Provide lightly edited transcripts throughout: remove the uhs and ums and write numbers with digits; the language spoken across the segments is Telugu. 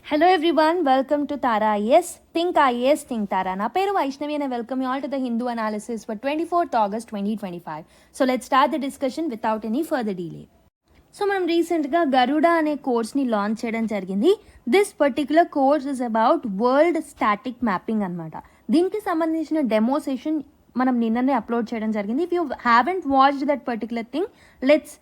Hello everyone, welcome to Tara IAS. Think IAS, think Tara. Na peru Vaishnavi and I welcome you all to the Hindu analysis for 24th August 2025. So let's start the discussion without any further delay. So మనం రీసెంట్గా గరుడ అనే కోర్స్ని లాంచ్ చేయడం జరిగింది. This particular course is about world static mapping అనమాట. దీనికి సంబంధించిన డెమో సెషన్ మనం నిన్ననే అప్లోడ్ చేయడం జరిగింది. If you haven't watched that particular thing, let's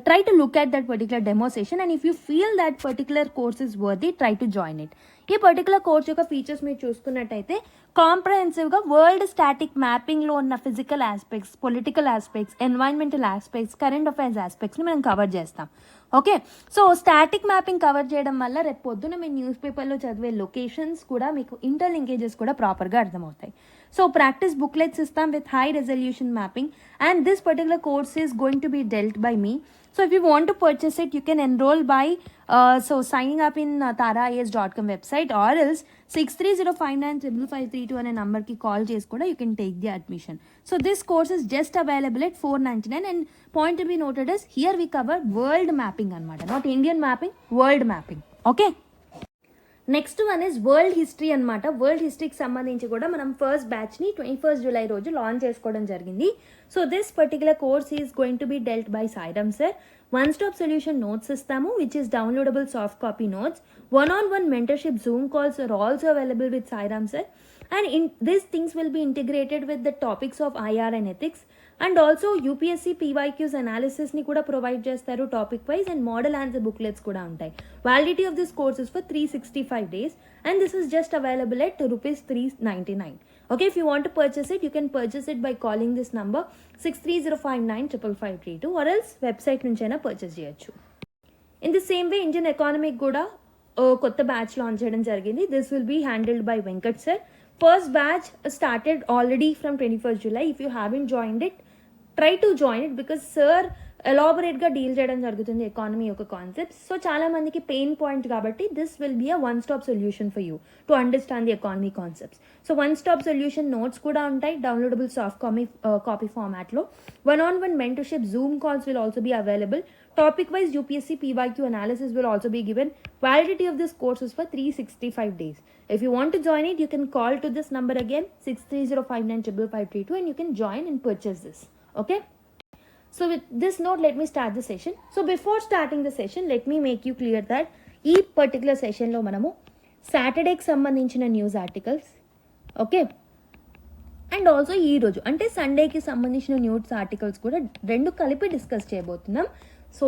try to look at that particular demo session, and if you feel that particular course is worthy, try to join it. ఈ పర్టికులర్ కోర్స్ యొక్క ఫీచర్స్ మీరు చూసుకున్నట్టయితే కాంప్రహెన్సివ్గా వరల్డ్ స్టాటిక్ మ్యాపింగ్లో ఉన్న physical aspects, political aspects, environmental aspects, current affairs ఆస్పెక్ట్స్ని మనం కవర్ చేస్తాం. Okay, so static mapping cover చేయడం వల్ల రేపు పొద్దున మీ న్యూస్ పేపర్లో చదివే లొకేషన్స్ కూడా మీకు ఇంటర్ లింకేజెస్ కూడా ప్రాపర్గా అర్థమవుతాయి. సో ప్రాక్టీస్ బుక్లెట్స్ ఇస్తాం with high resolution mapping, and this particular course is going to be dealt by me. So if you want to purchase it, you can enroll by signing up in taraias.com website, or else 63059553 అనే నంబర్కి కాల్ చేసి కూడా you can take the admission. So this course is just available at $499, and point to be noted is here we cover world mapping అనమాట, not Indian mapping, world mapping. Okay. Next one is world history అనమాట. వరల్డ్ హిస్టరీకి సంబంధించి కూడా మనం ఫస్ట్ బ్యాచ్ని 21st July రోజు లాంచ్ చేసుకోవడం జరిగింది. So this particular course is going to be dealt by Sairam sir. One stop solution notes ఇస్తాము, which is downloadable soft copy notes. one-on-one mentorship Zoom calls are also available with Sairam sir, and in these things will be integrated with the topics of IR and ethics, and also UPSC PYQs analysis ni kuda provide chestaru topic wise, and model answer booklets kuda untai. Validity of this course is for 365 days, and this is just available at ₹399. Okay, if you want to purchase it, you can purchase it by calling this number 63059553, or else website nunchaina purchase cheyochu. In the same way, Indian economic kuda కొత్త బ్యాచ్ లాంచ్ చేయడం జరిగింది. This will be handled by Venkat sir. First batch started already from 21st July. If you haven't joined it, try to join it, because sir ఎలాబొరేట్గా డీల్ చేయడం జరుగుతుంది ఎకానమీ యొక్క కాన్సెప్ట్స్. సో చాలా మందికి పెయిన్ పాయింట్ కాబట్టి this will be a one stop solution for you to understand the economy concepts. So one stop solution notes కూడా ఉంటాయి డౌన్లోడబుల్ సాఫ్ట్ కాపీ ఫార్మాట్లో. one-on-one mentorship Zoom calls will also be available. Topic wise UPSC PYQ analysis will also be given. Validity of this course is for 365 days. If you want to join it, you can call to this number again 63059553, and you can join and purchase this. Okay, so with this note, let me start the session. So before starting the session, let me make you clear that ee particular session lo manamu Saturday ki sambandhinchina news articles, okay, and also ఈ రోజు అంటే సండేకి సంబంధించిన న్యూస్ ఆర్టికల్స్ కూడా రెండు కలిపి డిస్కస్ చేయబోతున్నాం. So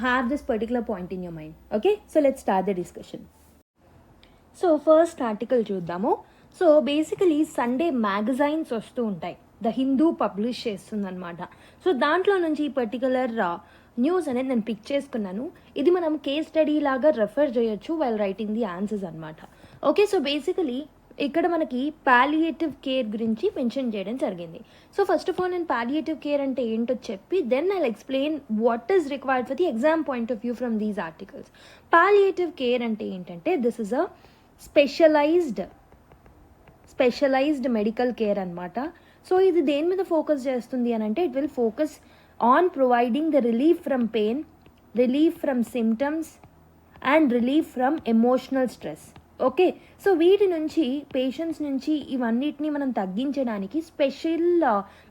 have this particular point in your mind. Okay, so let's start the discussion. So first article చూద్దాము. సో బేసికలీ సండే మ్యాగజైన్స్ వస్తూ ఉంటాయి, ద హిందూ పబ్లిష్ చేస్తుందన్నమాట. సో దాంట్లో నుంచి ఈ పర్టికులర్ న్యూస్ అనేది నేను పిక్ చేసుకున్నాను. ఇది మనం కేస్ స్టడీ లాగా రెఫర్ చేయొచ్చు వైల్ రైటింగ్ ది ఆన్సర్స్ అనమాట. ఓకే, సో బేసికలీ ఇక్కడ మనకి పాలియేటివ్ కేర్ గురించి మెన్షన్ చేయడం జరిగింది. సో ఫస్ట్ ఆఫ్ ఆల్ నేను పాలియేటివ్ కేర్ అంటే ఏంటో చెప్పి then I'll explain what is required for the exam point of view from these articles. Palliative care అంటే ఏంటంటే this is a specialized medical care అనమాట. సో ఇది దేని మీద ఫోకస్ చేస్తుంది అని అంటే it will focus on providing the relief from pain, relief from symptoms, and relief from emotional stress. Okay, so వీటి నుంచి పేషెంట్స్ నుంచి ఇవన్నిటిని మనం తగ్గించడానికి స్పెషల్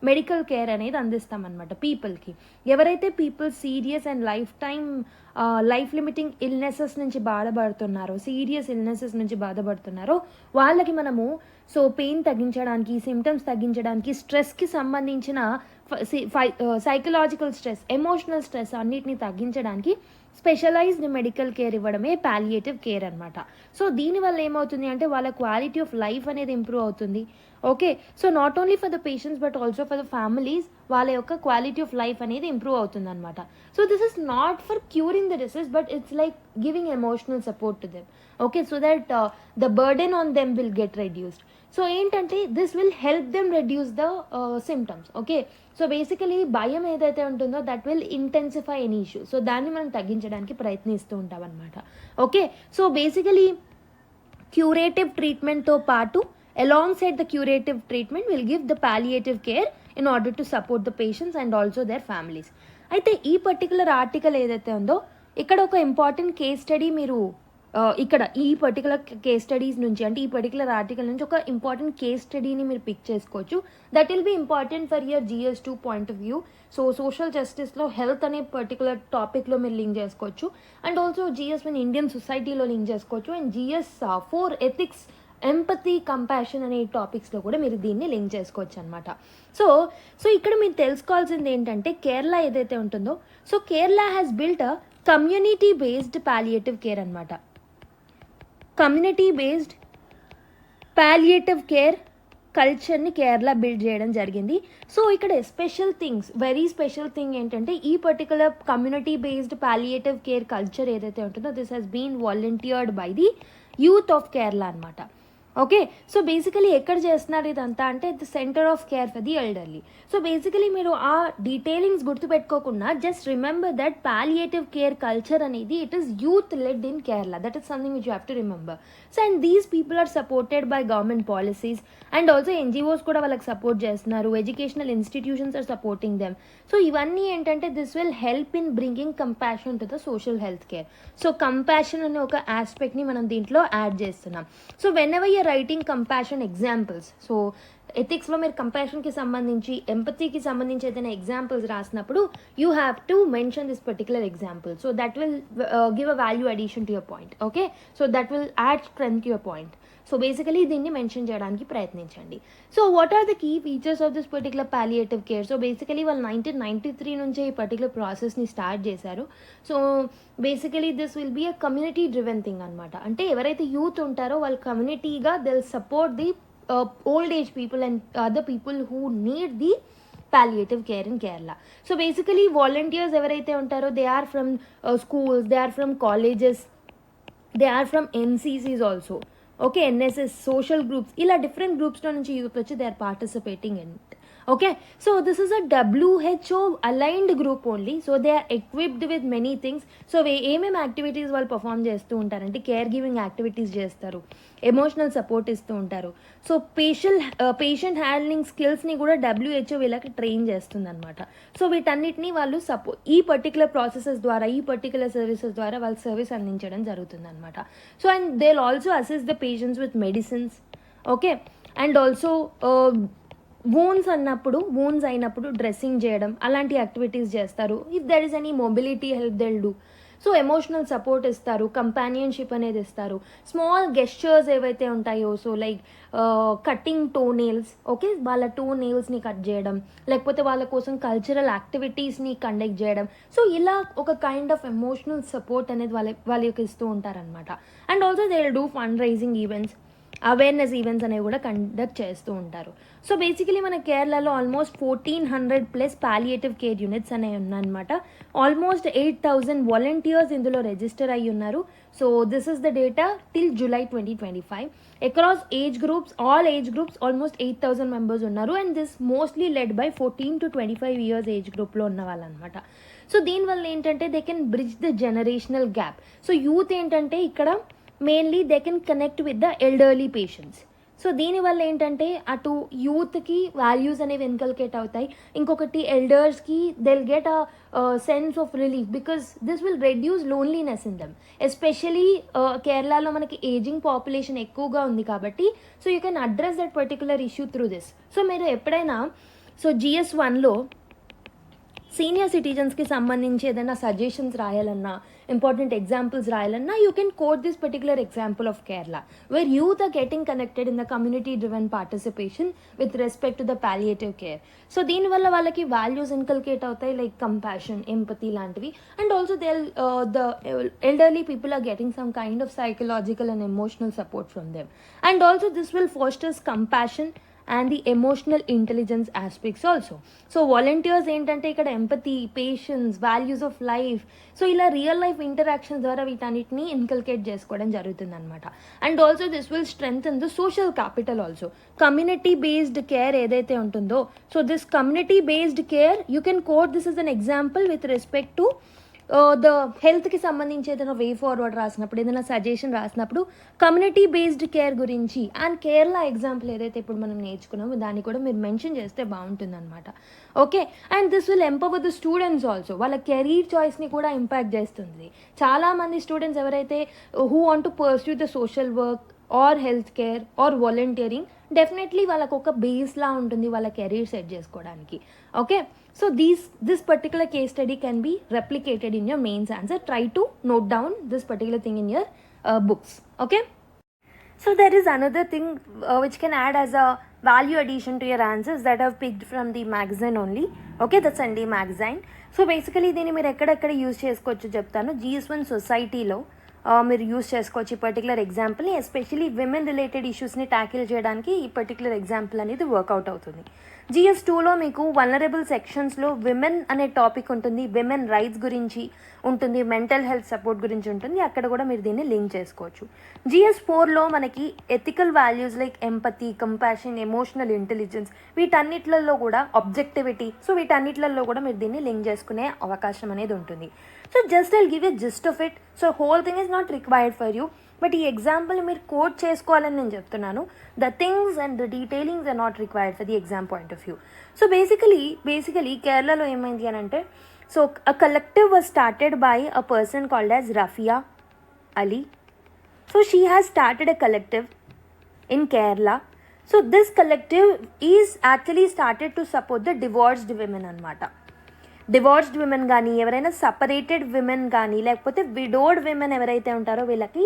మెడికల్ కేర్ అనేది అందిస్తామన్నమాట పీపుల్కి. ఎవరైతే people serious and life limiting illnesses నుంచి బాధపడుతున్నారో, సీరియస్ ఇల్నెసెస్ నుంచి బాధపడుతున్నారో వాళ్ళకి మనము సో పెయిన్ తగ్గించడానికి, సిమ్టమ్స్ తగ్గించడానికి, స్ట్రెస్కి సంబంధించిన సైకలాజికల్ స్ట్రెస్, ఎమోషనల్ స్ట్రెస్ అన్నిటిని తగ్గించడానికి స్పెషలైజ్డ్ మెడికల్ కేర్ ఇవ్వడమే పాలియేటివ్ కేర్ అనమాట. సో దీనివల్ల ఏమవుతుంది అంటే వాళ్ళ క్వాలిటీ ఆఫ్ లైఫ్ అనేది ఇంప్రూవ్ అవుతుంది. Okay, so not only for the patients but also for the families వాళ్ళ యొక్క క్వాలిటీ ఆఫ్ లైఫ్ అనేది ఇంప్రూవ్ అవుతుంది అనమాట. So this is not for curing the disease, but it's like giving emotional support to them. Okay, so that the burden on them will get reduced. So ఏంటంటే this will help them reduce the symptoms. Okay, so basically భయం ఏదైతే ఉంటుందో that will intensify any issue. So దాన్ని మనం తగ్గించడానికి ప్రయత్నిస్తూ ఉంటాం అనమాట. ఓకే, సో బేసికలీ క్యూరేటివ్ ట్రీట్మెంట్తో పాటు alongside the curative treatment we'll give the palliative care in order to support the patients and also their families. అయితే ఈ పర్టికులర్ ఆర్టికల్ ఏదైతే ఉందో ఇక్కడ ఒక ఇంపార్టెంట్ కేస్ స్టడీ మీరు ఇక్కడ ఈ పర్టికులర్ కేస్ స్టడీస్ నుంచి, అంటే ఈ పర్టికులర్ ఆర్టికల్ నుంచి ఒక ఇంపార్టెంట్ కేస్ స్టడీని మీరు పిక్ చేసుకోవచ్చు. That will be important for your GS2 point of view. So social జస్టిస్లో హెల్త్ అనే పర్టికులర్ టాపిక్లో మీరు లింక్ చేసుకోవచ్చు. అండ్ ఆల్సో GS1 ఇండియన్ సొసైటీలో లింక్ చేసుకోవచ్చు. And GS4 ethics, empathy, compassion అనే టాపిక్స్లో కూడా మీరు దీన్ని లింక్ చేసుకోవచ్చు అనమాట. సో ఇక్కడ మీరు తెలుసుకోవాల్సింది ఏంటంటే, కేరళ ఏదైతే ఉంటుందో, so Kerala has built a community based palliative care అనమాట. కమ్యూనిటీ బేస్డ్ పాలియేటివ్ కేర్ కల్చర్ని కేరళ బిల్డ్ చేయడం జరిగింది. సో ఇక్కడ వెరీ స్పెషల్ థింగ్ ఏంటంటే, ఈ particular community based palliative care culture ఏదైతే ఉంటుందో, this has been volunteered by the youth of Kerala అనమాట. ఓకే, సో బేసికలీ ఎక్కడ చేస్తున్నారు ఇదంతా అంటే, the centre of care for the elderly. So basically మీరు ఆ డీటెయిలింగ్స్ గుర్తుపెట్టుకోకుండా just remember that palliative care culture అనేది it is youth led in Kerala. That is something which you have to remember. So and these people are supported by government policies and also NGOs కూడా వాళ్ళకి సపోర్ట్ చేస్తున్నారు. Educational institutions are supporting them. So ఇవన్నీ ఏంటంటే, this will help in bringing compassion to the social health care. So compassion అనే ఒక ఆస్పెక్ట్ని మనం దీంట్లో యాడ్ చేస్తున్నాం. So when ever you're writing compassion examples, so ఎథిక్స్లో మీరు కంపాషన్కి సంబంధించి, ఎంపతీకి సంబంధించి ఏదైనా ఎగ్జాంపుల్స్ రాసినప్పుడు you have to mention this particular example. So that will give a value addition to your point. Okay, so that will add strength to your point. So basically దీన్ని మెన్షన్ చేయడానికి ప్రయత్నించండి. So what are the key features of this particular palliative care? So basically వాళ్ళు 1993 నుంచే ఈ పర్టికులర్ ప్రాసెస్ని స్టార్ట్ చేశారు. So basically this will be a community driven thing అనమాట. అంటే ఎవరైతే యూత్ ఉంటారో వాళ్ళు కమ్యూనిటీగా they will support the old age people and other people who need the palliative care in Kerala. So basically volunteers ఎవరైతే ఉంటారో, they are from schools, they are from colleges, they are from NCCs also. Okay, NSS, social groups, ఇలా different groups లో నుంచి యూత్ వచ్చి they are participating in it. Okay, so this is a WHO aligned group only. So they are equipped with many things. So ఏమేమి యాక్టివిటీస్ వాళ్ళు పర్ఫామ్ చేస్తూ ఉంటారంటే, కేర్ గివింగ్ యాక్టివిటీస్ చేస్తారు, ఎమోషనల్ సపోర్ట్ ఇస్తూ ఉంటారు. సో పేషెంట్ హ్యాండ్లింగ్ స్కిల్స్ని కూడా WHO వీళ్ళకి ట్రైన్ చేస్తుంది అనమాట. సో వీటన్నిటిని వాళ్ళు ఈ పర్టికులర్ ప్రాసెసెస్ ద్వారా, ఈ పర్టికులర్ సర్వీసెస్ ద్వారా వాళ్ళు సర్వీస్ అందించడం జరుగుతుంది అనమాట. So and they will also assist the patients with medicines. Okay, and also wounds అయినప్పుడు డ్రెస్సింగ్ చేయడం, అలాంటి యాక్టివిటీస్ చేస్తారు. If there is any mobility help they will do. So emotional support ఇస్తారు, కంపానియన్షిప్ అనేది ఇస్తారు. స్మాల్ గెస్చర్స్ ఏవైతే ఉంటాయో, so like cutting toe nails, okay, వాళ్ళ టో నెయిల్స్ని కట్ చేయడం, లేకపోతే వాళ్ళ కోసం కల్చరల్ యాక్టివిటీస్ని కండక్ట్ చేయడం. సో ఇలా ఒక కైండ్ ఆఫ్ ఎమోషనల్ సపోర్ట్ అనేది వాళ్ళకి ఇస్తూ ఉంటారనమాట. And also they will do fund raising events, awareness events అనేవి కూడా కండక్ట్ చేస్తూ ఉంటారు. సో బేసికలీ మన కేరళలో ఆల్మోస్ట్ 1400+ పాలియేటివ్ కేర్ యూనిట్స్ అనేవి ఉన్నాయన్నమాట. ఆల్మోస్ట్ 8000 వాలంటీర్స్ ఇందులో రిజిస్టర్ అయ్యి ఉన్నారు. So this is the data till July 2025. Across all age groups almost 8000 members ఉన్నారు. And this mostly led by 14 to 25 years age గ్రూప్లో ఉన్న వాళ్ళనమాట. సో దీనివల్ల ఏంటంటే they can bridge the generational gap. So youth ఏంటంటే ఇక్కడ mainly they can connect with the elderly patients. So దీనివల్ల ఏంటంటే అటు యూత్కి వాల్యూస్ అనేవి ఇన్కల్కేట్ అవుతాయి. ఇంకొకటి ఎల్డర్స్కి they'll get a sense of relief because this will reduce loneliness in them. Especially కేరళలో మనకి ఏజింగ్ పాపులేషన్ ఎక్కువగా ఉంది కాబట్టి so you can address that particular issue through this. So మీరు ఎప్పుడైనా GS1లో సీనియర్ సిటిజన్స్కి సంబంధించి ఏదైనా సజెషన్స్ రాయాలన్నా, ఇంపార్టెంట్ ఎగ్జాంపుల్స్ రాయాలన్నా, you can quote this particular example of Kerala where youth are getting connected in the community driven participation with respect to the palliative care. So దీనివల్ల వాళ్ళకి వాల్యూస్ ఇన్కల్కేట్ అవుతాయి లైక్ కంపాషన్, ఎంపతి లాంటివి. And also the elderly people are getting some kind of psychological and emotional support from them. And also this will fosters compassion and the emotional intelligence aspects also. So volunteers ఏంటంటే ఇక్కడ empathy, patience, values of life, so ఇలా రియల్ లైఫ్ ఇంటరాక్షన్స్ ద్వారా వీటన్నిటిని ఇన్కల్కేట్ చేసుకోవడం జరుగుతుంది అనమాట. And also this will strengthen the social capital also. Community based care ఏదైతే ఉంటుందో, so this community based care you can quote this is an example with respect to the హెల్త్కి సంబంధించి ఏదైనా వే ఫార్వర్డ్ రాసినప్పుడు, ఏదైనా సజెషన్ రాసినప్పుడు కమ్యూనిటీ బేస్డ్ కేర్ గురించి అండ్ కేరళ ఎగ్జాంపుల్ ఏదైతే ఇప్పుడు మనం నేర్చుకున్నామో దాన్ని కూడా మీరు మెన్షన్ చేస్తే బాగుంటుంది అనమాట. Okay, and this will empower the students also. వాళ్ళ కెరీర్ చాయిస్ని కూడా ఇంపాక్ట్ చేస్తుంది. చాలామంది స్టూడెంట్స్ ఎవరైతే who want to pursue the social work or health care or volunteering, definitely వాళ్ళకు ఒక బేస్లా ఉంటుంది వాళ్ళ కెరీర్ సెట్ చేసుకోవడానికి. Okay, so this particular case study can be replicated in your mains answer. Try to note down this particular thing in your books. Okay, so there is another thing which can add as a value addition to your answers that I've picked from the magazine only. Okay, the Sunday magazine. So basically దీన్ని మీరు ఎక్కడెక్కడ యూజ్ చేసుకోవచ్చు చెప్తాను. GS1 సొసైటీలో మీరు యూజ్ చేసుకోవచ్చు ఈ పర్టికులర్ ఎగ్జాంపుల్ని. ఎస్పెషలీ విమెన్ రిలేటెడ్ ఇష్యూస్ని ట్యాకిల్ చేయడానికి ఈ పర్టికులర్ ఎగ్జాంపుల్ అనేది వర్కౌట్ అవుతుంది. GS2లో మీకు వల్నరబుల్ సెక్షన్స్లో విమెన్ అనే టాపిక్ ఉంటుంది, విమెన్ రైట్స్ గురించి ఉంటుంది, మెంటల్ హెల్త్ సపోర్ట్ గురించి ఉంటుంది. అక్కడ కూడా మీరు దీన్ని లింక్ చేసుకోవచ్చు. GS4లో మనకి ethical values like empathy, compassion, emotional intelligence, వీటన్నిట్లలో కూడా ఆబ్జెక్టివిటీ, సో వీటన్నిట్లలో కూడా మీరు దీన్ని లింక్ చేసుకునే అవకాశం అనేది ఉంటుంది. So just I'll give a gist of it. So whole thing is not required for you, but ఈ ఎగ్జాంపుల్ మీరు కోట్ చేసుకోవాలని నేను చెప్తున్నాను. The things and the detailings are not required for the exam point of view. So basically కేరళలో ఏమైంది అని అంటే, so a collective was started by a person called as Rafia Ali. So she has started a collective in Kerala. So this collective is actually started to support the divorced women అనమాట. డివోర్స్డ్ విమెన్ కానీ, ఎవరైనా సపరేటెడ్ విమెన్ కానీ, లేకపోతే విడోడ్ విమెన్ ఎవరైతే ఉంటారో వీళ్ళకి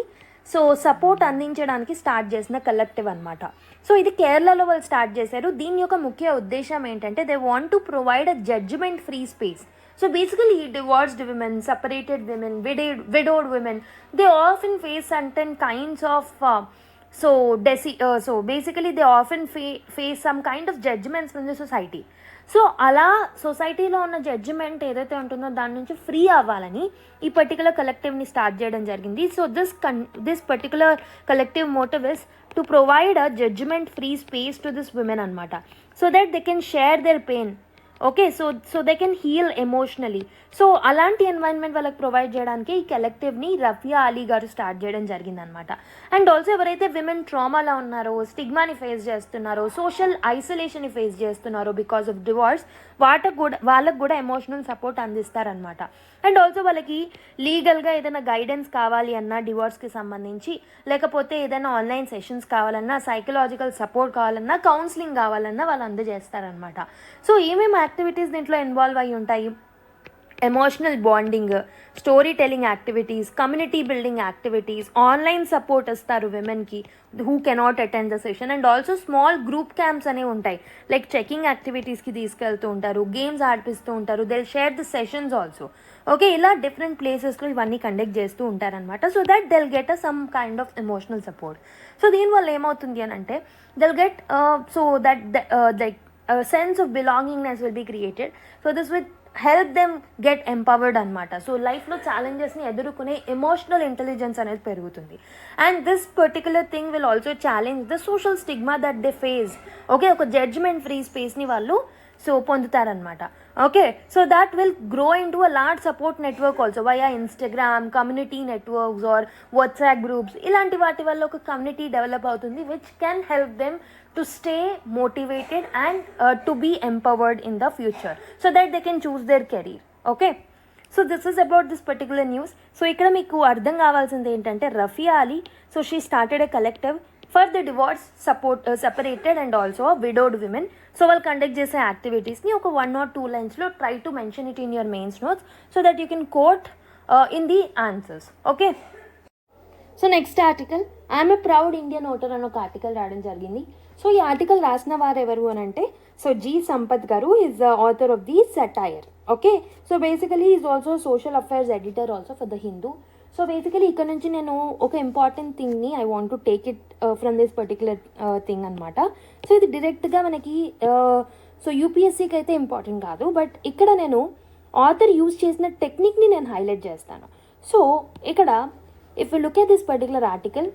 సో సపోర్ట్ అందించడానికి స్టార్ట్ చేసిన కలెక్టివ్ అనమాట. సో ఇది కేరళలో వాళ్ళు స్టార్ట్ చేశారు. దీని యొక్క ముఖ్య ఉద్దేశం ఏంటంటే they want to provide a judgement free space. So basically divorced women, separated women, widowed women, they often face certain kinds of so basically they often face some kind of judgments from the society. So అలా సొసైటీలో ఉన్న జడ్జిమెంట్ ఏదైతే ఉంటుందో దాని నుంచి ఫ్రీ అవ్వాలని ఈ పర్టికులర్ కలెక్టివ్ని స్టార్ట్ చేయడం జరిగింది. So this particular collective motive is to provide a judgement free space to this women అనమాట. So that they can share their pain. Okay, so they can heal emotionally. So అలాంటి ఎన్వైరన్మెంట్ వాళ్ళకి ప్రొవైడ్ చేయడానికి ఈ కలెక్టివ్ని రఫియా అలీ గారు స్టార్ట్ చేయడం జరిగిందనమాట. అండ్ ఆల్సో ఎవరైతే విమెన్ ట్రామాలో ఉన్నారో, స్టిగ్మాని ఫేస్ చేస్తున్నారో, సోషల్ ఐసోలేషన్ని ఫేస్ చేస్తున్నారో బికాస్ ఆఫ్ డివోర్స్, వాళ్ళకు కూడా ఎమోషనల్ సపోర్ట్ అందిస్తారనమాట. అండ్ ఆల్సో వాళ్ళకి లీగల్గా ఏదైనా గైడెన్స్ కావాలి అన్నా డివోర్స్కి సంబంధించి, లేకపోతే ఏదైనా ఆన్లైన్ సెషన్స్ కావాలన్నా, సైకలాజికల్ సపోర్ట్ కావాలన్నా, కౌన్సిలింగ్ కావాలన్నా వాళ్ళు అందజేస్తారనమాట. సో ఏమేమి యాక్టివిటీస్ దీంట్లో ఇన్వాల్వ్ అయి ఉంటాయి? Emotional bonding, story telling activities, community building activities, online support ఇస్తారు విమెన్కి who cannot attend the session. And also small group camps అనేవి ఉంటాయి, లైక్ చెకింగ్ యాక్టివిటీస్కి తీసుకెళ్తూ ఉంటారు, గేమ్స్ ఆడిపిస్తూ ఉంటారు, they share the sessions also. Okay, ఇలా డిఫరెంట్ ప్లేసెస్లో ఇవన్నీ కండక్ట్ చేస్తూ ఉంటారనమాట. So that they'll get some kind of emotional support. So దీనివల్ల ఏమవుతుంది అని అంటే they'll get so that like sense of belongingness will be created. So this will help them get empowered అనమాట. సో లైఫ్లో ఛాలెంజెస్ని ఎదుర్కొనే ఎమోషనల్ ఇంటెలిజెన్స్ అనేది పెరుగుతుంది. And this particular thing will also challenge the social stigma that they face. Okay, ఒక జడ్జ్మెంట్ ఫ్రీ స్పేస్ని వాళ్ళు సో పొందుతారనమాట. Okay, so that will grow in to a large support network also via Instagram, community networks or WhatsApp groups. ఇలాంటి వాటి వల్ల ఒక కమ్యూనిటీ డెవలప్ అవుతుంది which can help them to stay motivated and to be empowered in the future so that they can choose their career. Okay, so this is about this particular news. So ikkada meeku ardham kavalsindi entante Rafia Ali, so she started a collective for the divorce support separated and also widowed women. So వాళ్ళు కండక్ట్ చేసే యాక్టివిటీస్ని ఒక 1 or 2 లైన్స్లో try to mention it in your mains notes so that you can quote in the answers. Okay, so next article I'm a proud Indian voter అని ఒక ఆర్టికల్ రాయడం జరిగింది. సో ఈ ఆర్టికల్ రాసిన వారు ఎవరు అని అంటే సో జీ సంపత్ గారు is the author of the satire. Okay, so basically is also social affairs editor also for the Hindu. So basically ఇక్కడ నుంచి నేను ఒక ఇంపార్టెంట్ థింగ్ని I want to take it from this particular thing అనమాట. సో ఇది డైరెక్ట్గా మనకి సో యూపీఎస్సీకి అయితే ఇంపార్టెంట్ కాదు, బట్ ఇక్కడ నేను ఆథర్ యూజ్ చేసిన టెక్నిక్ని నేను హైలైట్ చేస్తాను. సో ఇక్కడ if you look at this particular article,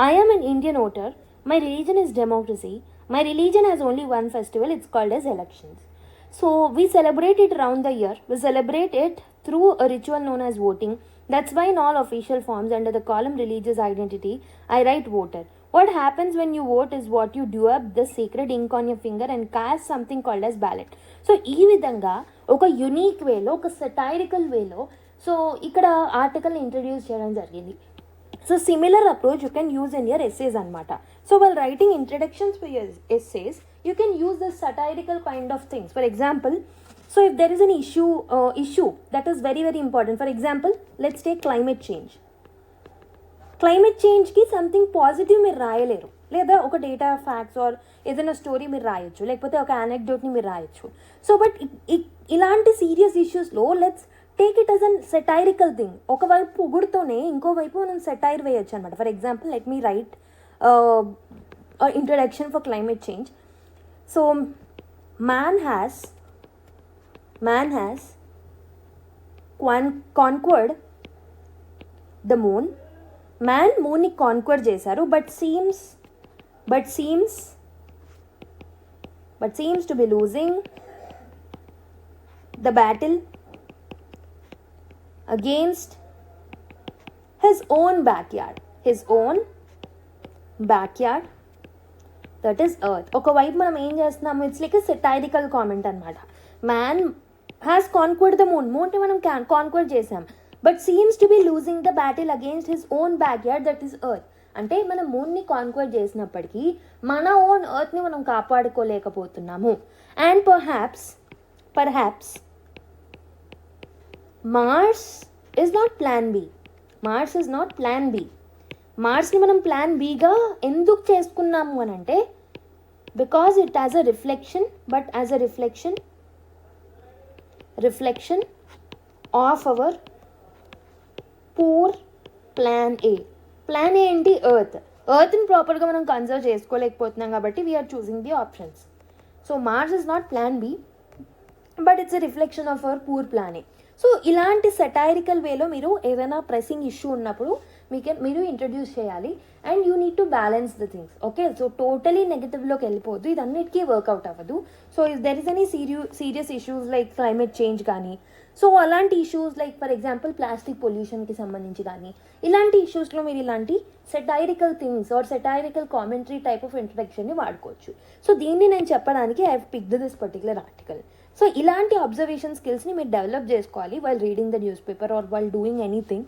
I am an Indian voter, my religion is democracy, my religion has only one festival, it's called as elections. So we celebrate it around the year, we celebrate it through a ritual known as voting. That's why in all official forms under the column religious identity, I write voter. What happens when you vote is what you do up the sacred ink on your finger and cast something called as ballot. So ఈ విధంగా ఒక యునీక్ వేలో, ఒక సెటైరికల్ వేలో సో ఇక్కడ ఆర్టికల్ని ఇంట్రడ్యూస్ చేయడం జరిగింది. So similar approach you can use in your essays అనమాట. So while writing introductions for your essays, you can use the satirical kind of things. For example, so if there is an issue that is very very important, for example, let's take climate change. Climate చేంజ్కి సంథింగ్ పాజిటివ్ మీరు రాయలేరు, లేదా ఒక డేటా ఫ్యాక్ట్స్ ఆర్ ఏదైనా స్టోరీ మీరు రాయొచ్చు, లేకపోతే ఒక అనెక్డోట్ని మీరు రాయొచ్చు. సో బట్ ఇలాంటి సీరియస్ ఇష్యూస్లో let's take it as an satirical thing. ఒకవైపు పొగుడుతోనే ఇంకోవైపు మనం సెటైర్ వేయొచ్చు అనమాట. For example let me write introduction for climate change. So man has conquered the moon. Man మూన్ని కాన్క్వర్ చేశారు, but seems to be losing the battle against his own backyard that is earth. ఒకవైపు మనం ఏం చేస్తున్నాము, it's like a satirical comment అనమాట. మ్యాన్ హ్యాస్ కాన్క్వర్డ్ ద మూన్ని మనం కాన్క్వర్ చేసాం, but seems to be losing the battle against his own backyard that is earth. అంటే మనం మూన్ని కాన్క్వర్ చేసినప్పటికీ మన ఓన్ ఎర్త్ని మనం కాపాడుకోలేకపోతున్నాము. And perhaps Mars is not plan B. మార్స్ని మనం ప్లాన్ బిగా ఎందుకు చేసుకున్నాము అని అంటే because it as a reflection of our poor plan A. Plan A ఏంటి, ఎర్త్ని ప్రాపర్గా మనం కన్సర్వ్ చేసుకోలేకపోతున్నాం కాబట్టి we're choosing the options. So Mars is not plan B, but it's a reflection of our poor plan A. So ఇలాంటి సెటైరికల్ వేలో మీరు ఏదైనా ప్రెసింగ్ ఇష్యూ ఉన్నప్పుడు మీరు ఇంట్రడ్యూస్ చేయాలి. And you need to balance the things. Okay, so totally నెగటివ్లోకి వెళ్ళిపోద్దు, ఇది అన్నిటికీ వర్కౌట్ అవ్వదు. So if there is any serious issues like climate change కానీ, సో అలాంటి issues like for example plastic పొల్యూషన్కి సంబంధించి కానీ, ఇలాంటి ఇష్యూస్లో మీరు ఇలాంటి satirical things or satirical commentary type of ఇంట్రడక్షన్ని వాడుకోవచ్చు. సో దీన్ని నేను చెప్పడానికి I have picked this particular article. So ఇలాంటి అబ్జర్వేషన్ స్కిల్స్ని మీరు డెవలప్ చేసుకోవాలి while reading the newspaper or while doing anything,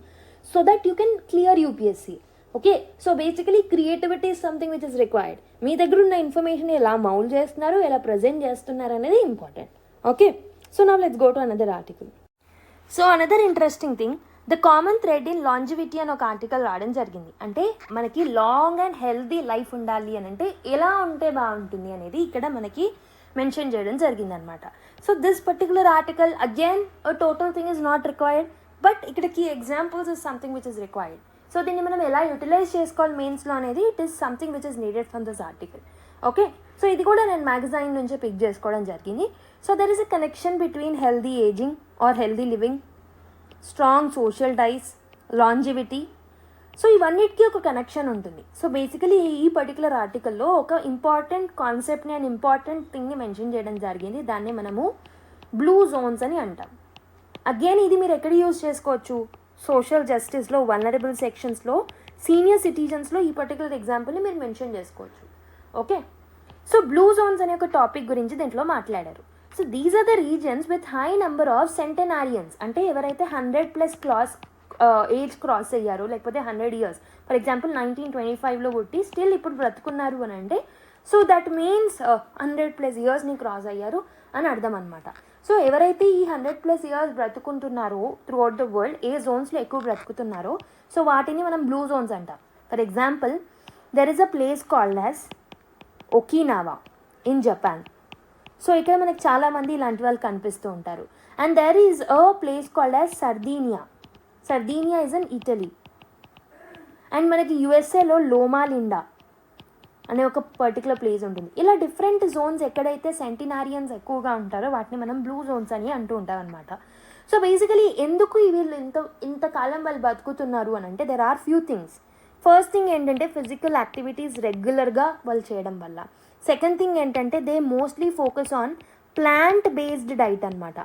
so that you can clear UPSC. Okay, so basically creativity is something which is required. మీ దగ్గర ఉన్న ఇన్ఫర్మేషన్ ఎలా మౌల్ చేస్తున్నారు, ఎలా ప్రజెంట్ చేస్తున్నారు అనేది important. Okay, so now let's go to another article. So another interesting thing, the common thread in longevity అని ఒక ఆర్టికల్ రావడం జరిగింది. అంటే మనకి లాంగ్ అండ్ హెల్దీ లైఫ్ ఉండాలి అని అంటే ఎలా ఉంటే బాగుంటుంది అనేది ఇక్కడ మనకి మెన్షన్ చేయడం జరిగిందనమాట. So this particular article again total thing is not required, but ఇక్కడ key examples is something which is required. So దీన్ని మనం ఎలా యూటిలైజ్ చేసుకోవాలి మెయిన్స్లో అనేది it is something which is needed from this article. Okay, so ఇది కూడా నేను మ్యాగజైన్ నుంచే పిక్ చేసుకోవడం జరిగింది. So there is a connection between healthy ageing or healthy living, strong social ties, longevity. So ఇవన్నిటికీ ఒక కనెక్షన్ ఉంటుంది. సో బేసికలీ ఈ పర్టికులర్ ఆర్టికల్లో ఒక ఇంపార్టెంట్ కాన్సెప్ట్ని అండ్ ఇంపార్టెంట్ థింగ్ని మెన్షన్ చేయడం జరిగింది. దాన్ని మనము బ్లూ జోన్స్ అని అంటాం. అగైన్ ఇది మీరు ఎక్కడ యూజ్ చేసుకోవచ్చు, సోషల్ జస్టిస్లో వల్నరబుల్ సెక్షన్స్లో, సీనియర్ సిటిజన్స్లో ఈ పర్టికులర్ ఎగ్జాంపుల్ని మీరు మెన్షన్ చేసుకోవచ్చు. ఓకే, సో బ్లూ జోన్స్ అనే ఒక టాపిక్ గురించి దీంట్లో మాట్లాడారు. So these are the reasons with high number of centenarians, అంటే ఎవరైతే 100+ ఏజ్ క్రాస్ అయ్యారో, లేకపోతే 100 years, ఫర్ ఎగ్జాంపుల్ 1925లో పుట్టి స్టిల్ ఇప్పుడు బ్రతుకున్నారు అని అంటే, సో దట్ మీన్స్ 100+ yearsని క్రాస్ అయ్యారు అని అర్థం అనమాట. సో ఎవరైతే ఈ 100+ years బ్రతుకుంటున్నారో త్రూఅవుట్ ద వరల్డ్, ఏ జోన్స్లో ఎక్కువ బ్రతుకుతున్నారో, సో వాటిని మనం బ్లూ జోన్స్ అంటాం. For example there is a place called as Okinawa in Japan. So ఇక్కడ మనకి చాలామంది ఇలాంటి వాళ్ళు కనిపిస్తూ ఉంటారు. And there is a place called as Sardinia is in Italy. And మనకి యుఎస్ఏలో లోమా లిండా అనే ఒక పర్టికులర్ ప్లేస్ ఉంటుంది. ఇలా డిఫరెంట్ జోన్స్ ఎక్కడైతే సెంటినారియన్స్ ఎక్కువగా ఉంటారో వాటిని మనం బ్లూ జోన్స్ అని అంటూ ఉంటాం అనమాట. సో బేసికలీ ఎందుకు వీళ్ళు ఇంతకాలం వాళ్ళు బతుకుతున్నారు అని అంటే there are few things. First thing ఏంటంటే ఫిజికల్ యాక్టివిటీస్ రెగ్యులర్గా వాళ్ళు చేయడం వల్ల. సెకండ్ థింగ్ ఏంటంటే they mostly focus on plant based diet అనమాట.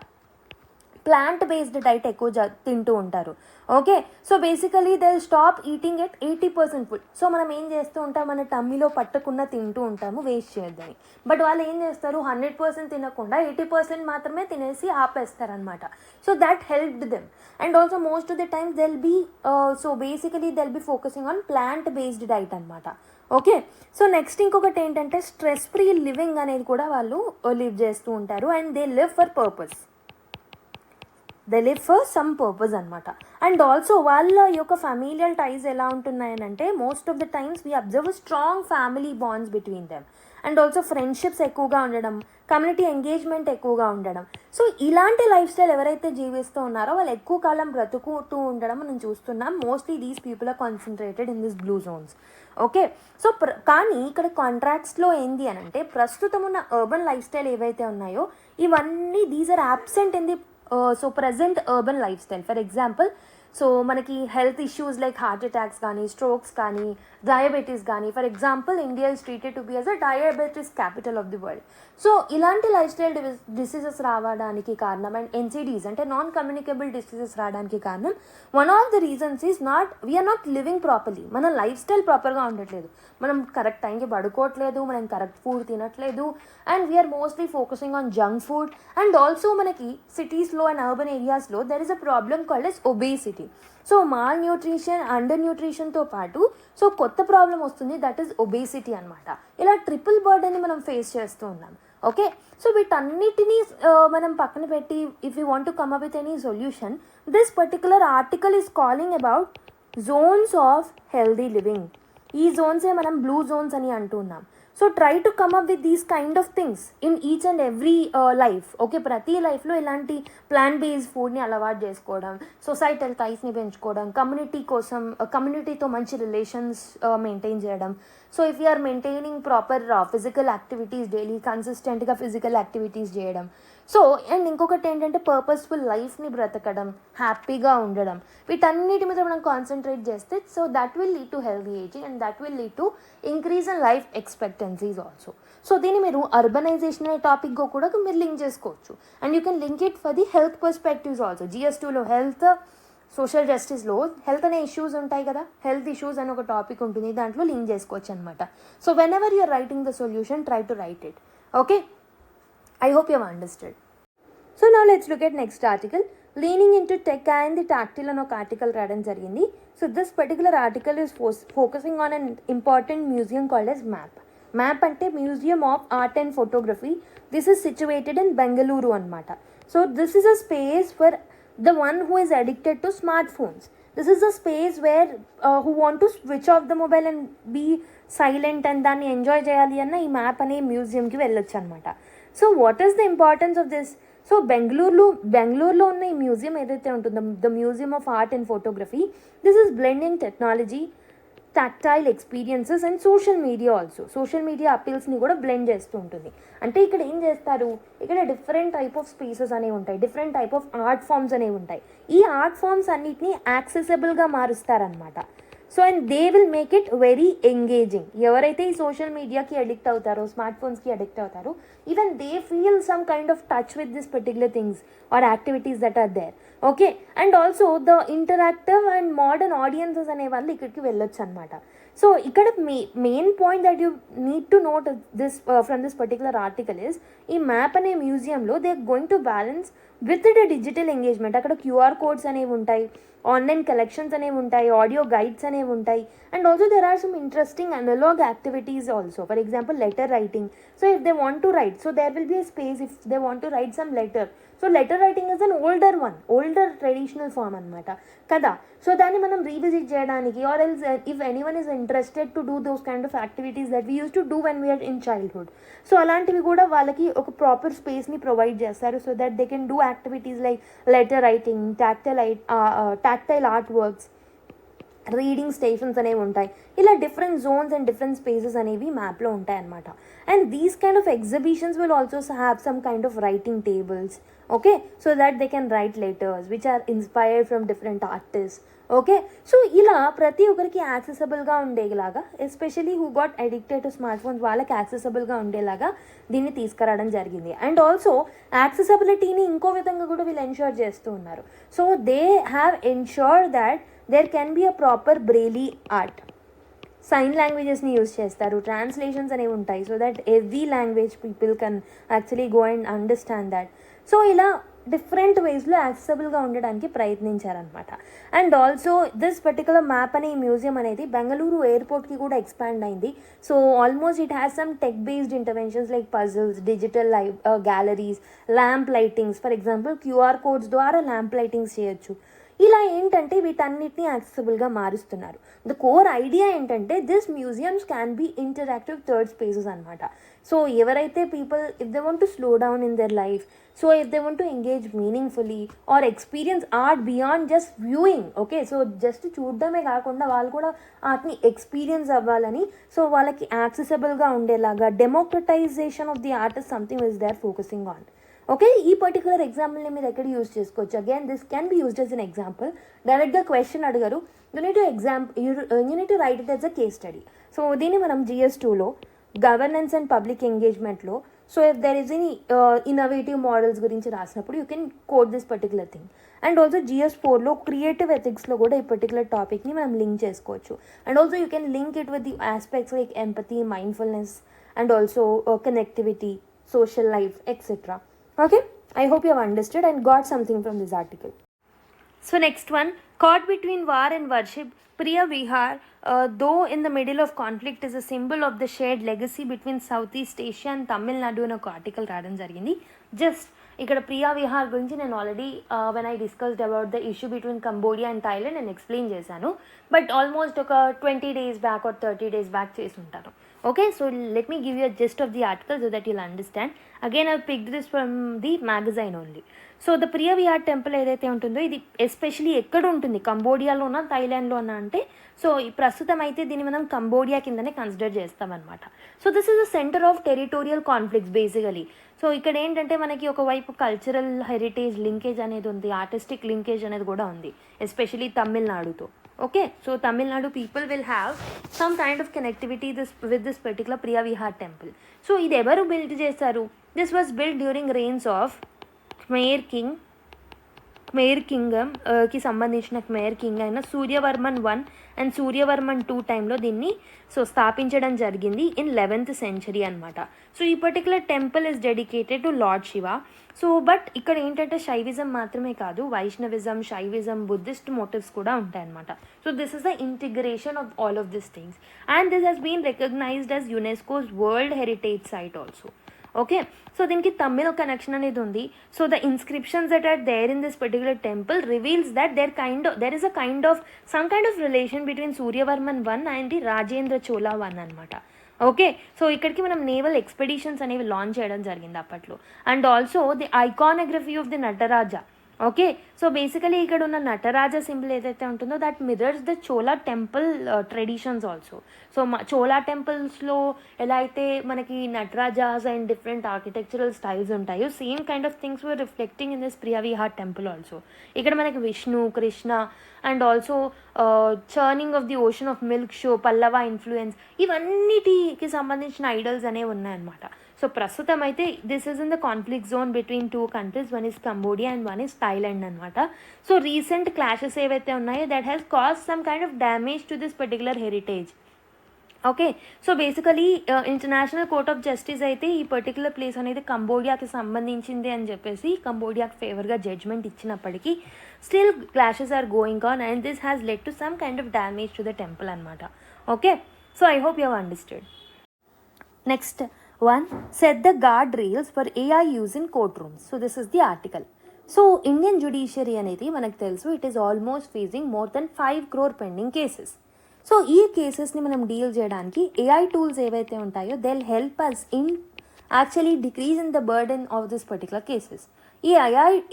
ప్లాంట్ బేస్డ్ డైట్ ఎక్కువ తింటూ ఉంటారు. Okay, so basically they stop eating at 80% food. So మనం ఏం చేస్తూ ఉంటాం, మన టమ్మీలో పట్టకుండా తింటూ ఉంటాము వేస్ట్ చేయొద్దని. బట్ వాళ్ళు ఏం చేస్తారు, 100% తినకుండా 80% మాత్రమే తినేసి ఆపేస్తారనమాట. So that helped them. And also most of the times they'll be so basically they'll be focusing on plant based diet అనమాట. ఓకే, సో నెక్స్ట్ ఇంకొకటి ఏంటంటే స్ట్రెస్ ఫ్రీ లివింగ్ అనేది కూడా వాళ్ళు లివ్ చేస్తూ ఉంటారు. And they live for purpose, they live for some purpose అనమాట. అండ్ ఆల్సో వాళ్ళ యొక్క ఫ్యామిలియల్ టైస్ ఎలా ఉంటున్నాయనంటే most of the times we observe strong family bonds between them. And also friendships ఎక్కువగా ఉండడం, కమ్యూనిటీ ఎంగేజ్మెంట్ ఎక్కువగా ఉండడం. సో ఇలాంటి లైఫ్ స్టైల్ ఎవరైతే జీవిస్తూ ఉన్నారో వాళ్ళు ఎక్కువ కాలం బ్రతుకుతూ ఉండడం మనం చూస్తున్నాం. Mostly these people are concentrated in this blue zones. Okay, so కానీ ఇక్కడ కాంట్రాక్ట్స్లో ఏంది అని అంటే ప్రస్తుతం ఉన్న అర్బన్ లైఫ్ స్టైల్ ఏవైతే ఉన్నాయో ఇవన్నీ these are absent in the so present urban life style. For example, so మనకి health issues like heart attacks కానీ, స్ట్రోక్స్ కానీ, డయాబెటీస్ కానీ. For example, India is treated to be as a diabetes capital of the world. So ఇలాంటి లైఫ్ స్టైల్ డిసీజెస్ రావడానికి కారణం అండ్ ఎన్సిడీస్ అంటే నాన్ కమ్యూనికేబుల్ డిసీజెస్ రావడానికి కారణం one of the reasons is we're not living properly. మన లైఫ్ స్టైల్ ప్రాపర్గా ఉండట్లేదు, మనం కరెక్ట్ టైంకి పడుకోవట్లేదు, మనం కరెక్ట్ ఫుడ్ తినట్లేదు, and we're mostly focusing on junk food. And also మనకి సిటీస్లో అండ్ అర్బన్ ఏరియాస్లో there is a problem called as obesity. So malnutrition, under న్యూట్రిషన్తో పాటు సో కొత్త ప్రాబ్లం వస్తుంది, దట్ ఈస్ ఒబేసిటీ అనమాట. ఇలా ట్రిపుల్ బర్డెన్ని మనం ఫేస్ చేస్తూ ఉన్నాం. ఓకే, సో వీటన్నిటినీ మనం పక్కన పెట్టి if you want to come up with any solution, this particular article is calling about Jones of healthy living. ఈ జోన్సే మనం బ్లూ జోన్స్ అని అంటున్నాం. So try to come up with these kind of things in each and every life. Okay, ప్రతి లైఫ్లో ఇలాంటి ప్లాంట్ బేస్డ్ ఫుడ్ని అలవాటు చేసుకోవడం, సొసైటల్ టైస్ని పెంచుకోవడం, కమ్యూనిటీ కోసం కమ్యూనిటీతో మంచి రిలేషన్స్ మెయింటైన్ చేయడం. So if you are maintaining proper physical activities daily కన్సిస్టెంట్గా ఫిజికల్ యాక్టివిటీస్ చేయడం. సో అండ్ ఇంకొకటి ఏంటంటే పర్పస్ఫుల్ లైఫ్ని బ్రతకడం, హ్యాపీగా ఉండడం. వీటన్నిటి మీద మనం కాన్సన్ట్రేట్ చేస్తే so that will lead to healthy ageing and that will lead to increase in life expectancies also. So దీన్ని మీరు అర్బనైజేషన్ అనే టాపిక్గా కూడా మీరు లింక్ చేసుకోవచ్చు. And you can link it for the health perspectives also. GS2లో హెల్త్, సోషల్ జస్టిస్లో హెల్త్ అనే ఇష్యూస్ ఉంటాయి కదా, హెల్త్ ఇష్యూస్ అని ఒక టాపిక్ ఉంటుంది, దాంట్లో లింక్ చేసుకోవచ్చు అనమాట. So when ever you're writing the solution try to write it. Okay, I hope you have understood. So now let's look at next article. Leaning into tech and the tactile అని ఒక ఆర్టికల్ రాయడం జరిగింది. So this particular article is focusing on an important museum called as MAP. MAP అంటే museum of art and photography. This is situated in Bengaluru అనమాట. So this is a space for the one who is addicted to smartphones. This is a space where who want to switch off the mobile and be silent and దాన్ని ఎంజాయ్ చేయాలి అన్న ఈ మ్యాప్ అనే మ్యూజియంకి వెళ్ళొచ్చు అనమాట. So what is the importance of this? So బెంగళూరులో ఉన్న ఈ మ్యూజియం ఏదైతే ఉంటుందో the museum of art and photography, this is blending technology, tactile experiences and social media also. Social media అపీల్స్ని కూడా బ్లెండ్ చేస్తూ ఉంటుంది. అంటే ఇక్కడ ఏం చేస్తారు, ఇక్కడ డిఫరెంట్ టైప్ ఆఫ్ స్పేసెస్ అనేవి ఉంటాయి, different type of art forms అనేవి ఉంటాయి. ఈ ఆర్ట్ ఫామ్స్ అన్నిటినీ యాక్సెసిబుల్గా మారుస్తారనమాట. So and they will make it very engaging. ఎవరైతే ఈ సోషల్ మీడియాకి అడిక్ట్ అవుతారో, స్మార్ట్ ఫోన్స్కి అడిక్ట్ అవుతారో, even they feel some kind of touch with this particular things or activities that are there. Okay, and also the interactive and modern audiences అనే వాళ్ళు ఇక్కడికి వెళ్ళొచ్చు అనమాట. సో ఇక్కడ main point that you need to note this from this particular article is, ఈ మ్యాప్ అనే మ్యూజియంలో they are going to balance with the digital engagement. అక్కడ QR కోడ్స్ అనేవి ఉంటాయి, ఆన్లైన్ కలెక్షన్స్ అనేవి ఉంటాయి, ఆడియో గైడ్స్ అనేవి ఉంటాయి, and also there are some interesting analog activities also. For example letter writing. So if they want to write, so there will be a space if they want to write some letter. So letter writing is an older traditional form అనమాట కదా. సో దాన్ని మనం రీవిజిట్ చేయడానికి, or else if anyone is interested to do those kind of activities that we use to do when we are in childhood. So అలాంటివి కూడా వాళ్ళకి ఒక ప్రాపర్ స్పేస్ని ప్రొవైడ్ చేస్తారు so that they can do activities like letter writing, tactile art works, reading stations అనేవి ఉంటాయి. ఇలా different Jones and different spaces అనేవి మ్యాప్లో ఉంటాయి అన్నమాట. And these kind of exhibitions will also have some kind of writing tables, okay, so that they can write letters which are inspired from different artists, okay, so ఇలా ప్రతి ఒక్కరికి యాక్సెసబుల్గా ఉండేలాగా, especially who got addicted to smart phones వాళ్ళకి యాక్సెసబుల్గా ఉండేలాగా దీన్ని తీసుకురావడం జరిగింది. అండ్ ఆల్సో యాక్సెసబిలిటీని ఇంకో విధంగా కూడా వీళ్ళు ఎన్ష్యూర్ చేస్తూ ఉన్నారు. So they have ensure that there can be a proper Braille art. Sign లాంగ్వేజెస్ని యూజ్ చేస్తారు, ట్రాన్స్లేషన్స్ అనేవి ఉంటాయి, so that every language people can actually go and understand that. So ఇలా డిఫరెంట్ వేస్లో యాక్సెసబుల్గా ఉండడానికి ప్రయత్నించారనమాట. And also this particular MAP అనే ఈ మ్యూజియం అనేది బెంగళూరు ఎయిర్పోర్ట్కి కూడా ఎక్స్పాండ్ అయింది. So almost it has some tech based interventions like puzzles, digital galleries, lamp lightings. For example QR codes ద్వారా ల్యాంప్ లైటింగ్స్ చేయొచ్చు. ఇలా ఏంటంటే వీటన్నిటిని యాక్సెసిబుల్గా మారుస్తున్నారు. ద కోర్ ఐడియా ఏంటంటే this museums can be interactive third spaces అనమాట. సో ఎవరైతే people if they want to slow down in their life, so if they want to engage meaningfully or experience art beyond just viewing, okay, so just చూడడమే కాకుండా వాళ్ళు కూడా ఆర్ట్ని ఎక్స్పీరియన్స్ అవ్వాలని, సో వాళ్ళకి యాక్సెసిబుల్గా ఉండేలాగా democratization of the art is something which they are focusing on. Okay, ఈ పర్టికులర్ ఎగ్జాంపుల్ని మీరు ఎక్కడ యూజ్ చేసుకోవచ్చు. Again this can be used as an example. డైరెక్ట్గా క్వశ్చన్ అడిగారు, you need to write it as a case study. So దీన్ని మనం GS2లో గవర్నెన్స్ అండ్ పబ్లిక్ ఎంగేజ్మెంట్లో, so if there is any innovative models గురించి రాసినప్పుడు you can quote this particular thing. And also GS4లో క్రియేటివ్ ఎథిక్స్లో కూడా ఈ పర్టికులర్ టాపిక్ని మనం లింక్ చేసుకోవచ్చు. And also you can link it with the aspects like empathy, mindfulness, and also connectivity, social life, etc. Okay, I hope you have understood and got something from this article. So next one, caught between war and worship, Priya Vihar, though in the middle of conflict, is a symbol of the shared legacy between Southeast Asia and Tamil Nadu అని ఒక ఆర్టికల్ రావడం జరిగింది. జస్ట్ ఇక్కడ ప్రియా విహార్ గురించి నేను already when I discussed about the issue between Cambodia and Thailand నేను ఎక్స్ప్లెయిన్ చేశాను, బట్ ఆల్మోస్ట్ ఒక 20 days back or 30 days back చేసి ఉంటాను. Okay, so let me give you a gist of the article so that you'll understand. Again, I've picked this from the magazine only. So the Priya Vihear temple ఏదైతే ఉంటుందో ఇది ఎస్పెషలీ ఎక్కడ ఉంటుంది, కంబోడియాలోనా థాయిలాండ్లోనా అంటే, సో ఈ ప్రస్తుతం అయితే దీన్ని మనం కంబోడియా కిందనే కన్సిడర్ చేస్తామన్నమాట. So this is the centre of territorial conflicts basically. So ఇక్కడ ఏంటంటే మనకి ఒకవైపు కల్చరల్ హెరిటేజ్ లింకేజ్ అనేది ఉంది, ఆర్టిస్టిక్ లింకేజ్ అనేది కూడా ఉంది, ఎస్పెషలీ తమిళనాడుతో. Okay, so Tamil Nadu people will have some kind of connectivity with this particular Preah Vihear temple. So ఇది ఎవరు బిల్డ్ చేశారు? This was build during reigns of Khmer కింగ్డమ్కి సంబంధించిన ఖమేర్ కింగ్ అయిన సూర్యవర్మన్ 1 అండ్ సూర్యవర్మన్ 2 టైంలో దీన్ని సో స్థాపించడం జరిగింది ఇన్ 11th century అనమాట. సో ఈ particular temple is dedicated to lord Shiva. So but ఇక్కడ ఏంటంటే శైవిజం మాత్రమే కాదు, వైష్ణవిజం, శైవిజం, బుద్ధిస్ట్ మోటివ్స్ కూడా ఉంటాయన్నమాట. So this is the integration of all of this things and this has been recognised as UNESCO's world heritage site also. Okay, so దీనికి తమిళ కనెక్షన్ అనేది ఉంది. So the inscriptions that are there in this particular temple reveals that there is a kind of some kind of relation between Suryavarman 1 and the Rajendra Chola 1 అనమాట. ఓకే, సో ఇక్కడికి మనం నేవల్ ఎక్స్పెడిషన్స్ అనేవి లాంచ్ చేయడం జరిగింది అప్పట్లో. And also the iconography of the Nataraja. Okay, so basically ఇక్కడ ఉన్న నటరాజ సింబల్ ఏదైతే ఉంటుందో that mirrors the Chola temple traditions also. So Chola టెంపుల్స్లో ఎలా అయితే మనకి Natarajas and different architectural styles ఉంటాయో same kind of things were reflecting in this Preah Vihear temple also. ఇక్కడ మనకి Vishnu, Krishna and also churning of the ocean of milk show, Pallava influence, ఇవన్నిటికి సంబంధించిన ఐడల్స్ అనేవి ఉన్నాయన్నమాట. సో ప్రస్తుతం అయితే this is in the conflict zone between 2 countries, one is Cambodia and one is Thailand అనమాట. సో రీసెంట్ క్లాషెస్ ఏవైతే ఉన్నాయో that has cause some kind of damage to this particular heritage. Okay, so basically international court of justice అయితే ఈ పర్టికులర్ ప్లేస్ అనేది కంబోడియాకి సంబంధించింది అని చెప్పేసి కంబోడియాకి ఫేవర్గా జడ్జ్మెంట్ ఇచ్చినప్పటికీ still clashes are going on and this has led to some kind of damage to the temple అనమాట. Okay, so I hope you have understood. Next one, set the guardrails for AI use in courtrooms. So this is the article. So Indian judiciary అనేది మనకు తెలుసు it is almost facing more than 5 crore pending cases. So ఈ కేసెస్ని మనం డీల్ చేయడానికి AI టూల్స్ ఏవైతే ఉంటాయో they will help us in actually decrease in the burden of this particular cases. ఈ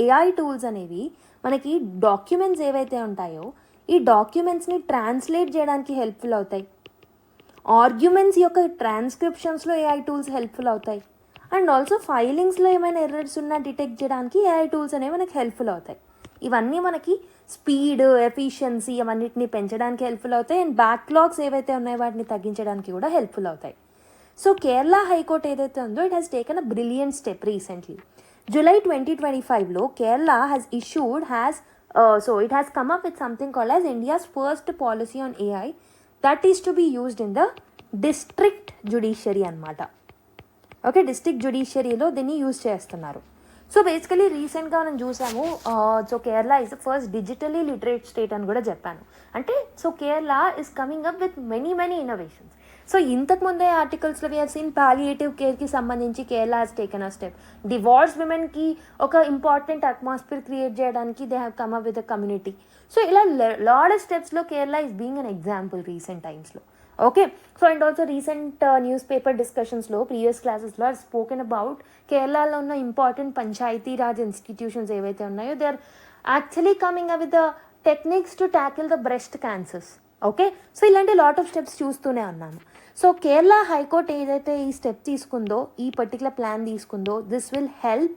AI టూల్స్ అనేవి మనకి డాక్యుమెంట్స్ ఏవైతే ఉంటాయో ఈ డాక్యుమెంట్స్ని ట్రాన్స్లేట్ చేయడానికి హెల్ప్ఫుల్ అవుతాయి. ఆర్గ్యుమెంట్స్ యొక్క ట్రాన్స్క్రిప్షన్స్లో AI టూల్స్ హెల్ప్ఫుల్ అవుతాయి. అండ్ ఆల్సో ఫైలింగ్స్లో ఏమైనా ఎర్రర్స్ ఉన్నా డిటెక్ట్ చేయడానికి AI టూల్స్ అనేవి మనకు హెల్ప్ఫుల్ అవుతాయి. ఇవన్నీ మనకి స్పీడ్, ఎఫిషియన్సీ అవన్నిటిని పెంచడానికి హెల్ప్ఫుల్ అవుతాయి. అండ్ బ్యాక్లాగ్స్ ఏవైతే ఉన్నాయో వాటిని తగ్గించడానికి కూడా హెల్ప్ఫుల్ అవుతాయి. సో కేరళ హైకోర్ట్ ఏదైతే ఉందో it has taken a brilliant step recently. July 2025లో Kerala it has come up with something called as India's first policy on AI that is to be used in the district judiciary అన్నమాట. ఓకే, డిస్ట్రిక్ట్ జ్యుడిషియరీలో దీన్ని యూజ్ చేస్తున్నారు. సో బేసికలీ రీసెంట్గా మనం చూసాము, so Kerala is the first digitally literate state అని కూడా చెప్పాను. అంటే so Kerala is coming up with many innovations. So ఇంతకుముందే ఆర్టికల్స్లో వీ హ్యావ్ సీన్ పాలియేటివ్ కేర్కి సంబంధించి Kerala has taken a step. Divorce విమెన్కి ఒక ఇంపార్టెంట్ అట్మాస్ఫియర్ క్రియేట్ చేయడానికి they have come up with a community. So ఇలా లాడ్ ఆఫ్ స్టెప్స్లో Kerala is being an example recent టైమ్స్లో. Okay, so and also recent newspaper డిస్కషన్స్లో ప్రీవియస్ క్లాసెస్లో ఆర్ స్పోకెన్ అబౌట్ కేరళలో ఉన్న ఇంపార్టెంట్ పంచాయతీ రాజ్ ఇన్స్టిట్యూషన్స్ ఏవైతే ఉన్నాయో they are actually coming up with the techniques to tackle the breast cancers. Okay, so ఇలాంటి లాట్ ఆఫ్ స్టెప్స్ చూస్తూనే ఉన్నాము. సో కేరళ హైకోర్ట్ ఏదైతే ఈ స్టెప్ తీసుకుందో, ఈ పర్టికులర్ ప్లాన్ తీసుకుందో, this will help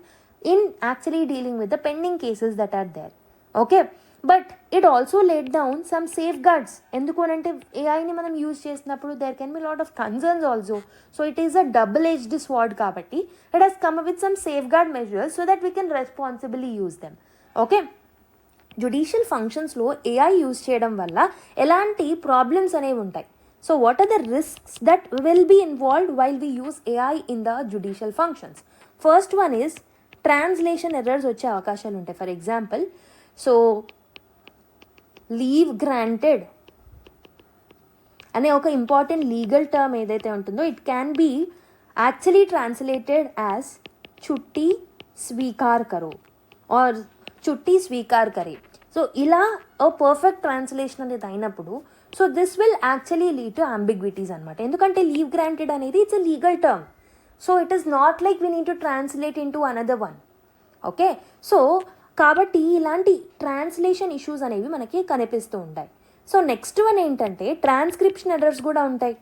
in actually dealing with the pending cases that are there. Okay, but it also laid down some safeguards. ఎందుకు అంటే ఏఐని మనం యూజ్ చేసినప్పుడు there can be lot of concerns also. So it is a double edged sword కాబట్టి it has come up with some safeguard measures so that we can responsibly use them. Okay, judicial ఫంక్షన్స్లో ఏఐ యూజ్ చేయడం వల్ల ఎలాంటి ప్రాబ్లమ్స్ అనేవి ఉంటాయి. So what are the risks that will be involved while we use AI in the judicial functions? First one is translation errors వచ్చే అవకాశాలు ఉంటాయి. For example, so leave granted అనే ఒక ఇంపార్టెంట్ లీగల్ టర్మ్ ఏదైతే ఉంటుందో it can be actually translated as చుట్టి స్వీకార్ కరో ఆర్ చుట్టి స్వీకార్ కరే. సో ఇలా ఓ పర్ఫెక్ట్ ట్రాన్స్లేషన్ అనేది అయినప్పుడు so this will actually lead to ambiguities అనమాట. ఎందుకంటే లీవ్ గ్రాంటెడ్ అనేది it's a legal term. So it is not like we need to translate into another one. Okay, so కాబట్టి ఇలాంటి ట్రాన్స్లేషన్ ఇష్యూస్ అనేవి మనకి కనిపిస్తూ ఉంటాయి. సో నెక్స్ట్ వన్ ఏంటంటే ట్రాన్స్క్రిప్షన్ ఎర్రర్స్ కూడా ఉంటాయి.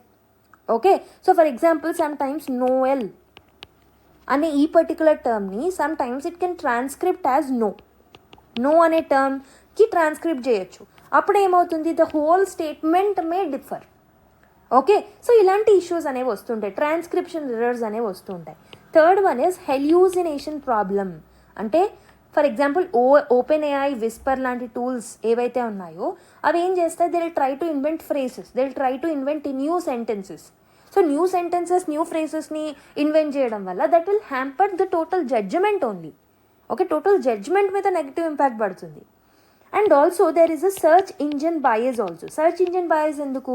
Okay, so for example sometimes noel అనే ఈ పర్టికులర్ టర్మ్ని sometimes it can transcript as no అనే టర్మ్కి ట్రాన్స్క్రిప్ట్ చేయొచ్చు. అప్పుడు ఏమవుతుంది, the whole statement may differ. Okay, so ఇలాంటి ఇష్యూస్ అనేవి వస్తుంటాయి, ట్రాన్స్క్రిప్షన్ ఎర్రర్స్ అనేవి వస్తుంటాయి. Third one is hallucination problem. అంటే for example OpenAI, Whisper లాంటి టూల్స్ ఏవైతే ఉన్నాయో అవి ఏం చేస్తాయి, they will try to invent phrases, they will try to invent new sentences. So new sentences, new ఫ్రేసెస్ని ఇన్వెంట్ చేయడం వల్ల that will hamper the total judgement only. Okay, total judgement మీద నెగిటివ్ ఇంపాక్ట్ పడుతుంది. And also there is a search engine bias also. Search engine bias ఎందుకు?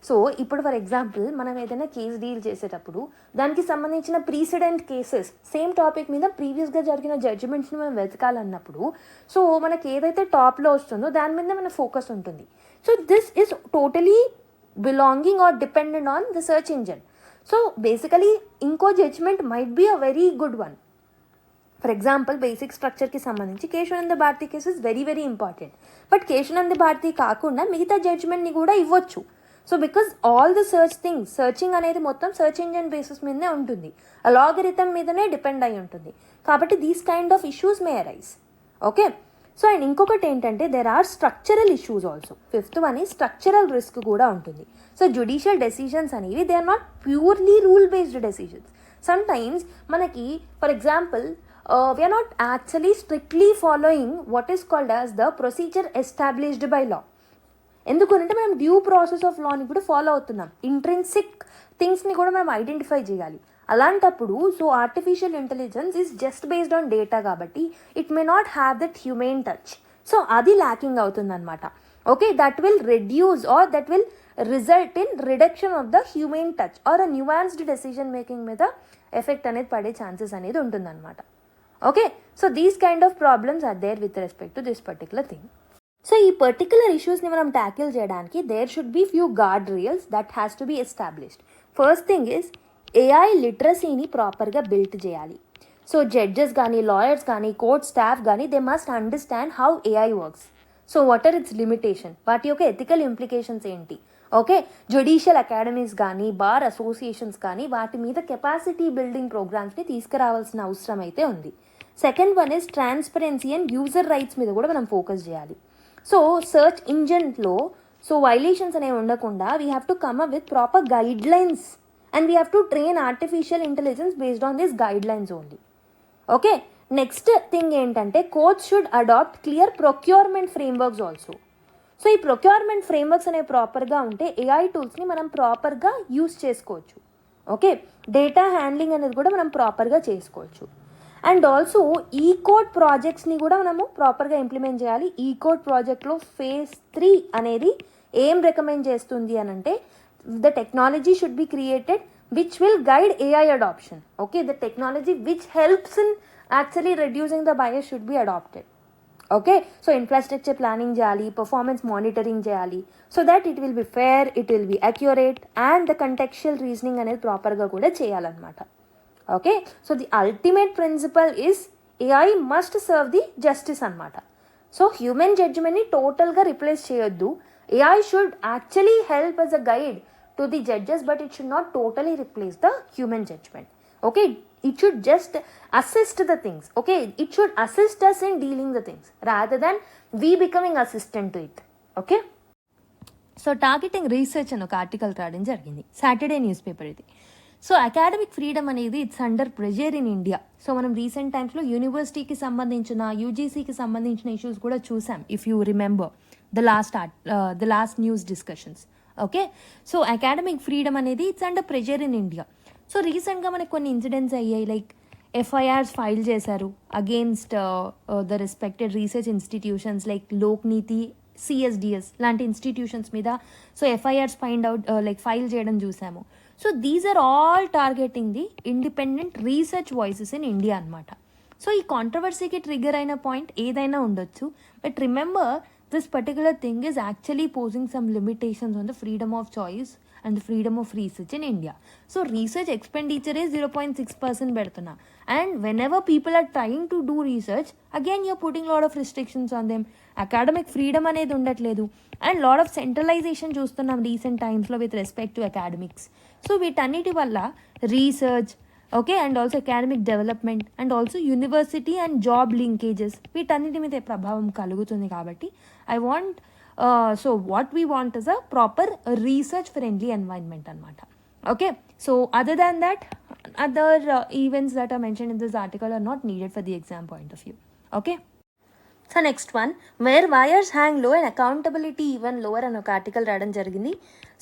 సో ఇప్పుడు ఫర్ ఎగ్జాంపుల్ మనం ఏదైనా కేసు డీల్ చేసేటప్పుడు దానికి సంబంధించిన ప్రీసిడెంట్ కేసెస్ సేమ్ టాపిక్ మీద ప్రీవియస్గా జరిగిన జడ్జిమెంట్స్ని మనం వెతకాలన్నప్పుడు సో మనకి ఏదైతే టాప్లో వస్తుందో దాని మీద మన ఫోకస్ ఉంటుంది. So this is totally belonging or dependent on the search engine. So basically ఇంకో judgement might be a very good one. For example basic స్ట్రక్చర్కి సంబంధించి Kesavananda Bharati case is very important. But Kesavananda Bharati కాకుండా మిగతా జడ్జ్మెంట్ని కూడా ఇవ్వచ్చు. So because all the searching అనేది మొత్తం సర్చ్ ఇంజిన్ బేసిస్ మీదనే ఉంటుంది, అలాగరిథం మీదనే డిపెండ్ అయి ఉంటుంది. కాబట్టి these kind of issues may arise. Okay, so and ఇంకొకటి ఏంటంటే there are structural issues also. Fifth one ఈ స్ట్రక్చరల్ రిస్క్ కూడా ఉంటుంది. సో జ్యుడిషియల్ డెసిషన్స్ అనేవి they are not purely rule based decisions. Sometimes మనకి for example we are not actually strictly following what is called as the procedure established by law. ఎందుకంటే మనం డ్యూ ప్రాసెస్ ఆఫ్ లాని కూడా ఫాలో అవుతున్నాం, ఇంట్రిన్సిక్ థింగ్స్ని కూడా మనం ఐడెంటిఫై చేయాలి. అలాంటప్పుడు so artificial intelligence is just based on data కాబట్టి it may not have that human touch. So అది ల్యాకింగ్ అవుతుంది అనమాట. Okay, that will reduce or that will result in reduction of the human touch or a nuanced decision making మీద ఎఫెక్ట్ అనేది పడే ఛాన్సెస్ అనేది ఉంటుందన్నమాట. Okay, so these kind of problems are there with respect to this particular thing. So ఈ పర్టికులర్ ఇష్యూస్ని మనం ట్యాకిల్ చేయడానికి there should be few guardrails that has to be established. First thing is AI లిటరసీని ప్రాపర్గా బిల్డ్ చేయాలి. సో జడ్జెస్ కానీ, లాయర్స్ కానీ, కోర్ట్ స్టాఫ్ కానీ they must understand how AI works. So what are its limitation, వాటి యొక్క ఎథికల్ ఇంప్లికేషన్స్ ఏంటి. ఓకే, జ్యుడిషియల్ అకాడమీస్ కానీ, బార్ అసోసియేషన్స్ కానీ వాటి మీద కెపాసిటీ బిల్డింగ్ ప్రోగ్రామ్స్ని తీసుకురావాల్సిన అవసరం అయితే ఉంది. Second one is transparency and user rights మీద కూడా మనం ఫోకస్ చేయాలి. సో సర్చ్ ఇంజిన్లో సో వైలేషన్స్ అనేవి ఉండకుండా we have to come up with proper guidelines and we have to train artificial intelligence based on this guidelines only. Okay, next thing ఏంటంటే courts should adopt clear procurement frameworks also. So ఈ ప్రొక్యూర్మెంట్ ఫ్రేమ్వర్క్స్ అనేవి ప్రాపర్గా ఉంటే ఏఐ టూల్స్ని మనం ప్రాపర్గా యూస్ చేసుకోవచ్చు. ఓకే, డేటా హ్యాండ్లింగ్ అనేది కూడా మనం ప్రాపర్గా చేసుకోవచ్చు. అండ్ ఆల్సో ఈ కోడ్ ప్రాజెక్ట్స్ని కూడా మనము ప్రాపర్గా ఇంప్లిమెంట్ చేయాలి. ఈ కోడ్ ప్రాజెక్ట్లో phase 3 అనేది ఏం రికమెండ్ చేస్తుంది అని అంటే the technology should be created which will guide AI adoption. Okay, the technology which helps in actually reducing the bias should be adopted. Okay, so infrastructure planning చేయాలి, పర్ఫార్మెన్స్ మానిటరింగ్ చేయాలి, so that it will be fair, it will be accurate and the contextual reasoning అనేది ప్రాపర్గా కూడా చేయాలన్నమాట. Okay, so the ultimate principle is AI must serve the justice అనమాట. సో హ్యూమన్ జడ్జ్మెంట్ని టోటల్గా రిప్లేస్ చేయొద్దు. AI should actually help as a guide to the judges, but it should not totally replace the human judgment. Okay, it should just assist the things. Okay, it should assist us in dealing the things rather than we becoming assistant to it. Okay, so targeting research అని ఒక ఆర్టికల్ రావడం జరిగింది, సాటర్డే న్యూస్ పేపర్ ఇది. సో అకాడమిక్ ఫ్రీడమ్ అనేది it's under pressure in India. So మనం రీసెంట్ టైమ్స్లో యూనివర్సిటీకి సంబంధించిన యూజీసీకి సంబంధించిన ఇష్యూస్ కూడా చూసాం, if you remember the last news discussions. Okay, so academic freedom అనేది it's under pressure in India. So రీసెంట్గా మనకు కొన్ని ఇన్సిడెంట్స్ అయ్యాయి, లైక్ ఎఫ్ఐఆర్స్ ఫైల్ చేశారు against the respected research institutions like Lokniti, CSDS లాంటి ఇన్స్టిట్యూషన్స్ మీద. సో ఎఫ్ఐఆర్స్ ఫైల్ చేయడం చూసాము. So these are all targeting the independent research voices in India అనమాట. సో ఈ కాంట్రవర్సీకి ట్రిగర్ అయిన పాయింట్ ఏదైనా ఉండొచ్చు, but remember this particular thing is actually posing some limitations on the freedom of choice and the freedom of research in India. So research ఎక్స్పెండిచరే 0.6% పెడుతున్నా, and whenever people are trying to do research again you're putting lot of restrictions on them. Academic freedom అనేది ఉండట్లేదు, అండ్ లాట్ ఆఫ్ సెంట్రలైజేషన్ చూస్తున్నాం రీసెంట్ టైమ్స్లో with respect to academics. So వీటన్నిటి వల్ల research, okay, and also academic development and also university and job linkages వీటన్నిటి మీద ప్రభావం కలుగుతుంది. కాబట్టి I want so what we want is a proper research friendly environment అనమాట. Okay, so other than that other events that are mention in this article are not needed for the exam point of view. Okay, so next one where wires hang low and accountability even lower అని ఒక ఆర్టికల్ రావడం జరిగింది.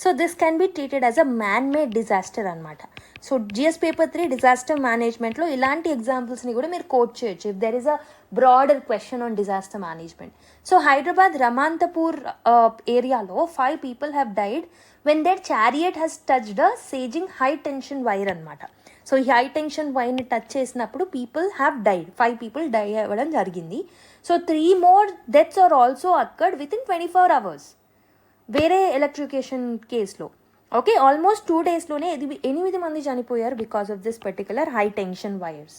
So this can be treated as a man made disaster అనమాట. సో జిఎస్ పేపర్ 3 డిజాస్టర్ మేనేజ్మెంట్లో ఇలాంటి ఎగ్జాంపుల్స్ని కూడా మీరు కోట్ చేయొచ్చు if there is a broader question on disaster management. So Hyderabad Ramanthapur ఏరియాలో 5 people have died when their chariot has touched a sagging high tension wire అనమాట. సో ఈ హై టెన్షన్ వైర్ని టచ్ చేసినప్పుడు people have died, 5 people die అవ్వడం జరిగింది. So 3 more deaths are also occurred within 24 hours వేరే ఎలక్ట్రికేషన్ కేసులో. ఓకే, ఆల్మోస్ట్ 2 daysలోనే 8 మంది చనిపోయారు because of this particular high tension wires.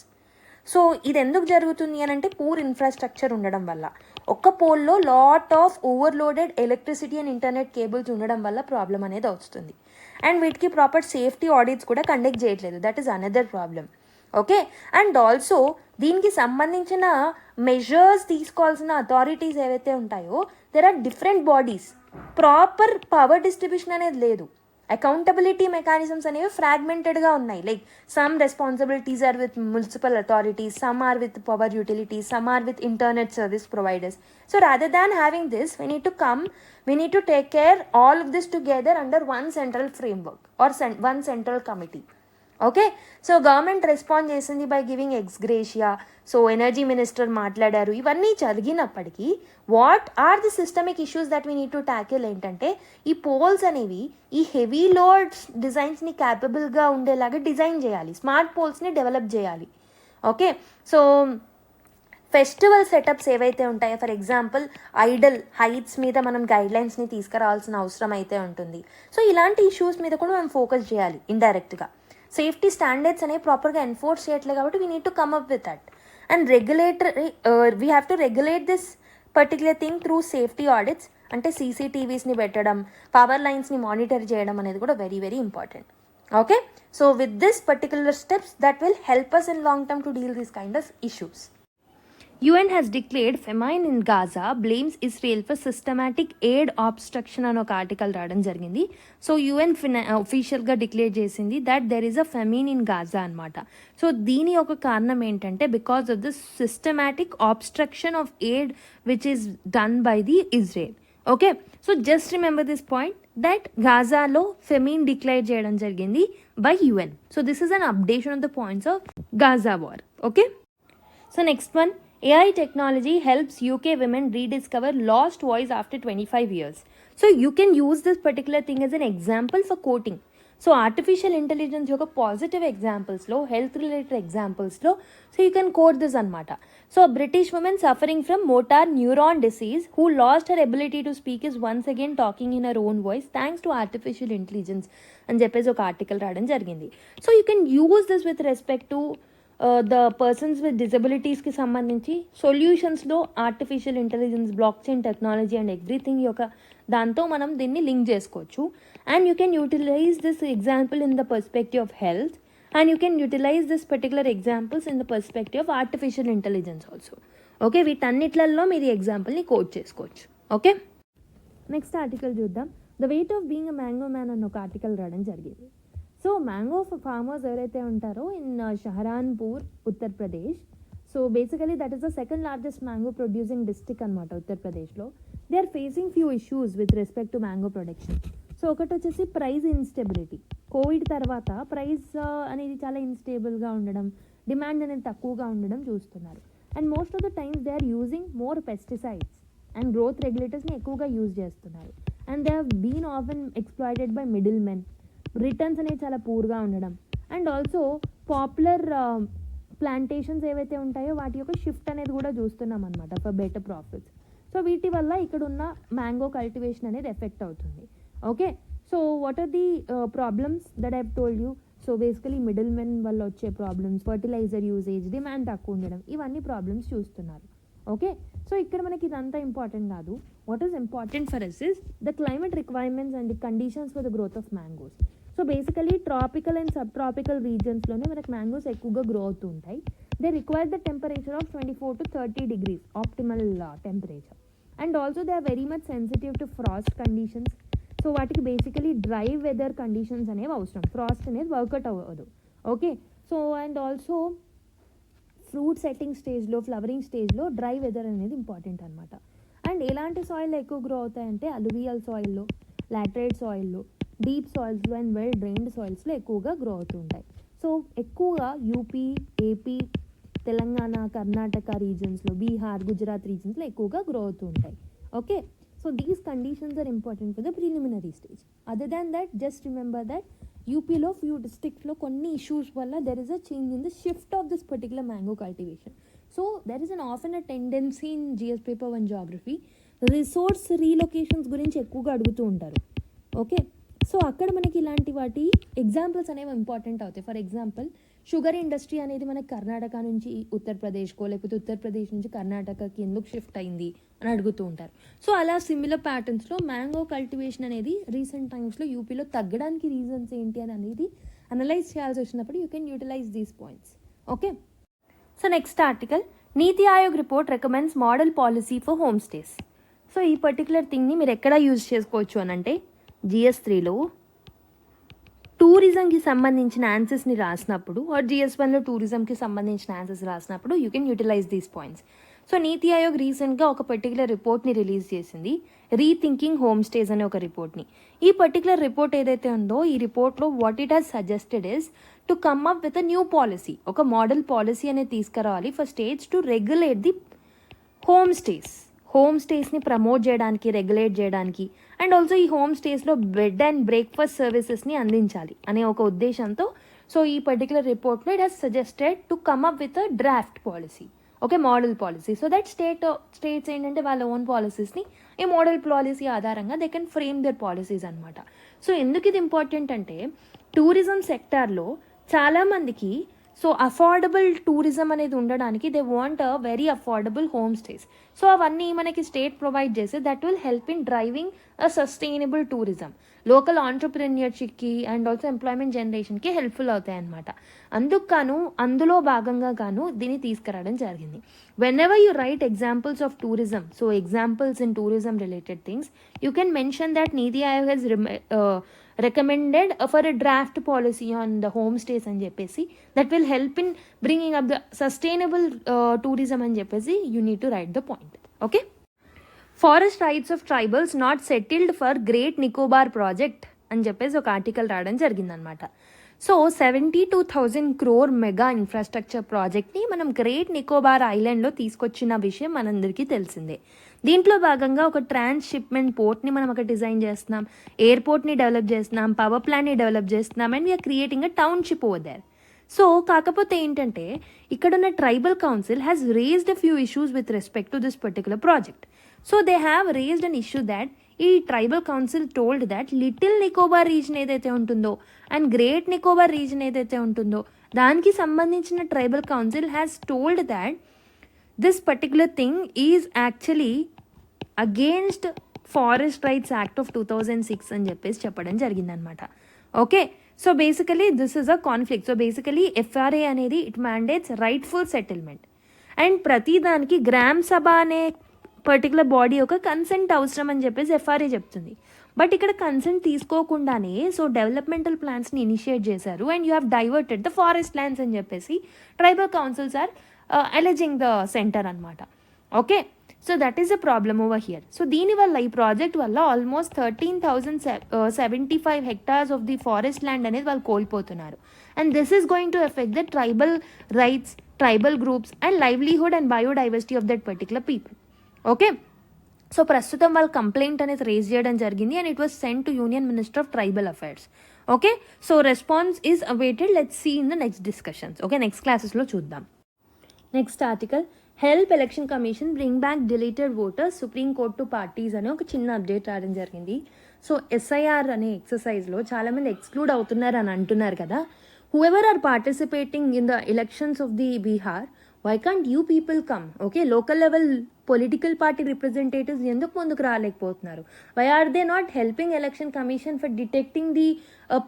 So ఇది ఎందుకు జరుగుతుంది అని అంటే పూర్ ఇన్ఫ్రాస్ట్రక్చర్ ఉండడం వల్ల. ఒక్క పోల్లో lot of overloaded electricity and internet cables ఉండడం వల్ల ప్రాబ్లం అనేది వస్తుంది. అండ్ వీటికి ప్రాపర్ సేఫ్టీ ఆడిట్స్ కూడా కండక్ట్ చేయట్లేదు, that is another problem. Okay, and also దీనికి సంబంధించిన మెజర్స్ తీసుకోవాల్సిన అథారిటీస్ ఏవైతే ఉంటాయో there are different bodies. Proper power distribution అనేది లేదు. అకౌంటబిలిటీ మెకానిజమ్స్ అనేవి ఫ్రాగ్మెంటెడ్గా ఉన్నాయి. Like some responsibilities are with municipal authorities, some are with power utilities, some are with internet service providers. So rather than having this we need to take care all of this together under one central framework or one central committee. Okay, so government respond చేసింది by giving ex gratia. So energy minister మాట్లాడారు. ఇవన్నీ జరిగినప్పటికీ what are the systemic issues that we need to tackle ఏంటంటే ఈ పోల్స్ అనేవి ఈ హెవీ లోడ్స్ డిజైన్స్ని క్యాపబుల్గా ఉండేలాగా డిజైన్ చేయాలి, స్మార్ట్ పోల్స్ని డెవలప్ చేయాలి. ఓకే, సో ఫెస్టివల్ సెటప్స్ ఏవైతే ఉంటాయో, ఫర్ ఎగ్జాంపుల్ ఐడల్ హైట్స్ మీద మనం గైడ్లైన్స్ని తీసుకురావాల్సిన అవసరం అయితే ఉంటుంది. సో ఇలాంటి ఇష్యూస్ మీద కూడా మనం ఫోకస్ చేయాలి ఇండైరెక్ట్గా. సేఫ్టీ స్టాండర్డ్స్ అనేవి ప్రాపర్గా ఎన్ఫోర్స్ చేయట్లేదు కాబట్టి we need to come up with that. And we have to regulate this particular thing through safety audits. అంటే సీసీటీవీస్ని పెట్టడం, పవర్ లైన్స్ని మానిటర్ చేయడం అనేది కూడా very very important. Okay, so with this particular steps that will help us in long term to deal these kind of issues. UN has declared famine in Gaza, blames Israel for systematic aid obstruction అని ఒక ఆర్టికల్ రావడం జరిగింది. సో యుఎన్ అఫీషియల్గా డిక్లేర్ చేసింది that there is a famine in Gaza అనమాట. సో దీని ఒక కారణం ఏంటంటే because of the systematic obstruction of aid which is done by the Israel. Okay, so just remember this point that గాజాలో ఫెమిన్ డిక్లేర్ చేయడం జరిగింది by UN. So this is an updation of the points of Gaza war. Okay, so next one, AI technology helps UK women rediscover lost voice after 25 years. So you can use this particular thing as an example for quoting. So artificial intelligence యొక్క పాజిటివ్ ఎగ్జాంపుల్స్లో, హెల్త్ రిలేటెడ్ ఎగ్జాంపుల్స్లో so you can quote this అనమాట. So British women suffering from motor neuron disease who lost her ability to speak is once again talking in her own voice thanks to artificial intelligence అని చెప్పేసి ఒక ఆర్టికల్ రావడం జరిగింది. So you can use this with respect to the persons with డిజబిలిటీస్కి సంబంధించి సొల్యూషన్స్లో artificial intelligence, block chain technology and everything యొక్క దాంతో మనం దీన్ని లింక్ చేసుకోవచ్చు. And you can utilize this example in the perspective of health and you can utilize this particular examples in the perspective of artificial intelligence also. Okay, వీటన్నిట్లలో మీరు ఈ ఎగ్జాంపుల్ని కోట్ చేసుకోవచ్చు. ఓకే, నెక్స్ట్ ఆర్టికల్ చూద్దాం. The weight of being a mango man అన్న ఒక ఆర్టికల్ రావడం జరిగింది. సో మ్యాంగో ఫార్మర్స్ ఎవరైతే ఉంటారో in Saharanpur, Uttar Pradesh. So basically that is the second largest mango producing district అనమాట ఉత్తరప్రదేశ్లో. They are facing few issues with respect to mango production. So ఒకటి వచ్చేసి ప్రైస్ ఇన్స్టెబిలిటీ. కోవిడ్ తర్వాత ప్రైస్ అనేది చాలా ఇన్స్టేబుల్గా ఉండడం, డిమాండ్ అనేది తక్కువగా ఉండడం చూస్తున్నారు. And most of the times they are using more pesticides and growth రెగ్యులేటర్స్ని ఎక్కువగా యూజ్ చేస్తున్నారు. And they have been often exploited by middle men. Returns అనేవి చాలా పూర్గా ఉండడం అండ్ ఆల్సో పాపులర్ ప్లాంటేషన్స్ ఏవైతే ఉంటాయో వాటి యొక్క షిఫ్ట్ అనేది కూడా చూస్తున్నాం అనమాట ఫర్ బెటర్ ప్రాఫిట్స్. సో వీటి వల్ల ఇక్కడ ఉన్న మ్యాంగో కల్టివేషన్ అనేది ఎఫెక్ట్ అవుతుంది. Okay, so what are the problems that I told you? So basically middlemen వల్ల వచ్చే ప్రాబ్లమ్స్, ఫర్టిలైజర్ యూసేజ్, డిమాండ్ తక్కువ ఉండడం, ఇవన్నీ ప్రాబ్లమ్స్ చూస్తున్నారు. ఓకే, సో ఇక్కడ మనకి ఇదంతా ఇంపార్టెంట్ కాదు. What is important for us is the climate requirements and the conditions for the growth of mangoes. So basically tropical and sub tropical రీజన్స్లోనే మనకి మ్యాంగోస్ ఎక్కువగా గ్రో అవుతూ ఉంటాయి. They require the temperature of 24 to 30 degrees optimal temperature. And also they are very much sensitive to frost conditions. So వాటికి బేసికలీ డ్రై వెదర్ కండిషన్స్ అనేవి అవసరం, ఫ్రాస్ట్ అనేది వర్కౌట్ అవ్వదు. Okay, so and also fruit setting స్టేజ్లో, ఫ్లవరింగ్ స్టేజ్లో డ్రై వెదర్ అనేది ఇంపార్టెంట్ అనమాట. అండ్ ఎలాంటి సాయిల్ ఎక్కువ గ్రో అవుతాయంటే అలువియల్ సాయిల్లో, లాటరైట్ సాయిల్లో, డీప్ సాయిల్స్లో అండ్ వెల్ డ్రైన్డ్ సాయిల్స్లో ఎక్కువగా గ్రో అవుతుంటాయి. సో ఎక్కువగా యూపీ, ఏపీ, తెలంగాణ, కర్ణాటక రీజన్స్లో, బీహార్, గుజరాత్ రీజన్స్లో ఎక్కువగా గ్రో అవుతూ ఉంటాయి. Okay, so these conditions are important for the preliminary stage. Other than that just remember that యూపీలో ఫ్యూ డిస్ట్రిక్ట్స్లో కొన్ని ఇష్యూస్ వల్ల there is a change in the shift of this particular mango cultivation. So there is an often a tendency in GS paper 1 geography resource relocations గురించి ఎక్కువగా అడుగుతూ ఉంటారు. ఓకే, సో అక్కడ మనకి ఇలాంటి వాటి ఎగ్జాంపుల్స్ అనేవి ఇంపార్టెంట్ అవుతాయి. ఫర్ ఎగ్జాంపుల్ షుగర్ ఇండస్ట్రీ అనేది మనకి కర్ణాటక నుంచి ఉత్తరప్రదేశ్కో లేకపోతే ఉత్తరప్రదేశ్ నుంచి కర్ణాటకకి ఎందుకు షిఫ్ట్ అయింది అని అడుగుతూ ఉంటారు. సో అలా సిమిలర్ ప్యాటర్న్స్లో మ్యాంగో కల్టివేషన్ అనేది రీసెంట్ టైమ్స్లో యూపీలో తగ్గడానికి రీజన్స్ ఏంటి అని అనేది అనలైజ్ చేయాల్సి వచ్చినప్పుడు you can utilise these points. Okay, so next article, Niti Aayog report recommends model policy for home stays. So ఈ పర్టికులర్ థింగ్ని మీరు ఎక్కడ యూజ్ చేసుకోవచ్చు అని అంటే GS3లో టూరిజంకి సంబంధించిన ఆన్సర్స్ని రాసినప్పుడు ఆర్ GS1లో టూరిజంకి సంబంధించిన ఆన్సర్స్ రాసినప్పుడు you can utilise these points. So NITI Aayog రీసెంట్గా ఒక పర్టికులర్ రిపోర్ట్ని రిలీజ్ చేసింది, రీథింకింగ్ హోమ్ స్టేస్ అనే ఒక రిపోర్ట్ని. ఈ పర్టికులర్ రిపోర్ట్ ఏదైతే ఉందో ఈ రిపోర్ట్లో what it has suggested is to come up with a new policy, ఒక మోడల్ పాలసీ అనేది తీసుకురావాలి for states to regulate the home స్టేస్ని ప్రమోట్ చేయడానికి, రెగ్యులేట్ చేయడానికి అండ్ ఆల్సో ఈ హోమ్ స్టేస్లో బెడ్ అండ్ బ్రేక్ఫాస్ట్ సర్వీసెస్ని అందించాలి అనే ఒక ఉద్దేశంతో సో ఈ పర్టికులర్ రిపోర్ట్లో it has suggested to come up with a draft policy, okay, model policy. So that states ఏంటంటే వాళ్ళ ఓన్ పాలసీస్ని ఈ మోడల్ పాలసీ ఆధారంగా they can frame their policies అనమాట. సో ఎందుకు ఇది ఇంపార్టెంట్ అంటే టూరిజం సెక్టార్లో చాలామందికి సో అఫోర్డబుల్ టూరిజం అనేది ఉండడానికి they want a very affordable home stays. So అవన్నీ మనకి స్టేట్ ప్రొవైడ్ చేస్తే that will help in driving a sustainable tourism. Local ఆంటర్ప్రెన్యూర్షిప్కి అండ్ ఆల్సో ఎంప్లాయ్మెంట్ జనరేషన్కి హెల్ప్ఫుల్ అవుతాయి అన్నమాట. అందులో భాగంగా దీన్ని తీసుకురావడం జరిగింది. whenever you write examples of tourism, so examples in tourism related things, you can mention that Niti Aayog has recommended for a draft policy on the homestays అని చెప్పేసి that will help in bringing up the sustainable tourism అని చెప్పేసి you need to write the point. Okay, forest rights of tribals not settled for great Nicobar project అని చెప్పేసి ఒక ఆర్టికల్ రావడం జరిగిందనమాట. సో 72,000 crore మెగా ఇన్ఫ్రాస్ట్రక్చర్ ప్రాజెక్ట్ని మనం గ్రేట్ నికోబార్ ఐలాండ్లో తీసుకొచ్చిన విషయం మనందరికీ తెలిసిందే. దీంట్లో భాగంగా ఒక ట్రాన్స్షిప్మెంట్ పోర్ట్ని మనం అక్కడ డిజైన్ చేస్తున్నాం, ఎయిర్పోర్ట్ని డెవలప్ చేస్తున్నాం, పవర్ ప్లాంట్ని డెవలప్ చేస్తున్నాం, and we're creating a township over there. So కాకపోతే ఏంటంటే ఇక్కడున్న tribal council has raised a few issues with respect to this particular project. So they have raised an issue that ఈ tribal council told that Little Nicobar region ఏదైతే ఉంటుందో అండ్ గ్రేట్ నికోబార్ రీజన్ ఏదైతే ఉంటుందో దానికి సంబంధించిన tribal council has told that this particular thing is actually against Forest Rights Act of 2006 అని చెప్పేసి చెప్పడం జరిగిందనమాట. Okay, so basically this is a conflict. So basically FRA అనేది it mandates rightful settlement and ప్రతి దానికి గ్రామ్ సభ అనే పర్టికులర్ బాడీ యొక్క కన్సెంట్ అవసరం అని చెప్పేసి ఎఫ్ఆర్ఏ చెప్తుంది. బట్ ఇక్కడ కన్సెంట్ తీసుకోకుండానే సో డెవలప్మెంటల్ ప్లాన్స్ని ఇనిషియేట్ చేశారు and you have diverted the forest lands అని చెప్పేసి tribal councils are alleging the centre అనమాట. Okay, so that is a problem over here. So దీనివల్ల ఈ ప్రాజెక్ట్ వల్ల almost 13,075 hectares of the forest land అనేది వాళ్ళు కోల్పోతున్నారు. And this is going to effect the tribal rights, tribal groups and livelihood and biodiversity of that particular people. Okay, so ప్రస్తుతం వాళ్ళు కంప్లైంట్ అనేది రేజ్ చేయడం జరిగింది and it was sent to union minister of tribal affairs. Okay, so response is awaited. Let's see in the next discussions. Okay, next క్లాసెస్లో చూద్దాం. Next article, help Election Commission bring back deleted voters Supreme Court to parties అనే ఒక చిన్న అప్డేట్ రావడం జరిగింది. సో ఎస్ఐఆర్ అనే ఎక్సర్సైజ్లో చాలామంది ఎక్స్క్లూడ్ అవుతున్నారు అని అంటున్నారు కదా. Whoever are participating in the elections of the Bihar, why can't you people come? Okay, local level political party representatives ఎందుకు ముందుకు రాలేకపోతున్నారు? Why are they not helping Election Commission for detecting the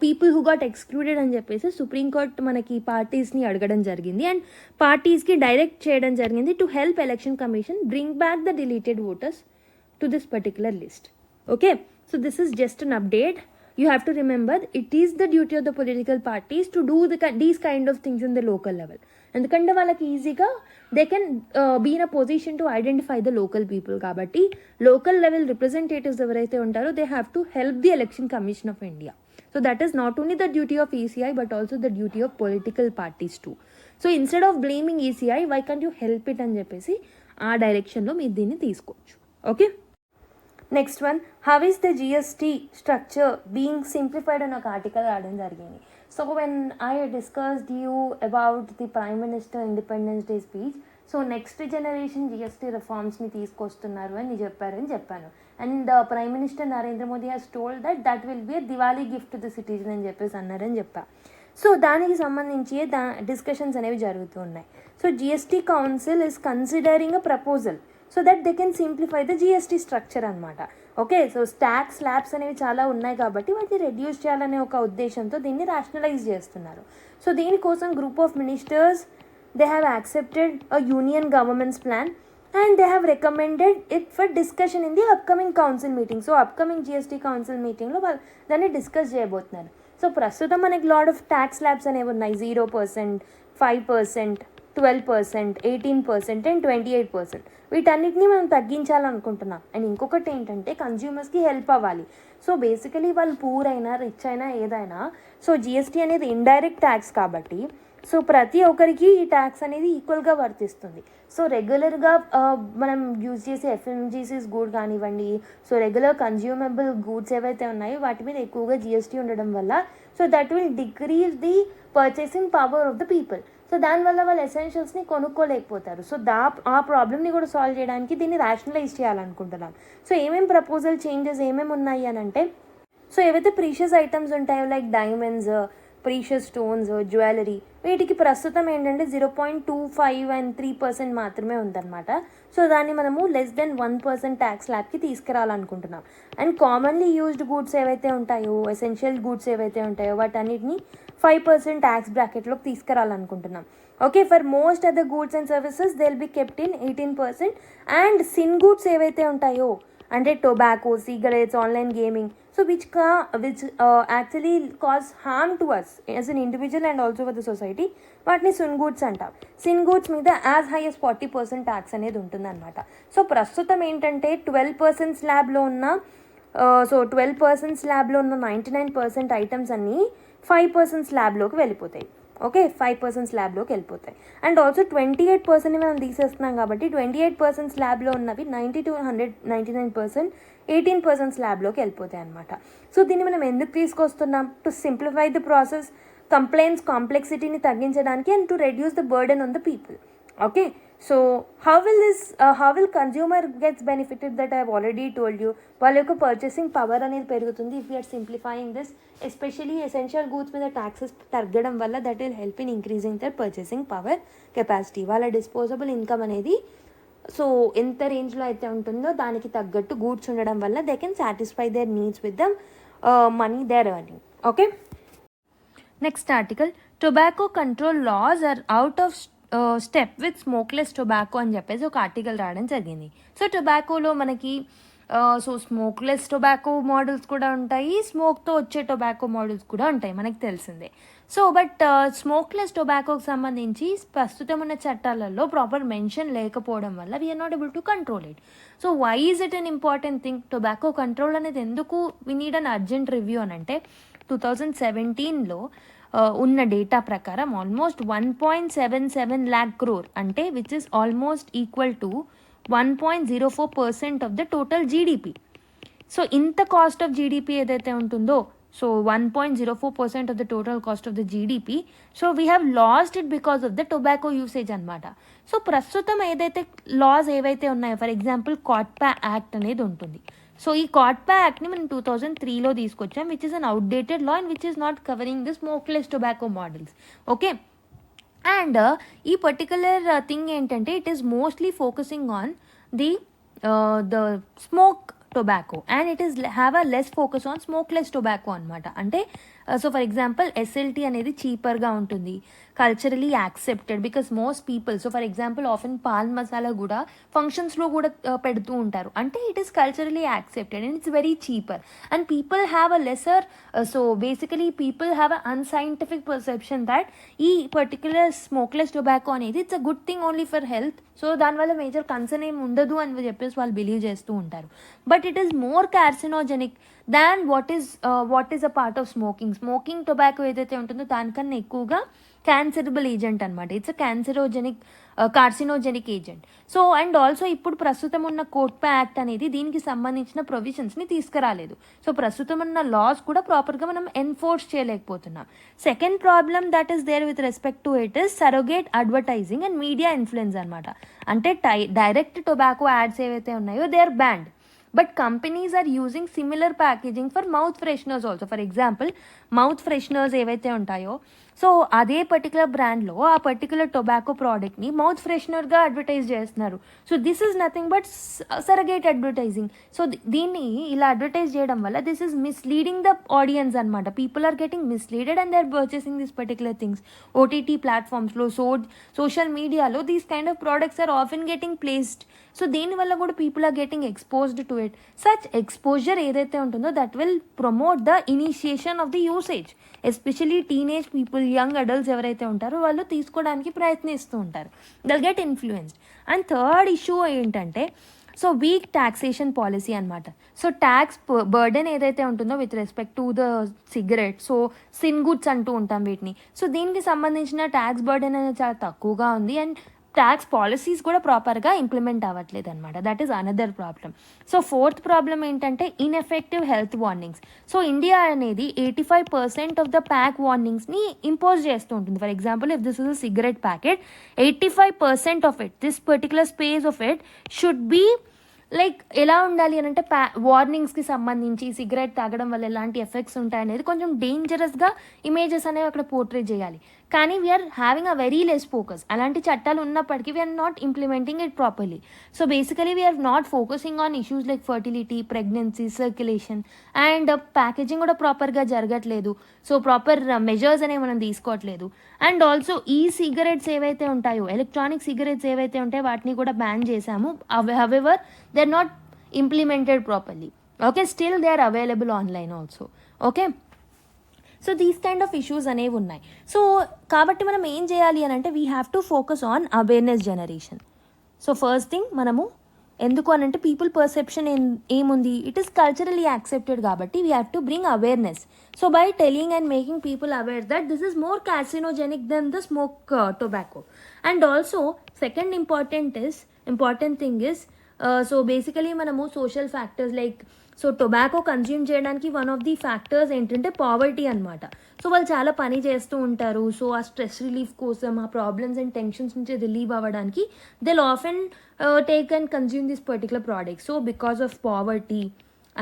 people who got excluded అని చెప్పేసి సుప్రీంకోర్టు మనకి పార్టీస్ని అడగడం జరిగింది అండ్ పార్టీస్కి డైరెక్ట్ చేయడం జరిగింది to help Election Commission bring back the deleted voters to this particular list. Okay, so this is just an update. You have to remember it is the duty of the political parties to do these kind of things in the local level. ఎందుకంటే వాళ్ళకి ఈజీగా they can be in a position to identify the local people. కాబట్టి లోకల్ లెవెల్ రిప్రజెంటేటివ్స్ ఎవరైతే ఉంటారో they have to help the election commission of India. So that is not only the duty of ECI but also the duty of political parties too. So instead of blaming ECI, why can't you help it అని చెప్పేసి ఆ డైరెక్షన్లో మీరు దీన్ని తీసుకోవచ్చు. Okay, next one, how is the GST structure being simplified అని ఒక ఆర్టికల్ రావడం జరిగింది. So when I discussed you about the prime minister independence day speech, so next generation GST రిఫార్మ్స్ని తీసుకొస్తున్నారు అని చెప్పాను. And prime minister Narendra Modi has told that will be Diwali gift to the citizen అని చెప్పేసి అన్నారని చెప్పా. సో దానికి సంబంధించి డిస్కషన్స్ అనేవి జరుగుతూ ఉన్నాయి. So GST council is considering a proposal so that they can simplify the GST structure అనమాట. ఓకే, సో ట్యాక్స్ స్లాబ్స్ అనేవి చాలా ఉన్నాయి కాబట్టి వాటిని రెడ్యూస్ చేయాలనే ఒక ఉద్దేశంతో దీన్ని రేషనలైజ్ చేస్తున్నారు. సో దీనికోసం group of ministers they have accepted a union governments plan and they have recommended it for discussion in the upcoming council meeting. So upcoming GST council మీటింగ్లో వాళ్ళు దాన్ని డిస్కస్ చేయబోతున్నారు. సో ప్రస్తుతం మనకి లాట్ ఆఫ్ ట్యాక్స్ స్లాబ్స్ అనేవి ఉన్నాయి. 0%, 5%, 12%, 18% అండ్ 28%. వీటన్నిటిని మనం తగ్గించాలనుకుంటున్నాం. అండ్ ఇంకొకటి ఏంటంటే కన్జ్యూమర్స్కి హెల్ప్ అవ్వాలి. సో బేసికలీ వాళ్ళు పూర్ అయినా రిచ్ అయినా ఏదైనా సో జిఎస్టీ అనేది ఇండైరెక్ట్ ట్యాక్స్ కాబట్టి సో ప్రతి ఒక్కరికి ఈ ట్యాక్స్ అనేది ఈక్వల్గా వర్తిస్తుంది. సో రెగ్యులర్గా మనం యూజ్ చేసే ఎఫ్ఎంజీసీస్ గూడ్ కానివ్వండి, సో రెగ్యులర్ కన్జ్యూమబుల్ గూడ్స్ ఏవైతే ఉన్నాయో వాటి మీద ఎక్కువగా జిఎస్టీ ఉండడం వల్ల so that will decrease the purchasing power of the people. So దానివల్ల వాళ్ళు ఎసెన్షియల్స్ని కొనుక్కోలేకపోతారు. సో ఆ ప్రాబ్లమ్ని కూడా సాల్వ్ చేయడానికి దీన్ని రేషనలైజ్ చేయాలనుకుంటున్నాం. సో ఏమేమి ప్రపోజల్ చేంజెస్ ఏమేమి ఉన్నాయి అని అంటే సో ఏవైతే ప్రీషియస్ ఐటమ్స్ ఉంటాయో like diamonds, precious stones, jewellery, వీటికి ప్రస్తుతం ఏంటంటే 0.25 and 3% మాత్రమే ఉందన్నమాట. సో దాన్ని మనము లెస్ దెన్ 1% ట్యాక్స్ స్లాబ్కి తీసుకురావాలనుకుంటున్నాం. అండ్ కామన్లీ యూజ్డ్ గూడ్స్ ఏవైతే ఉంటాయో, ఎసెన్షియల్ గూడ్స్ ఏవైతే ఉంటాయో వాటన్నిటిని 5% ట్యాక్స్ బ్రాకెట్లోకి తీసుకురావాలనుకుంటున్నాం. Okay, for most other goods and services they will be kept in 18%. And sin goods ఏవైతే ఉంటాయో అంటే tobacco, cigarettes, online gaming, so which actually cause harm to us as an individual and also for the society, వాటిని సిన్ గూడ్స్ అంటాం. సిన్ గూడ్స్ మీద యాజ్ హై as 40% ట్యాక్స్ అనేది ఉంటుందన్నమాట. సో ప్రస్తుతం ఏంటంటే 12% స్లాబ్లో ఉన్న 12% స్లాబ్లో ఉన్న 99% ఐటమ్స్ అన్నీ 5% స్లాబ్లోకి వెళ్ళిపోతాయి. ఓకే, 5% స్లాబ్లోకి వెళ్ళిపోతాయి. అండ్ ఆల్సో 28% మనం తీసేస్తున్నాం కాబట్టి 28% స్లాబ్లో ఉన్నవి 90 to 199% 18% స్లాబ్లోకి వెళ్ళిపోతాయి అనమాట. సో దీన్ని మనం ఎందుకు తీసుకొస్తున్నాం? To simplify the process, complaints కాంప్లెక్సిటీని తగ్గించడానికి, and to reduce the burden on the people. Okay, so how will consumer gets benefited? That I have already told you. వాళ్ళ యొక్క పర్చేసింగ్ పవర్ అనేది పెరుగుతుంది if you're simplifying this. Especially essential goods మీద ట్యాక్సెస్ తగ్గడం వల్ల that will help in increasing their purchasing power capacity. వాళ్ళ డిస్పోజబుల్ ఇన్కమ్ అనేది సో ఎంత రేంజ్లో అయితే ఉంటుందో దానికి తగ్గట్టు గూడ్స్ ఉండడం వల్ల they can satisfy their needs with the money they are earning. Okay, next article, tobacco control laws are out of step with smokeless tobacco అని చెప్పేసి ఒక ఆర్టికల్ రావడం జరిగింది. సో టొబాకోలో మనకి స్మోక్లెస్ టొబాకో మోడల్స్ కూడా ఉంటాయి, స్మోక్తో వచ్చే టొబాకో మోడల్స్ కూడా ఉంటాయి, మనకి తెలిసిందే. సో బట్ స్మోక్లెస్ టొబాకోకి సంబంధించి ప్రస్తుతం ఉన్న చట్టాలలో ప్రాపర్ మెన్షన్ లేకపోవడం వల్ల we're not able to control it. So why is it an important thing? Tobacco control అనేది ఎందుకు we need an urgent review అని అంటే 2017లో ఉన్న డేటా ప్రకారం ఆల్మోస్ట్ 1.77 lakh crore అంటే which is almost equal to 1.04% of the total GDP. So ఇంత కాస్ట్ ఆఫ్ జీడిపి ఏదైతే ఉంటుందో, so 1.04% of the total cost of the GDP, so we have lost it because of the tobacco usage అనమాట. సో ప్రస్తుతం ఏదైతే లాస్ ఏవైతే ఉన్నాయో, ఫర్ ఎగ్జాంపుల్ కాట్పా యాక్ట్ అనేది ఉంటుంది. సో ఈ కాట్పా యాక్ట్ని మనం 2003లో తీసుకొచ్చాం, which is an outdated law and which is not covering the smokeless tobacco models. Okay, and ఈ పర్టికులర్ థింగ్ ఏంటంటే it is mostly focusing on the smoke tobacco and it is have a less focus on smokeless tobacco అనమాట. అంటే సో ఫర్ ఎగ్జాంపుల్ ఎస్ఎల్టీ అనేది చీపర్గా ఉంటుంది, culturally accepted because most people, so for example often paan masala కూడా ఫంక్షన్స్లో కూడా పెడుతూ ఉంటారు, అంటే it is culturally accepted and it's very cheaper and people have a lesser, so basically people have a unscientific perception that ఈ పర్టిక్యులర్ స్మోక్లెస్ టొబాకో అనేది it's a good thing only for health, so దానివల్ల మేజర్ కన్సర్న్ ఏమి ఉండదు అని చెప్పేసి వాళ్ళు బిలీవ్ చేస్తూ ఉంటారు. But it is more carcinogenic than what is a part of smoking tobacco ఏదైతే ఉంటుందో దానికన్నా ఎక్కువగా క్యాన్సరబుల్ ఏజెంట్ అనమాట. It's a carcinogenic agent. So and also ఇప్పుడు ప్రస్తుతం ఉన్న కోట్పా యాక్ట్ అనేది దీనికి సంబంధించిన ప్రొవిజన్స్ని తీసుకురాలేదు. సో ప్రస్తుతం ఉన్న లాస్ కూడా ప్రాపర్గా మనం ఎన్ఫోర్స్ చేయలేకపోతున్నాం. Second problem that is there with respect to it is surrogate advertising and media influence అనమాట. అంటే డైరెక్ట్ టొబాకో యాడ్స్ ఏవైతే ఉన్నాయో they are banned, but companies are using similar packaging for mouth fresheners also. For example, mouth fresheners ఏవైతే ఉంటాయో, సో అదే పర్టికులర్ బ్రాండ్లో ఆ పర్టికులర్ టొబాకో ప్రోడక్ట్ని మౌత్ ఫ్రెషనర్గా అడ్వర్టైజ్ చేస్తున్నారు. So this is nothing but surrogate advertising. So దీన్ని ఇలా అడ్వర్టైజ్ చేయడం వల్ల this is misleading the audience అనమాట. People are getting misleaded and they are purchasing this particular things. OTT ప్లాట్ఫామ్స్లో, సోషల్ మీడియాలో these kind of products are often getting placed. So దీనివల్ల కూడా people are getting exposed to it. Such exposure ఏదైతే ఉంటుందో that will promote the initiation of the usage. Especially teenage people, young adults ఎవరైతే ఉంటారో వాళ్ళు తీసుకోవడానికి ప్రయత్నిస్తూ ఉంటారు. They'll get influenced. And third issue ఏంటంటే సో వీక్ ట్యాక్సేషన్ పాలసీ అనమాట. సో ట్యాక్స్ బర్డెన్ ఏదైతే ఉంటుందో with respect to the cigarette, so sin goods అంటూ ఉంటాం వీటిని. సో దీనికి సంబంధించిన ట్యాక్స్ బర్డెన్ అనేది చాలా తక్కువగా ఉంది అండ్ ట్యాక్స్ పాలసీస్ కూడా ప్రాపర్గా ఇంప్లిమెంట్ అవ్వట్లేదు అనమాట. That is another problem. So fourth problem ఏంటంటే ineffective health warnings. So India అనేది 85% ఆఫ్ ద ప్యాక్ వార్నింగ్స్ని ఇంపోజ్ చేస్తూ ఉంటుంది. For example if this is a cigarette packet, 85% of it, this particular space of it should be like ఎలా ఉండాలి అని అంటే వార్నింగ్స్కి సంబంధించి సిగరెట్ తాగడం వల్ల ఎలాంటి ఎఫెక్ట్స్ ఉంటాయనేది కొంచెం డేంజరస్గా ఇమేజెస్ అనేవి అక్కడ పోర్ట్రే చేయాలి. కానీ we're having a very less focus. అలాంటి చట్టాలు ఉన్నప్పటికీ we're not implementing it properly. So basically we're not focusing on issues like fertility, pregnancy, circulation and packaging కూడా ప్రాపర్గా జరగట్లేదు. సో ప్రాపర్ మెజర్స్ అనేవి మనం తీసుకోవట్లేదు. అండ్ ఆల్సో ఈ సిగరెట్స్ ఏవైతే ఉంటాయో, ఎలక్ట్రానిక్ సిగరెట్స్ ఏవైతే ఉంటాయో వాటిని కూడా బ్యాన్ చేశాము. However they are not implemented properly. Okay, still they are available online also. Okay, so these kind of issues అనేవి ఉన్నాయి. సో కాబట్టి మనం ఏం చేయాలి అని అంటే we have to focus on awareness generation. So first thing మనము ఎందుకు అని అంటే పీపుల్ పర్సెప్షన్ ఏముంది, ఇట్ ఈస్ కల్చరలీ యాక్సెప్టెడ్ కాబట్టి we have to bring awareness. So by telling and making people aware that this is more carcinogenic than the smoke tobacco. And also second important thing is so basically మనము social factors like so tobacco consume చేయడానికి వన్ ఆఫ్ ది ఫ్యాక్టర్స్ ఏంటంటే పావర్టీ అనమాట. సో వాళ్ళు చాలా పని చేస్తూ ఉంటారు. సో ఆ స్ట్రెస్ రిలీఫ్ కోసం, ఆ ప్రాబ్లమ్స్ అండ్ టెన్షన్స్ నుంచి రిలీవ్ అవ్వడానికి they often take and consume this particular product. So because of poverty,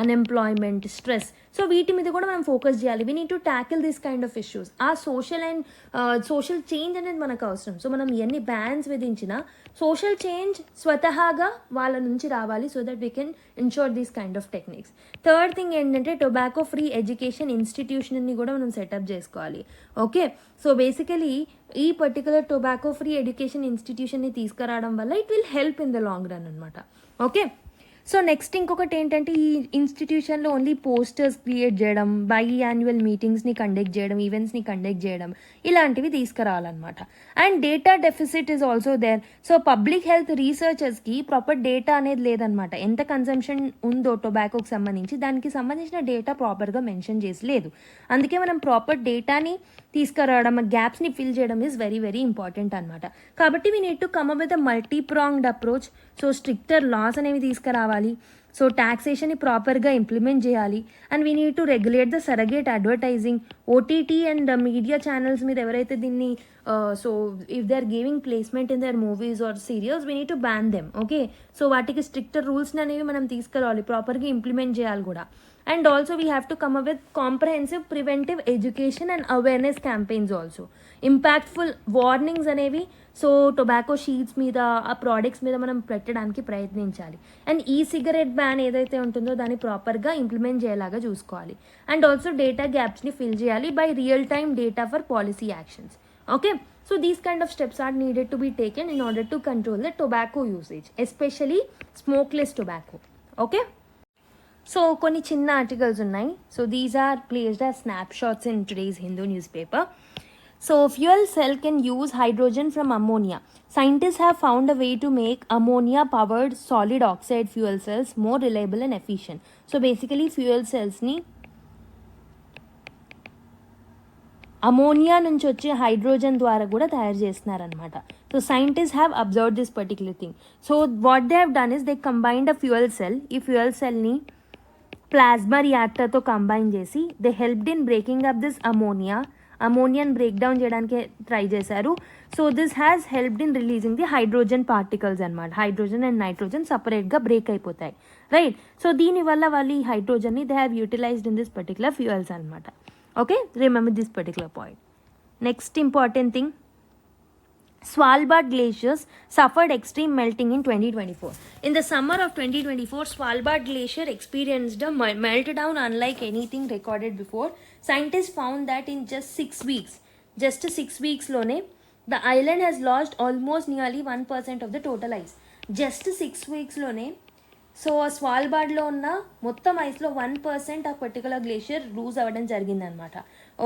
unemployment, stress, so వీటి మీద కూడా మనం ఫోకస్ చేయాలి. We need to tackle this kind of issues. ఆ సోషల్ చేంజ్ అనేది మనకు అవసరం. సో మనం ఎన్ని బ్యాన్స్ విధించినా సోషల్ చేంజ్ స్వతహాగా వాళ్ళ నుంచి రావాలి. So that we can ensure these kind of techniques. Third thing ఏంటంటే టొబాకో ఫ్రీ ఎడ్యుకేషన్ ఇన్స్టిట్యూషన్ని కూడా మనం సెటప్ చేసుకోవాలి. ఓకే, సో బేసికలీ ఈ పర్టికులర్ టొబాకో ఫ్రీ ఎడ్యుకేషన్ ఇన్స్టిట్యూషన్ని తీసుకురావడం వల్ల it will help in the long run అనమాట. ఓకే, సో నెక్స్ట్ ఇంకొకటి ఏంటంటే ఈ ఇన్స్టిట్యూషన్లో ఓన్లీ పోస్టర్స్ క్రియేట్ చేయడం, బై యాన్యువల్ మీటింగ్స్ని కండక్ట్ చేయడం, ఈవెంట్స్ని కండక్ట్ చేయడం, ఇలాంటివి తీసుకురావాలన్నమాట. And data deficit is also there. So public health రీసెర్చర్స్కి ప్రాపర్ డేటా అనేది లేదనమాట. ఎంత కన్సంప్షన్ ఉందో టొబాకోకి సంబంధించి దానికి సంబంధించిన డేటా ప్రాపర్గా మెన్షన్ చేసి లేదు. అందుకే మనం ప్రాపర్ డేటాని తీసుకురావడం, గ్యాప్స్ని ఫిల్ చేయడం ఈజ్ వెరీ వెరీ ఇంపార్టెంట్ అనమాట. కాబట్టి we need to come up with a multi pronged approach. So stricter laws అనేవి తీసుకురావాలి. సో ట్యాక్సేషన్ని ప్రాపర్గా ఇంప్లిమెంట్ చేయాలి. And we need to regulate the surrogate advertising. OTT and media channels మీద ఎవరైతే దీన్ని so if they are giving placement in their movies or serials we need to ban them. Okay, so వాటికి స్ట్రిక్టర్ రూల్స్ని అనేవి మనం తీసుకురావాలి, ప్రాపర్గా ఇంప్లిమెంట్ చేయాలి కూడా. And also we have to come up with comprehensive preventive education and awareness campaigns also. Impactful warnings అనేవి సో టొబాకో షీట్స్ మీద, ఆ ప్రోడక్ట్స్ మీద మనం పెట్టడానికి ప్రయత్నించాలి. అండ్ ఈ సిగరెట్ బ్యాన్ ఏదైతే ఉంటుందో దాన్ని ప్రాపర్గా ఇంప్లిమెంట్ చేయేలాగా చూసుకోవాలి. అండ్ ఆల్సో డేటా గ్యాప్స్ని ఫిల్ చేయాలి by real time data for policy actions. Okay, so these kind of steps are needed to be taken in order to control the tobacco usage, especially smokeless tobacco. Okay, so కొన్ని చిన్న ఆర్టికల్స్ ఉన్నాయి. So these are placed as snapshots in today's Hindu news paper. So fuel cell can use hydrogen from ammonia. Scientists have found a way to make ammonia-powered solid oxide fuel cells more reliable and efficient. So basically fuel cellsని అమోనియా నుంచి వచ్చే హైడ్రోజన్ ద్వారా కూడా తయారు చేస్తున్నారనమాట. So scientist have observe this particular thing. So what they have done is they combined a fuel cell. ఈ ఫ్యూయల్ సెల్ని ప్లాస్మా రియాక్టర్తో కంబైన్ చేసి they helped in breaking up this అమోనియాని బ్రేక్ డౌన్ చేయడానికి ట్రై చేశారు. So this has helped in releasing the hydrogen particles అనమాట. హైడ్రోజన్ అండ్ నైట్రోజన్ సపరేట్గా బ్రేక్ అయిపోతాయి, రైట్. సో దీనివల్ల వాళ్ళు ఈ హైడ్రోజన్ని they have utilized in this particular fuels అనమాట. Okay, remember this particular point. Next important thing, Svalbard glaciers suffered extreme melting in 2024. In the summer of 2024, Svalbard glacier experienced a meltdown unlike anything recorded before. Scientists found that in just 6 weeks lone, the island has lost almost nearly 1% of the total ice. Just 6 weeks lone, so స్వాల్బార్డ్లో ఉన్న మొత్తం ఐస్లో 1% ఆ పర్టికులర్ గ్లేషియర్ లూజ్ అవ్వడం జరిగిందనమాట.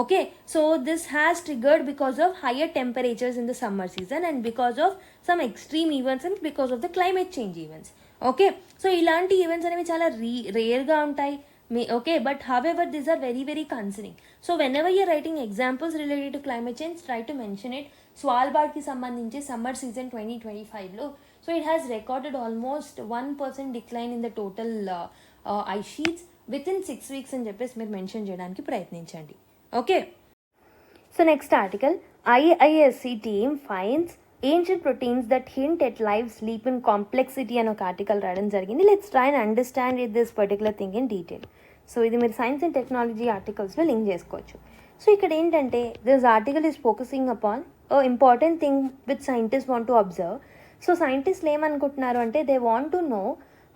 Okay, so this has triggered because of higher temperatures in the summer season and because of some extreme events and because of the climate change events. Okay, so ఇలాంటి ఈవెంట్స్ అనేవి చాలా రేర్గా ఉంటాయి. Okay, but however these are very very concerning. So when ever you're writing examples related to climate change, try to mention it. స్వాల్బార్డ్కి సంబంధించి సమ్మర్ సీజన్ 2025లో so it has recorded almost 1% decline in the total ice sheets within 6 weeks అని చెప్పేసి మీరు మెన్షన్ చేయడానికి ప్రయత్నించండి. Okay, so next article, IISc team finds ancient proteins that hint at life sleep in complexity అని ఒక ఆర్టికల్ రాయడం జరిగింది. Let's try and understand it this particular thing in detail. So ఇది మీరు సైన్స్ అండ్ టెక్నాలజీ ఆర్టికల్స్లో లింక్ చేసుకోవచ్చు. సో ఇక్కడ ఏంటంటే this article is focusing upon important thing which scientist want to observe. So సైంటిస్ట్లు ఏమనుకుంటున్నారు అంటే they want to know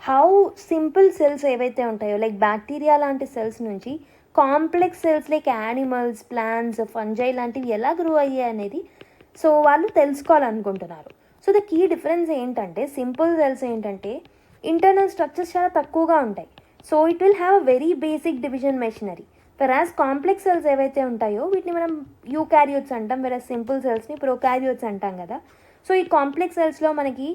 how simple cells ఏవైతే ఉంటాయో లైక్ బ్యాక్టీరియా లాంటి సెల్స్ నుంచి complex cells like animals, plants, fungi లాంటివి ఎలా గ్రో అయ్యాయి అనేది సో వాళ్ళు తెలుసుకోవాలనుకుంటున్నారు. సో ద కీ డిఫరెన్స్ ఏంటంటే సింపుల్ సెల్స్ ఏంటంటే ఇంటర్నల్ స్ట్రక్చర్స్ చాలా తక్కువగా ఉంటాయి. So it will have a very basic division machinery. వెరాజ్ కాంప్లెక్స్ సెల్స్ ఏవైతే ఉంటాయో వీటిని మనం యూకారియోట్స్ అంటాం, వెరాజ్ సింపుల్ సెల్స్ని ప్రోకారియోట్స్ అంటాం కదా. సో ఈ కాంప్లెక్స్ సెల్స్లో మనకి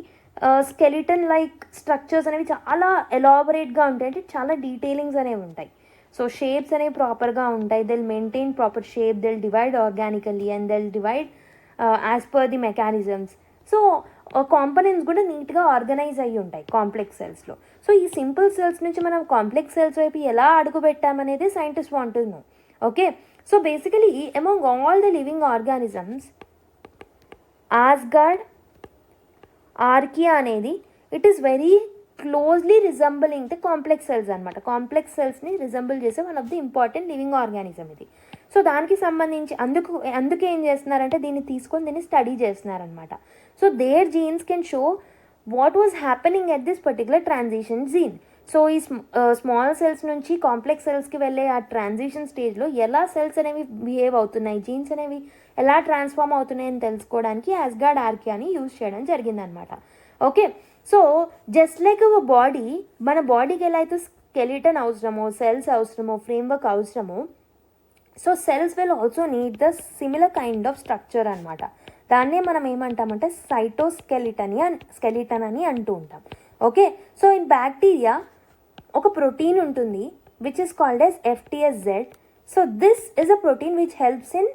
స్కెలిటన్ లైక్ స్ట్రక్చర్స్ అనేవి చాలా ఎలాబరేట్గా ఉంటాయి, అంటే చాలా డీటెయిలింగ్స్ అనేవి ఉంటాయి. సో షేప్స్ అనేవి ప్రాపర్గా ఉంటాయి. They'll maintain proper shape, they'll divide organically and they'll divide as per the mechanisms. So components కూడా నీట్గా ఆర్గనైజ్ అయ్యి ఉంటాయి కాంప్లెక్స్ సెల్స్లో. సో ఈ సింపుల్ సెల్స్ నుంచి మనం కాంప్లెక్స్ సెల్స్ వైపు ఎలా అడుగు పెట్టామనేది scientist want to know. Okay, so basically among all the living organisms Asgard archaea అనేది it is very closely resembling the complex cells అనమాట. కాంప్లెక్స్ సెల్స్ని రిజంబుల్ చేసే one of the important living organism ఇది. సో దానికి సంబంధించి అందుకే ఏం చేస్తున్నారంటే దీన్ని తీసుకొని దీన్ని స్టడీ చేస్తున్నారనమాట. So their genes can show what was happening at this particular transition gene. So ఈ స్మాల్ సెల్స్ నుంచి కాంప్లెక్స్ సెల్స్కి వెళ్ళే ఆ ట్రాన్సిషన్ స్టేజ్లో ఎలా సెల్స్ అనేవి బిహేవ్ అవుతున్నాయి, జీన్స్ అనేవి ఎలా ట్రాన్స్ఫార్మ్ అవుతున్నాయి అని తెలుసుకోవడానికి ఆస్గార్డ్ ఆర్కియాని యూజ్ చేయడం జరిగిందనమాట. Okay, so just like our body, మన బాడీకి ఎలా అయితే స్కెలిటన్ అవసరమో, సెల్స్ అవసరమో, ఫ్రేమ్వర్క్ అవసరమో, so cells will also need the similar kind of structure అనమాట. దాన్నే మనం ఏమంటామంటే స్కెలిటన్ అని అంటూ ఉంటాం. ఓకే, సో ఇన్ బ్యాక్టీరియా ఒక ప్రోటీన్ ఉంటుంది which is called as FTSZ. So this is a protein which helps in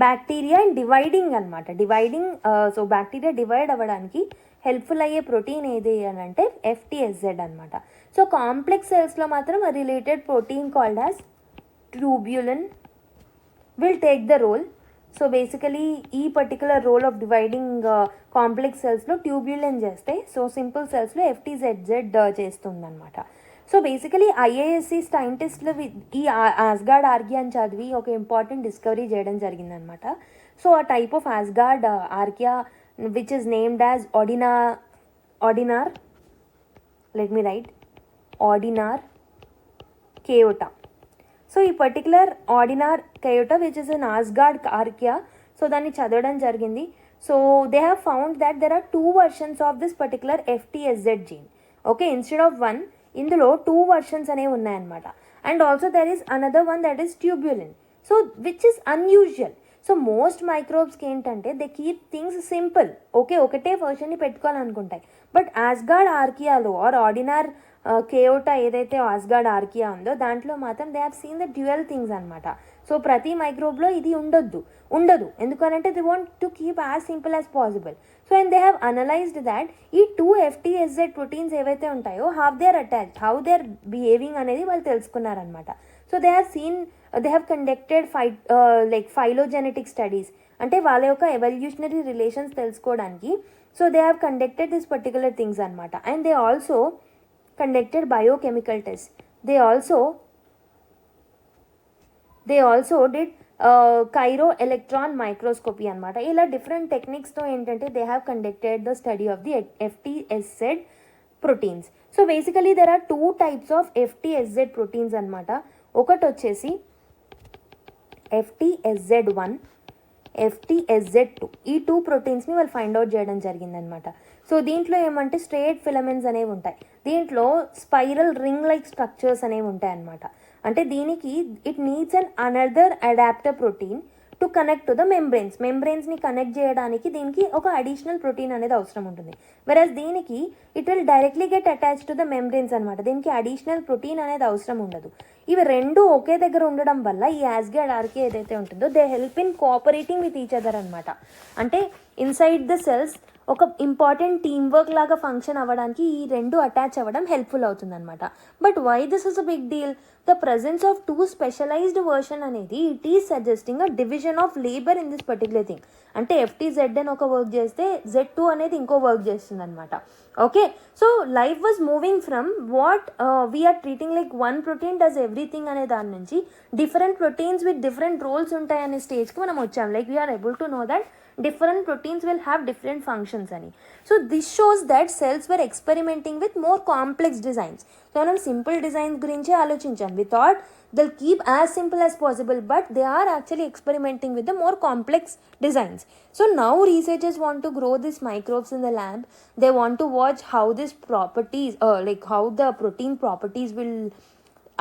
bacteria in dividing అనమాట. సో బ్యాక్టీరియా డివైడ్ అవ్వడానికి హెల్ప్ఫుల్ అయ్యే ప్రోటీన్ ఏది అని అంటే FTSZ అనమాట. సో కాంప్లెక్స్ సెల్స్లో మాత్రం related protein called as tubulin will take the role. So basically ఈ particular role of dividing complex సెల్స్లో ట్యూబ్యులిన్ చేస్తే, సో సింపుల్ సెల్స్లో FTZZ చేస్తుందన్నమాట. సో బేసికలీ IAS సైంటిస్టులు ఈ ఆస్గార్డ్ ఆర్కియా అని చదివి ఒక ఇంపార్టెంట్ డిస్కవరీ చేయడం జరిగిందనమాట. సో ఆ type of Asgard archaea which is named as Odinarchaeota. So ఈ particular Odinarchaeota which is an Asgard archaea, so దాన్ని చదవడం జరిగింది. So they have found that there are 2 versions of this particular FTSZ gene. Okay, instead of 1 ఇందులో 2 versions అనేవి ఉన్నాయన్నమాట. And also there is another one that is tubulin, so which is unusual. So most మైక్రోబ్స్కి ఏంటంటే they keep things simple. Okay, ఒకటే వర్షన్ని పెట్టుకోవాలనుకుంటాయి. బట్ ఆస్గార్డ్ ఆర్కియాలో ఆర్ ఆర్డినార్ కేయోటా ఏదైతే ఆస్గార్డ్ ఆర్కియా ఉందో దాంట్లో మాత్రం they have seen the dual things అనమాట. సో ప్రతి మైక్రోబ్లో ఇది ఉండదు ఎందుకంటే they want to keep as simple as possible. So and they have analysed that ఈ 2 FTSZ ప్రోటీన్స్ ఏవైతే ఉంటాయో హౌ దే ఆర్ బిహేవింగ్ అనేది వాళ్ళు తెలుసుకున్నారనమాట. So they have conducted phylogenetic studies, అంటే వాళ్ళ యొక్క ఎవల్యూషనరీ రిలేషన్స్ తెలుసుకోవడానికి. So they have conducted this particular things అనమాట. And they also conducted biochemical tests. They also did Cairo electron microscopy అనమాట. ఇలా డిఫరెంట్ టెక్నిక్స్తో ఏంటంటే they have conducted the study of the FTSZ proteins. So basically there are 2 types of FTSZ proteins అనమాట. ఒకటి వచ్చేసి FTSZ1, FTSZ2. ఈ 2 ప్రోటీన్స్ని వాళ్ళు ఫైండ్ అవుట్ చేయడం జరిగిందనమాట. సో దీంట్లో ఏమంటే స్ట్రేట్ ఫిలమెంట్స్ అనేవి ఉంటాయి, దీంట్లో స్పైరల్ రింగ్ లైక్ స్ట్రక్చర్స్ అనేవి ఉంటాయి అన్నమాట. అంటే దీనికి it needs an another adapter protein to connect to the మెంబ్రెయిన్స్ని కనెక్ట్ చేయడానికి దీనికి ఒక అడిషనల్ ప్రోటీన్ అనేది అవసరం ఉంటుంది. వెరస్ దీనికి it will directly get attach to the membranes అనమాట. దీనికి అడిషనల్ ప్రోటీన్ అనేది అవసరం ఉండదు. ఇవి రెండు ఒకే దగ్గర ఉండడం వల్ల ఈ ఆస్గార్డ్ ఆర్కియా ఏదైతే ఉంటుందో they help in cooperating with each other అనమాట. అంటే ఇన్సైడ్ ద సెల్స్ ఒక ఇంపార్టెంట్ టీమ్ వర్క్ లాగా ఫంక్షన్ అవ్వడానికి ఈ రెండు అటాచ్ అవ్వడం హెల్ప్ఫుల్ అవుతుంది అనమాట. But why this is a big deal? The presence of two specialized version అనేది it is suggesting a division of labour in this particular thing. అంటే FTZ అని ఒక వర్క్ చేస్తే Z2 అనేది ఇంకో వర్క్ చేస్తుంది అనమాట. Okay, so life was moving from what we're treating like one protein does everything అనే దాని నుంచి different proteins with different roles ఉంటాయి అనే స్టేజ్కి మనం వచ్చాం. Like we're able to know that different proteins will have different functions ani. So this shows that cells were experimenting with more complex designs. So మనం simple designs గురించి ఆలోచించాం. We thought they'll keep as simple as possible, but they are actually experimenting with the more complex designs. So now researchers want to grow these microbes in the lab. They want to watch how these properties like how the protein properties will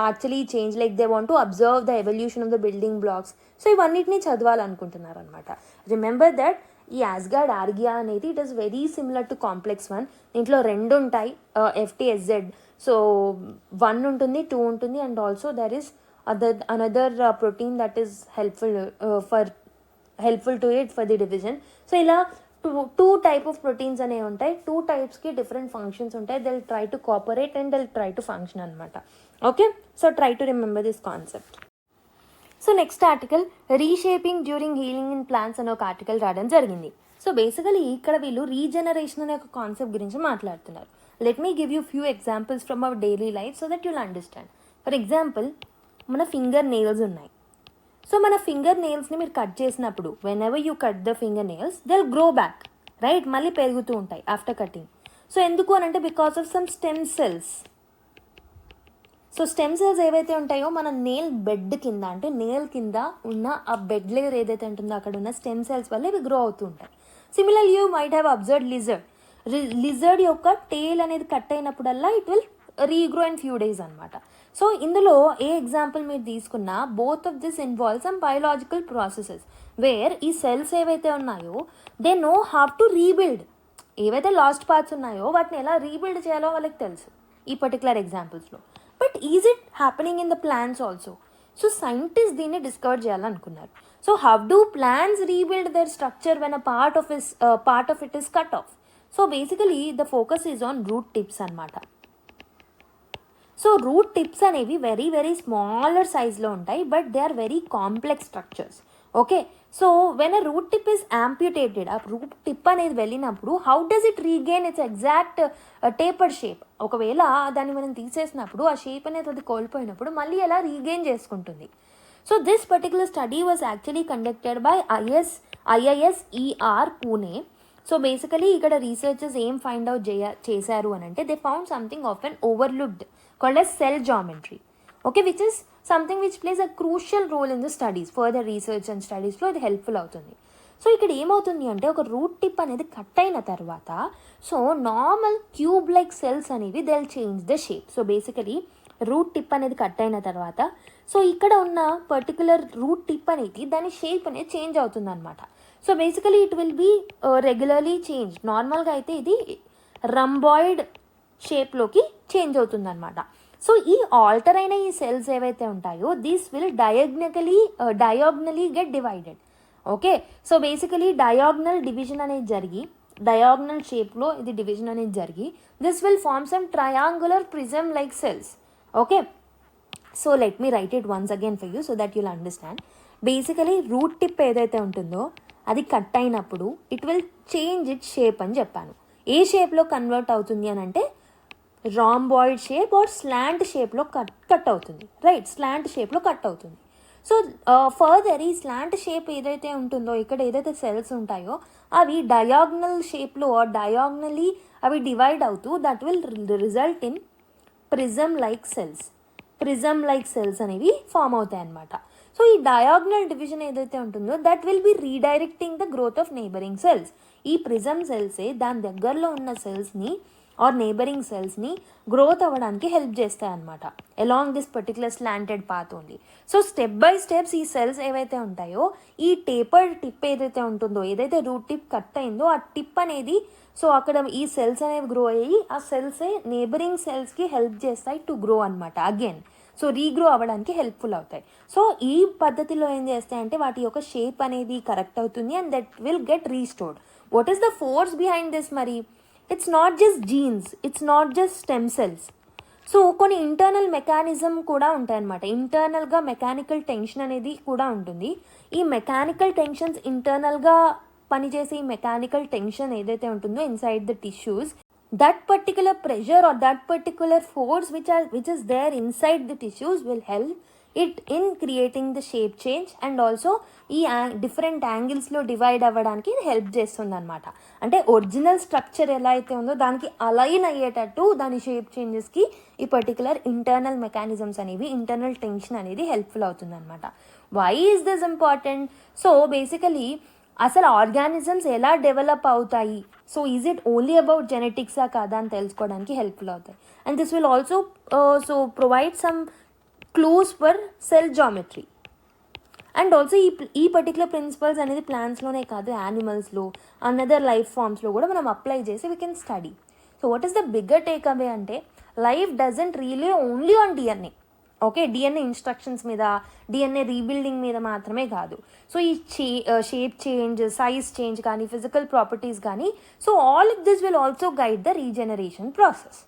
actually change, like they want to observe the evolution of the building blocks. So ఇవన్నిటిని చదవాలనుకుంటున్నారు అనమాట. రిమెంబర్ దట్ ఈ యాస్గార్డ్ ఆర్గియా అనేది it is very similar to complex 1. దీంట్లో 2 ఉంటాయి, FTSZ. సో 1 ఉంటుంది, 2 ఉంటుంది, and also there is another protein that is helpful to it for the division. So ఇలా టూ టైప్ ఆఫ్ ప్రోటీన్స్ అనేవి ఉంటాయి. 2 టైప్స్కి డిఫరెంట్ ఫంక్షన్స్ ఉంటాయి. They will try to cooperate and they will try to function అనమాట. Okay, so try to remember this concept. So next article reshaping during healing in plants అనే ఒక ఆర్టికల్ రావడం జరిగింది. సో బేసికలీ ఇక్కడ వీళ్ళు రీజనరేషన్ అనే ఒక కాన్సెప్ట్ గురించి మాట్లాడుతున్నారు. Let me give you few examples from our daily life so that you'll understand. For example, మన ఫింగర్ నెయిల్స్ ఉన్నాయి. సో మన ఫింగర్ నెయిల్స్ని మీరు కట్ చేసినప్పుడు when ever you cut the finger nails they will grow back, right? మళ్ళీ పెరుగుతూ ఉంటాయి ఆఫ్టర్ కటింగ్. సో ఎందుకు అని అంటే because of some stem cells. So stem cells ఏవైతే ఉంటాయో మన నెయిల్ బెడ్ కింద, అంటే నెయిల్ కింద ఉన్న ఆ బెడ్ లేయర్ ఏదైతే ఉంటుందో అక్కడ ఉన్న స్టెమ్ సెల్స్ వల్ల ఇవి గ్రో అవుతూ ఉంటాయి. Similarly you might have observed lizard యొక్క టేల్ అనేది కట్ అయినప్పుడల్లా it will regrow in few days అనమాట. సో ఇందులో ఏ ఎగ్జాంపుల్ మీరు తీసుకున్నా both of this involve some biological processes where ఈ సెల్స్ ఏవైతే ఉన్నాయో they know how to rebuild. ఏవైతే లాస్ట్ పార్ట్స్ ఉన్నాయో వాటిని ఎలా రీబిల్డ్ చేయాలో వాళ్ళకి తెలుసు ఈ పర్టికులర్ ఎగ్జాంపుల్స్లో. But is it happening in the plants also? So scientist దీన్ని డిస్కవర్ చేయాలనుకున్నారు. So how do plants rebuild their structure when a part of it is cut off? So basically the focus is on root tips అనమాట. సో రూట్ టిప్స్ అనేవి వెరీ వెరీ స్మాలర్ సైజ్లో ఉంటాయి, but they are very complex structures. Okay, so when a root tip is amputated, ఆ రూట్ టిప్ అనేది వెళ్ళినప్పుడు how does it regain its exact tapered shape? ఒకవేళ దాన్ని మనం తీసేసినప్పుడు ఆ షేప్ అనేది అది కోల్పోయినప్పుడు మళ్ళీ ఎలా రీగెయిన్ చేసుకుంటుంది? So this particular study was actually conducted by IAS Pune. So basically ఇక్కడ రీసెర్చర్స్ ఏం ఫైండ్ అవుట్ చేశారు అని అంటే they found something of an overlooked called as cell geometry, okay, which is something which plays a crucial role in the studies. Further research and studiesలో ఇది హెల్ప్ఫుల్ అవుతుంది. సో ఇక్కడ ఏమవుతుంది అంటే ఒక రూట్ టిప్ అనేది కట్ అయిన తర్వాత so normal cube like cells అనేవి they will change the shape. So basically root tip అనేది కట్ అయిన తర్వాత సో ఇక్కడ ఉన్న పర్టికులర్ రూట్ టిప్ అనేది దాని షేప్ అనేది చేంజ్ అవుతుంది అనమాట. So basically it will be regularly change. నార్మల్గా అయితే ఇది రంబాయిడ్ షేప్లోకి చేంజ్ అవుతుంది అనమాట. సో ఈ ఆల్టర్ అయిన ఈ సెల్స్ ఏవైతే ఉంటాయో this will diagonally get divided. Okay, so basically diagonal division అనేది జరిగి డయాగ్నల్ షేప్లో ఇది డివిజన్ అనేది జరిగి this will form some triangular prism like cells. Okay, so let me write it once again for you so that you'll understand. Basically root tip ఏదైతే ఉంటుందో అది కట్ అయినప్పుడు it will change it shape అని చెప్పాను. ఏ షేప్లో కన్వర్ట్ అవుతుంది అని అంటే రాంబాయిడ్ షేప్ ఆర్ స్లాంట్ షేప్లో కట్ అవుతుంది, రైట్? స్లాంట్ షేప్లో కట్ అవుతుంది. సో ఫర్దర్ ఈ స్లాంట్ షేప్ ఏదైతే ఉంటుందో ఇక్కడ ఏదైతే సెల్స్ ఉంటాయో అవి డయాగ్నల్ షేప్లో ఆర్ డయాగ్నలీ అవి డివైడ్ అవుతూ that will result in prism like cells అనేవి ఫామ్ అవుతాయి అన్నమాట. సో ఈ డయాగ్నల్ డివిజన్ ఏదైతే ఉంటుందో that will B redirecting the growth of neighbouring cells. ఈ ప్రిజమ్ సెల్సే దాని దగ్గరలో ఉన్న సెల్స్ని ఆర్ నైబరింగ్ సెల్స్ని గ్రోత్ అవ్వడానికి హెల్ప్ చేస్తాయి అనమాట along this particular slanted path only. So step by steps ఈ సెల్స్ ఏవైతే ఉంటాయో ఈ టేపర్డ్ టిప్ ఏదైతే ఉంటుందో ఏదైతే రూట్ టిప్ కట్ అయిందో ఆ టిప్ అనేది సో అక్కడ ఈ సెల్స్ అనేవి గ్రో అయ్యి ఆ సెల్సే నేబరింగ్ సెల్స్కి హెల్ప్ చేస్తాయి టు గ్రో అనమాట అగైన్. సో రీగ్రో అవ్వడానికి హెల్ప్ఫుల్ అవుతాయి. సో ఈ పద్ధతిలో ఏం చేస్తాయంటే వాటి యొక్క షేప్ అనేది కరెక్ట్ అవుతుంది and that will get restored. What is the force behind this మరి? It's not just genes, it's not just stem cells. So కొన్ని ఇంటర్నల్ మెకానిజం కూడా ఉంటాయన్నమాట. ఇంటర్నల్గా మెకానికల్ టెన్షన్ అనేది కూడా ఉంటుంది. ఈ మెకానికల్ టెన్షన్స్ ఇంటర్నల్గా పనిచేసే ఈ మెకానికల్ టెన్షన్ ఏదైతే ఉంటుందో inside the tissues, that particular pressure or that particular force which is there inside the tissues will help it in creating the shape change and also ఈ డిఫరెంట్ యాంగిల్స్లో డివైడ్ అవ్వడానికి ఇది హెల్ప్ చేస్తుంది అనమాట. అంటే ఒరిజినల్ స్ట్రక్చర్ ఎలా అయితే ఉందో దానికి అలైన్ అయ్యేటట్టు దాని షేప్ చేంజెస్కి ఈ పర్టికులర్ ఇంటర్నల్ మెకానిజమ్స్ అనేవి, ఇంటర్నల్ టెన్షన్ అనేది హెల్ప్ఫుల్ అవుతుంది అనమాట. Why is this important? So basically అసలు ఆర్గానిజమ్స్ ఎలా డెవలప్ అవుతాయి, so is it only about జెనెటిక్సా కాదా అని తెలుసుకోవడానికి హెల్ప్ఫుల్ అవుతాయి. And this will also provide some clues for cell geometry. And also ఈ పర్టికులర్ ప్రిన్సిపల్స్ అనేది ప్లాంట్స్లోనే కాదు, యానిమల్స్లో, అనదర్ లైఫ్ ఫామ్స్లో కూడా మనం అప్లై చేసి we can study. So what is the bigger takeaway అంటే life doesn't really only on DNA. Okay, DNA instructions మీద, డిఎన్ఏ రీబిల్డింగ్ మీద మాత్రమే కాదు. సో ఈ షేప్ చేంజ్, సైజ్ చేంజ్ కానీ, ఫిజికల్ ప్రాపర్టీస్ కానీ, so all of this will also guide the regeneration process.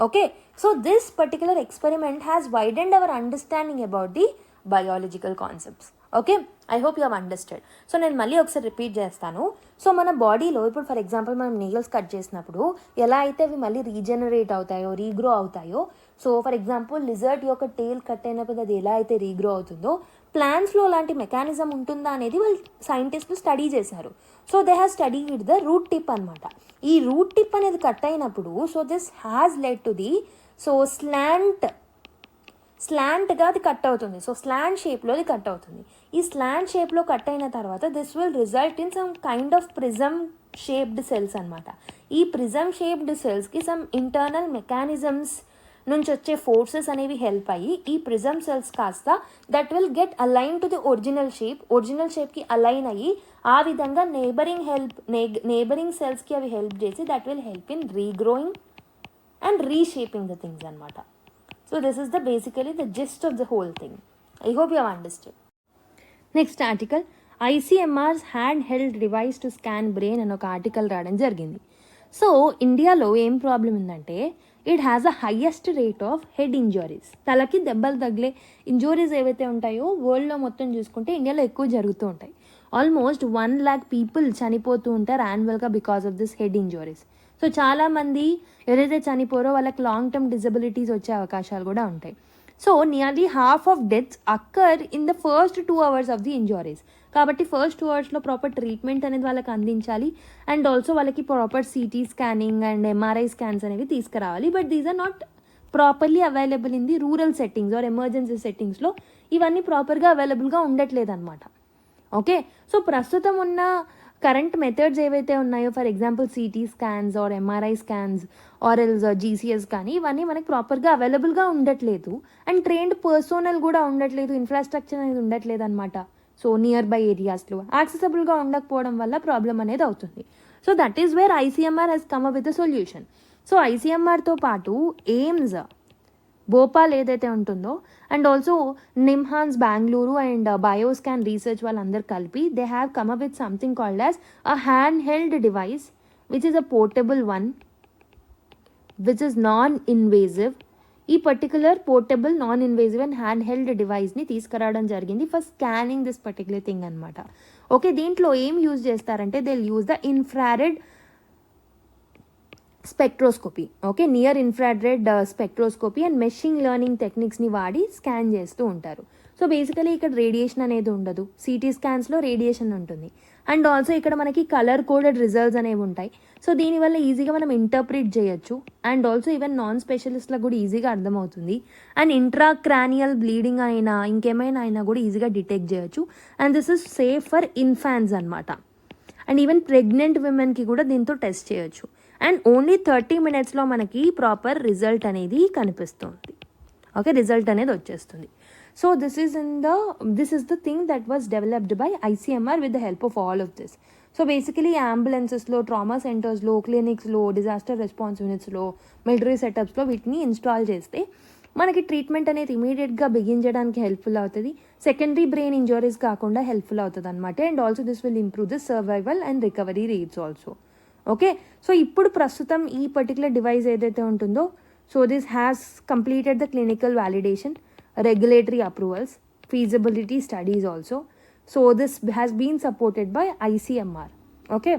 Okay, so this particular experiment has widened our understanding about the biological concepts. Okay, I hope you have understand. So నేను మళ్ళీ ఒకసారి రిపీట్ చేస్తాను. సో మన బాడీలో ఇప్పుడు ఫర్ ఎగ్జాంపుల్ మనం నెయిల్స్ కట్ చేసినప్పుడు ఎలా అయితే అవి మళ్ళీ రీజనరేట్ అవుతాయో, రీగ్రో అవుతాయో, సో ఫర్ ఎగ్జాంపుల్ లిజర్డ్ యొక్క టేల్ కట్ అయినప్పుడు అది ఎలా అయితే రీగ్రో అవుతుందో, ప్లాంట్స్లో అలాంటి మెకానిజం ఉంటుందా అనేది వాళ్ళు సైంటిస్టులు స్టడీ చేశారు. So they have studied the root tip అనమాట. ఈ రూట్ టిప్ అనేది కట్ అయినప్పుడు, so this has led to the స్లాంట్గా అది కట్ అవుతుంది. సో స్లాంట్ షేప్లో అది కట్ అవుతుంది. ఈ స్లాంట్ షేప్లో కట్ అయిన తర్వాత this will result in some kind of prism shaped cells అనమాట. ఈ ప్రిజమ్ షేప్డ్ సెల్స్కి సమ్ ఇంటర్నల్ మెకానిజమ్స్ నుంచి వచ్చే ఫోర్సెస్ అనేవి హెల్ప్ అయ్యి ఈ ప్రిజమ్ సెల్స్ కాస్త that will get align to the original షేప్కి అలైన్ అయ్యి ఆ విధంగా నేబరింగ్ సెల్స్కి అవి హెల్ప్ చేసి that will help in regrowing and reshaping the things అనమాట. So this is basically the gist of the whole thing. I hope you have understood. Next article, ICMR's handheld device to scan brain అని ఒక ఆర్టికల్ రావడం జరిగింది. సో ఇండియాలో ఏం ప్రాబ్లం ఉందంటే it has a highest rate of head injuries. తలకి దెబ్బలు తగిలే ఇంజురీస్ ఏవైతే ఉంటాయో వరల్డ్లో మొత్తం చూసుకుంటే ఇండియాలో ఎక్కువ జరుగుతూ ఉంటాయి. ఆల్మోస్ట్ 1 lakh పీపుల్ చనిపోతూ ఉంటారు యాన్యువల్గా because of this head injuries. So చాలామంది ఎవరైతే చనిపోరో వాళ్ళకి లాంగ్ టర్మ్ డిజబిలిటీస్ వచ్చే అవకాశాలు కూడా ఉంటాయి. So nearly half of deaths occur in the first 2 hours of the injuries. కాబట్టి ఫస్ట్ 2 hours ప్రాపర్ ట్రీట్మెంట్ అనేది వాళ్ళకి అందించాలి. అండ్ ఆల్సో వాళ్ళకి proper CT scanning and MRI scans అనేవి తీసుకురావాలి. But these are not properly available in the rural settings or emergency సెట్టింగ్స్లో ఇవన్నీ ప్రాపర్గా అవైలబుల్గా ఉండట్లేదు అనమాట. ఓకే, సో ప్రస్తుతం ఉన్న కరెంట్ మెథడ్స్ ఏవైతే ఉన్నాయో, for example CT scans or MRI scans or else GCS కానీ ఇవన్నీ మనకి ప్రాపర్గా అవైలబుల్గా ఉండట్లేదు. అండ్ ట్రైన్డ్ పర్సోనల్ కూడా ఉండట్లేదు, ఇన్ఫ్రాస్ట్రక్చర్ అనేది ఉండట్లేదు అనమాట. సో నియర్ బై ఏరియాస్లో యాక్సెసబుల్గా ఉండకపోవడం వల్ల ప్రాబ్లం అనేది అవుతుంది. So that is where ICMR has come up with a solution. So ఐసీఎంఆర్తో పాటు ఎయిమ్స్ భోపాల్ ఏదైతే ఉంటుందో and also NIMHANS Bengaluru and Bioscan Research వాళ్ళందరూ కలిపి they have come up with something called as a hand held device which is a portable one which is non invasive. ఈ particular portable non invasive and hand held డివైస్ని తీసుకురావడం జరిగింది for scanning this particular thing అనమాట. ఓకే, దీంట్లో ఏం యూజ్ చేస్తారంటే they will use the infrared spectroscopy. Okay, near infrared spectroscopy and machine learning టెక్నిక్స్ని వాడి స్కాన్ చేస్తూ ఉంటారు. సో బేసికలీ ఇక్కడ రేడియేషన్ అనేది ఉండదు, సిటీ స్కాన్స్లో రేడియేషన్ ఉంటుంది. అండ్ ఆల్సో ఇక్కడ మనకి కలర్ కోడెడ్ రిజల్ట్స్ అనేవి ఉంటాయి. సో దీనివల్ల ఈజీగా మనం ఇంటర్ప్రిట్ చేయొచ్చు. అండ్ ఆల్సో ఈవెన్ నాన్ స్పెషలిస్ట్లకు కూడా ఈజీగా అర్థమవుతుంది. అండ్ ఇంట్రాక్రానియల్ బ్లీడింగ్ అయినా ఇంకేమైనా అయినా కూడా ఈజీగా డిటెక్ట్ చేయొచ్చు. And this is safe for infants అనమాట. అండ్ ఈవెన్ ప్రెగ్నెంట్ విమెన్కి కూడా దీంతో టెస్ట్ చేయొచ్చు. అండ్ ఓన్లీ 30 minutesలో మనకి ప్రాపర్ రిజల్ట్ అనేది కనిపిస్తుంది. ఓకే, రిజల్ట్ అనేది వచ్చేస్తుంది. So this is the thing that was developed by ICMR with the help of all of this. So basically అంబులెన్సెస్లో, ట్రామా సెంటర్స్లో, క్లినిక్స్లో, డిజాస్టర్ రెస్పాన్స్ యూనిట్స్లో, మిలిటరీ సెటప్స్లో వీటిని ఇన్స్టాల్ చేస్తే మనకి ట్రీట్మెంట్ అనేది ఇమీడియట్గా బిగించడానికి హెల్ప్ఫుల్ అవుతుంది. సెకండరీ బ్రెయిన్ ఇంజరీస్ కాకుండా హెల్ప్ఫుల్ అవుతుంది అనమాట. And also this will improve the survival and recovery rates also. Okay, so ఇప్పుడు ప్రస్తుతం ఈ పర్టికులర్ డివైస్ ఏదైతే ఉంటుందో So this has completed the clinical validation, regulatory approvals, feasibility studies also. So this has been supported by ICMR. Okay,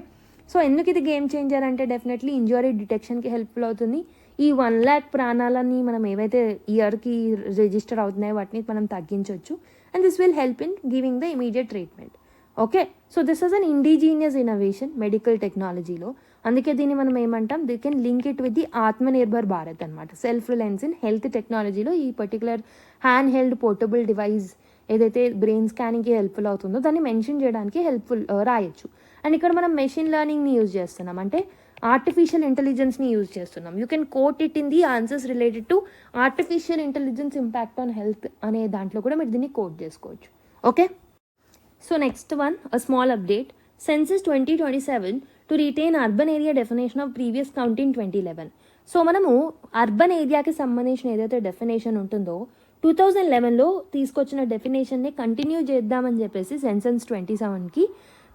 so ఎందుకు ఇది గేమ్ చేంజర్ అంటే డెఫినెట్లీ ఇంజురీ డిటెక్షన్కి హెల్ప్ఫుల్ అవుతుంది. ఈ 1,00,000 ప్రాణాలని మనం ఏవైతే ఇయర్కి రిజిస్టర్ అవుతున్నాయో వాటిని మనం తగ్గించవచ్చు. And this will help in giving the immediate treatment. Okay, so this is an indigenous innovation medical టెక్నాలజీలో. అందుకే దీన్ని మనం ఏమంటాం, they can link it with the Atmanirbhar Bharat అనమాట. సెల్ఫ్ రిలయన్స్ ఇన్ హెల్త్ టెక్నాలజీలో ఈ particular hand held portable device ఏదైతే బ్రెయిన్ స్కానింగ్కి హెల్ప్ఫుల్ అవుతుందో దాన్ని మెన్షన్ చేయడానికి హెల్ప్ఫుల్ రాయొచ్చు. అండ్ ఇక్కడ మనం మెషిన్ లెర్నింగ్ని యూజ్ చేస్తున్నాం, అంటే ఆర్టిఫిషియల్ ఇంటెలిజెన్స్ని యూజ్ చేస్తున్నాం. You can coat it in the answers related to artificial intelligence impact on health అనే దాంట్లో కూడా మీరు దీన్ని కోట్ చేసుకోవచ్చు. Okay, so next one, a small update. Census 2027 to retain urban area definition of previous count in 2011. So మనము అర్బన్ ఏరియాకి సంబంధించిన ఏదైతే డెఫినేషన్ ఉంటుందో 2011లో తీసుకొచ్చిన డెఫినేషన్ని కంటిన్యూ చేద్దామని చెప్పేసి సెన్సస్ 27కి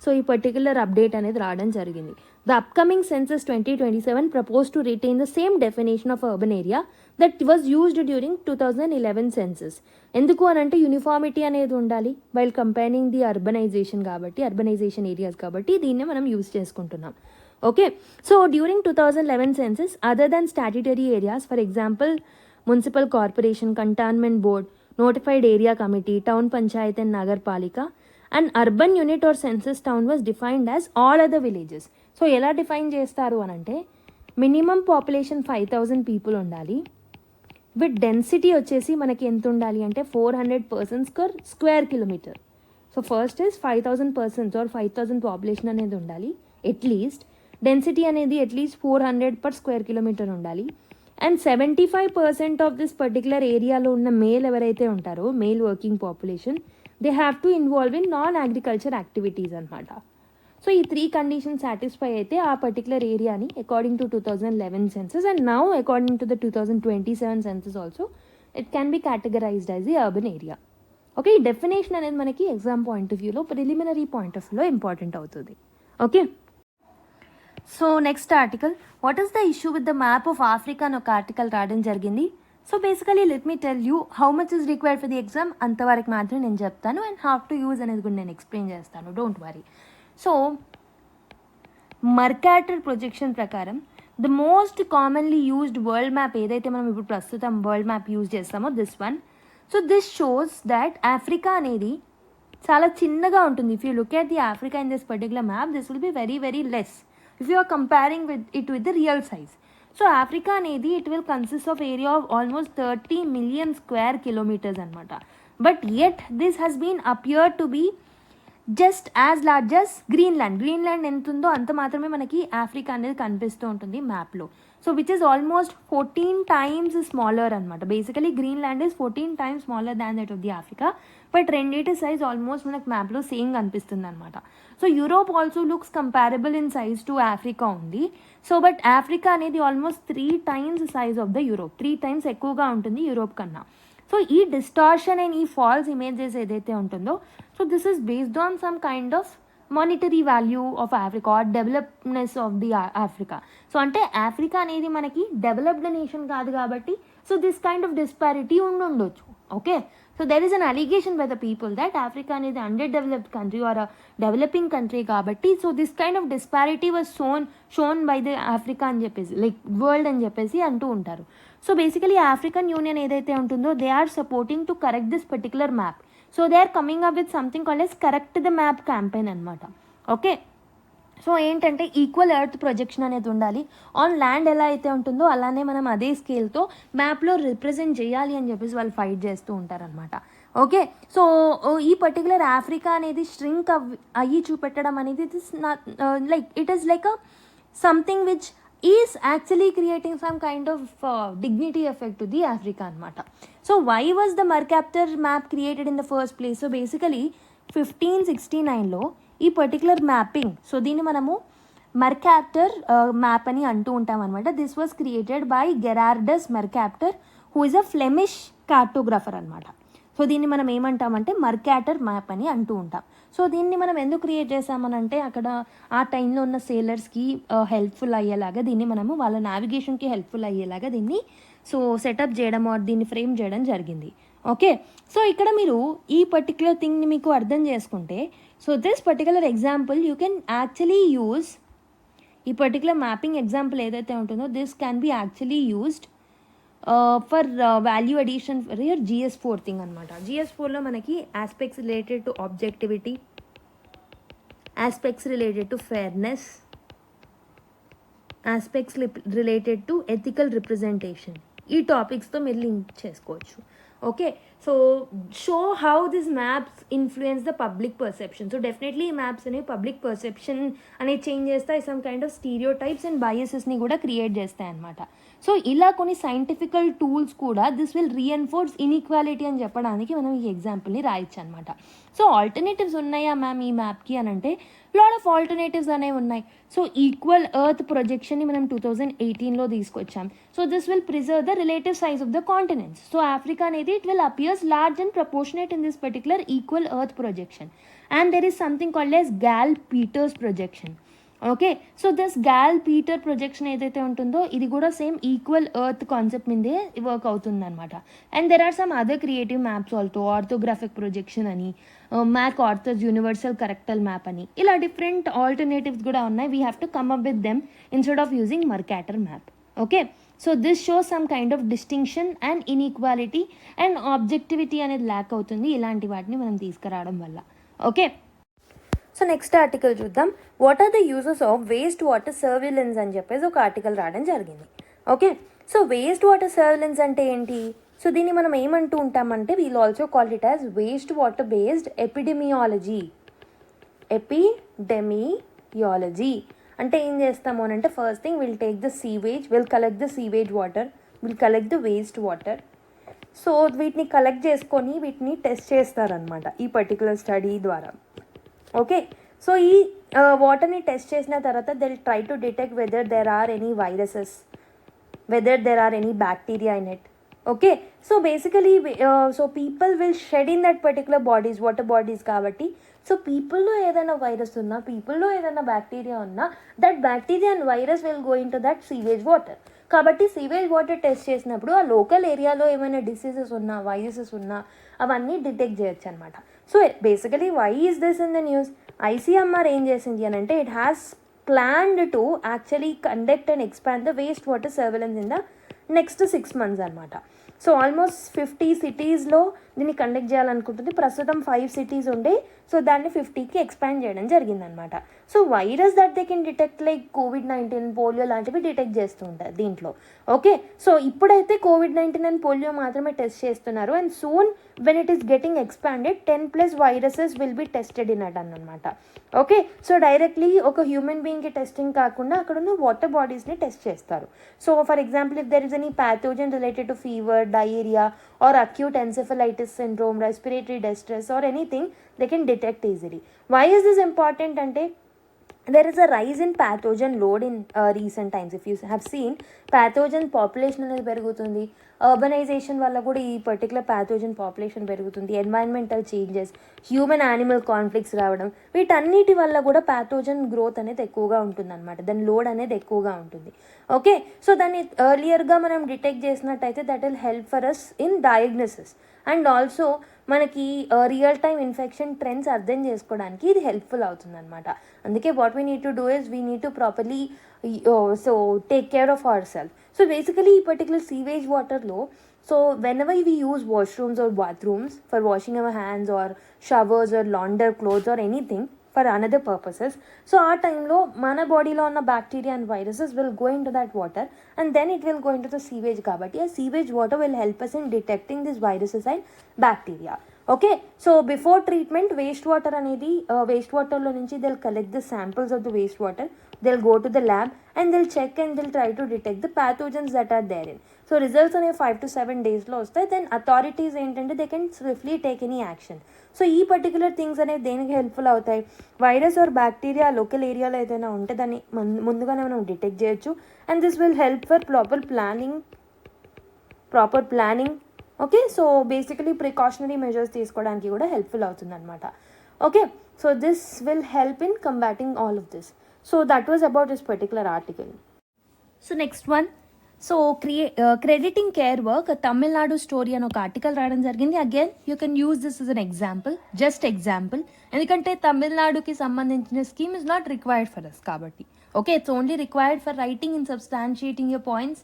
సో ఈ పర్టికులర్ అప్డేట్ అనేది రావడం జరిగింది. The upcoming census 2027 propose to retain the same definition of urban area that was used during 2011 census. ఎందుకు అని అంటే యూనిఫార్మిటీ అనేది ఉండాలి while comparing the urbanisation areas కాబట్టి దీన్నే మనం యూజ్ చేసుకుంటున్నాం. Okay, so during 2011 census other than statutory areas, for example municipal corporation, cantonment board, notified area committee, town panchayat and నగరపాలిక, and urban unit or census town was defined as all other villages. So ఎలా డిఫైన్ చేస్తారు అని అంటే మినిమం పాపులేషన్ 5,000 పీపుల్ ఉండాలి, విత్ డెన్సిటీ వచ్చేసి మనకి ఎంత ఉండాలి అంటే 400 persons per square kilometer. So first is 5,000 persons or 5,000 population అనేది ఉండాలి అట్లీస్ట్. డెన్సిటీ అనేది అట్లీస్ట్ 400 per square kilometer ఉండాలి. అండ్ 75% ఆఫ్ దిస్ పర్టికులర్ ఏరియాలో ఉన్న మేల్ ఎవరైతే ఉంటారో male working population they have to involve in non agriculture activities అనమాట. సో ఈ 3 కండిషన్స్ సాటిస్ఫై అయితే ఆ పర్టికులర్ ఏరియాని according to 2011 census and now according to the 2027 census also it can be categorised as the urban area. Okay, ఈ డెఫినేషన్ అనేది మనకి ఎగ్జామ్ పాయింట్ ఆఫ్ వ్యూలో ప్రిలిమినరీ పాయింట్ ఆఫ్ వ్యూలో ఇంపార్టెంట్ అవుతుంది. Okay, so next article, what is the issue with the map of Africa అని ఒక ఆర్టికల్ రావడం జరిగింది. So basically let me tell you how much is required for the exam, అంతవరకు మాత్రం నేను చెప్తాను అండ్ హౌ టు యూజ్ అనేది కూడా నేను ఎక్స్ప్లెయిన్ చేస్తాను, డోంట్ వరీ. సో మర్కాటర్ ప్రొజెక్షన్ ప్రకారం the most commonly used world map ఏదైతే మనం ఇప్పుడు ప్రస్తుతం వరల్డ్ మ్యాప్ యూజ్ చేస్తామో this one. So this shows that Africa అనేది చాలా చిన్నగా ఉంటుంది. If you look at the Africa in this particular map this will be very very less if you are comparing it with the real size. So Africa అనేది it will consist of area of almost 30 million square kilometers anamata, but yet this has been appeared to be just as large as Greenland. Greenland ఎంత ఉందో అంత మాత్రమే మనకి ఆఫ్రికా అనేది కనిపిస్తూ ఉంటుంది మ్యాప్లో. So which is almost 14 times smaller అనమాట. Basically Greenland is 14 times smaller than that of the Africa, but రెండింటి సైజ్ ఆల్మోస్ట్ మనకు మ్యాప్లో సేమ్ కనిపిస్తుంది అనమాట. So Europe also looks comparable in size to Africa ఉంది. సో బట్ ఆఫ్రికా అనేది almost 3 times size of the Europe, 3 times ఎక్కువగా ఉంటుంది యూరోప్ కన్నా. సో ఈ డిస్టార్షన్ అండ్ ఈ ఫాల్స్ ఇమేజెస్ ఏదైతే ఉంటుందో so this is based on some kind of monetary value of Africa or developness of the Africa. So అంటే ఆఫ్రికా అనేది మనకి డెవలప్డ్ నేషన్ కాదు కాబట్టి so this kind of disparity ఉండొచ్చు. Okay, so there is an allegation by the people that Africa అనేది under developed country or developing country కాబట్టి so this kind of disparity was shown by the Africa అని చెప్పేసి లైక్ వరల్డ్ అని చెప్పేసి అంటూ ఉంటారు. సో బేసికలీ ఆఫ్రికన్ యూనియన్ ఏదైతే ఉంటుందో they are supporting to correct this particular map. So they are coming up with something called as correct the map campaign అనమాట. ఓకే, సో ఏంటంటే ఈక్వల్ ఎర్త్ ప్రొజెక్షన్ అనేది ఉండాలి. ఆన్ ల్యాండ్ ఎలా అయితే ఉంటుందో అలానే మనం అదే స్కేల్తో మ్యాప్లో రిప్రజెంట్ చేయాలి అని చెప్పేసి వాళ్ళు ఫైట్ చేస్తూ ఉంటారనమాట. ఓకే, సో ఈ పర్టికులర్ ఆఫ్రికా అనేది ష్రింక్ అయ్యి చూపెట్టడం అనేది it is not like it is like a something which is actually creating some kind of dignity effect to the Africa అనమాట. So why was the Mercator map created in the first place? So basically 1569లో ఈ పర్టికులర్ మ్యాపింగ్, సో దీన్ని మనము మర్కాప్టర్ మ్యాప్ అని అంటూ ఉంటాం అనమాట. This was created by Gerardus Mercator who is a Flemish cartographer అనమాట. సో దీన్ని మనం ఏమంటామంటే మర్కాటర్ మ్యాప్ అని అంటూ ఉంటాం. సో దీన్ని మనం ఎందుకు క్రియేట్ చేసామనంటే అక్కడ ఆ టైంలో ఉన్న సేలర్స్కి హెల్ప్ఫుల్ అయ్యేలాగా దీన్ని మనము వాళ్ళ నావిగేషన్కి హెల్ప్ఫుల్ అయ్యేలాగా దీన్ని సో సెటప్ చేయడం ఆర్ దీన్ని ఫ్రేమ్ చేయడం జరిగింది. ఓకే, సో ఇక్కడ మీరు ఈ పర్టికులర్ థింగ్ని మీకు అర్థం చేసుకుంటే, so this particular example you can actually use, ఈ పర్టికులర్ మ్యాపింగ్ ఎగ్జాంపుల్ ఏదైతే ఉంటుందో this can be actually used for value addition for your GS4 thing అనమాట. GS4లో మనకి aspects related to objectivity, aspects related to fairness, aspects related to ethical representation, ఈ టాపిక్స్తో మీరు లింక్ చేసుకోవచ్చు. Okay, so show how this maps influence the public perception. So definitely ఈ మ్యాప్స్ అనేవి పబ్లిక్ పర్సెప్షన్ అనేది చేంజ్ చేస్తాయి, some kind of stereotypes and బయాసెస్ని కూడా క్రియేట్ చేస్తాయి అనమాట. సో ఇలా కొన్ని సైంటిఫికల్ టూల్స్ కూడా దిస్ విల్ రీఎన్ఫోర్స్ ఇన్ఈక్వాలిటీ అని చెప్పడానికి మనం ఈ ఎగ్జాంపుల్ని రాయొచ్చు అనమాట. సో ఆల్టర్నేటివ్స్ ఉన్నాయా మ్యామ్ ఈ మ్యాప్కి అని అంటే లాట్ ఆఫ్ ఆల్టర్నేటివ్స్ అనేవి ఉన్నాయి. సో ఈక్వల్ ఎర్త్ ప్రొజెక్షన్ని మనం 2018లో తీసుకొచ్చాం. So this will preserve the relative size of the continents. So Africa అనేది it will appears large and proportionate in this particular equal earth projection. And there is something called as Gall Peters projection. Okay, so this Gall Peter projection ఏదైతే ఉంటుందో ఇది కూడా సేమ్ ఈక్వల్ ఎర్త్ కాన్సెప్ట్ మీదే వర్క్ అవుతుంది అనమాట. And there are some other creative maps also, orthographic projection అని, McArthur's universal corrective map అని, ఇలా డిఫరెంట్ ఆల్టర్నేటివ్స్ కూడా ఉన్నాయి. We have to come up with them instead of using Mercator map. Okay, so this shows some kind of distinction and inequality and objectivity అనేది ల్యాక్ అవుతుంది ఇలాంటి వాటిని మనం తీసుకురావడం వల్ల. ఓకే, సో నెక్స్ట్ ఆర్టికల్ చూద్దాం. What are the uses of waste water surveillance అని చెప్పేసి ఒక ఆర్టికల్ రావడం జరిగింది. Okay, so waste water surveillance అంటే ఏంటి? సో దీన్ని మనం ఏమంటూ ఉంటామంటే we'll also call it as waste water based epidemiology. Epidemiology అంటే ఏం చేస్తాము అని అంటే first thing will take the sewage, will collect the sewage water, will collect the waste water. So వీటిని కలెక్ట్ చేసుకొని వీటిని టెస్ట్ చేస్తారనమాట ఈ పర్టికులర్ స్టడీ ద్వారా. ఓకే, సో ఈ వాటర్ని టెస్ట్ చేసిన తర్వాత they will try to detect whether there or any viruses, whether there or any bacteria in it. Okay, so basically so people will shed in that particular bodies, water bodies కాబట్టి సో పీపుల్లో ఏదైనా వైరస్ ఉన్నా, పీపుల్లో ఏదైనా బ్యాక్టీరియా ఉన్నా that bacteria and virus will go in to that sewage water. కాబట్టి సీవేజ్ వాటర్ టెస్ట్ చేసినప్పుడు ఆ లోకల్ ఏరియాలో ఏమైనా డిసీజెస్ ఉన్నా, వైరసెస్ ఉన్నా అవన్నీ డిటెక్ట్ చేయొచ్చు అనమాట. So basically why is this in the news? ICMR ఏం చేసింది అని అంటే it has planned to actually conduct and expand the waste water surveillance in the next 6 months అనమాట. సో ఆల్మోస్ట్ 50 cities-లో దీన్ని కండక్ట్ చేయాలనుకుంటుంది. ప్రస్తుతం 5 cities ఉండే, సో దాన్ని 50కి ఎక్స్పాండ్ చేయడం జరిగిందనమాట. So virus that they can detect like COVID-19, polio లాంటివి డిటెక్ట్ చేస్తూ ఉంటారు దీంట్లో. ఓకే, సో ఇప్పుడైతే COVID-19 అండ్ పోలియో మాత్రమే టెస్ట్ చేస్తున్నారు. And soon when it is getting expanded 10+ viruses will be tested in at అనమాట. ఓకే, సో డైరెక్ట్లీ ఒక హ్యూమన్ బీయింగ్కి టెస్టింగ్ కాకుండా అక్కడ ఉన్న వాటర్ బాడీస్ని టెస్ట్ చేస్తారు. So for example if there is any pathogen related to fever, diarrhea or acute encephalitis syndrome, respiratory distress or anything, they can detect easily. Why is this important ante there is a rise in pathogen load in recent times. If you have seen, pathogen population అనేది పెరుగుతుంది, urbanization వల్ల కూడా ఈ పర్టికులర్ pathogen population పెరుగుతుంది, environmental changes, human animal conflicts రావడం, వీటన్నిటి వల్ల కూడా pathogen గ్రోత్ అనేది ఎక్కువగా ఉంటుంది అనమాట. దాని లోడ్ అనేది ఎక్కువగా ఉంటుంది. ఓకే, సో దాన్ని ఎర్లియర్గా మనం డిటెక్ట్ చేసినట్టయితే that will help for us in diagnosis and also మనకి రియల్ టైమ్ ఇన్ఫెక్షన్ ట్రెండ్స్ అర్థం చేసుకోవడానికి ఇది హెల్ప్ఫుల్ అవుతుంది అనమాట. అందుకే what we need to do is we need to properly so take care of our self. So basically ఈ పర్టికులర్ సీవేజ్ వాటర్లో so whenever we use washrooms or bathrooms for washing our hands or showers or launder clothes or anything for another purposes, so ఆ టైంలో మన బాడీలో ఉన్న bacteria and viruses will go in to that water and then it will go in to the sewage. కాబట్టి ఆ sewage water will help us in detecting this viruses and bacteria. Okay, so before treatment waste water అనేది వేస్ట్ వాటర్లో నుంచి they'll collect the samples of the waste water, they'll go to the lab and they'll check and they'll try to detect the pathogens that are there in. So results అనేవి 5 to 7 daysలో వస్తాయి. దెన్ అథారిటీస్ ఏంటంటే they can swiftly take any action. So ఈ పర్టికులర్ థింగ్స్ అనేవి దేనికి హెల్ప్ఫుల్ అవుతాయి? వైరస్ ఆర్ బ్యాక్టీరియా లోకల్ ఏరియాలో ఏదైనా ఉంటే దాన్ని ముందుగానే మనం డిటెక్ట్ చేయొచ్చు. And this will help for proper planning. Okay, so basically precautionary measures తీసుకోవడానికి కూడా హెల్ప్ఫుల్ అవుతుంది అనమాట. Okay, so this will help in combating all of this. So that was about this particular article. So next one, so crediting care work Tamil Nadu story అని ఒక ఆర్టికల్ రాయడం జరిగింది. Again you can use this is an example, just example, ఎందుకంటే తమిళనాడుకి సంబంధించిన scheme is not required for us కాబట్టి. Okay, it's only required for writing and substantiating your points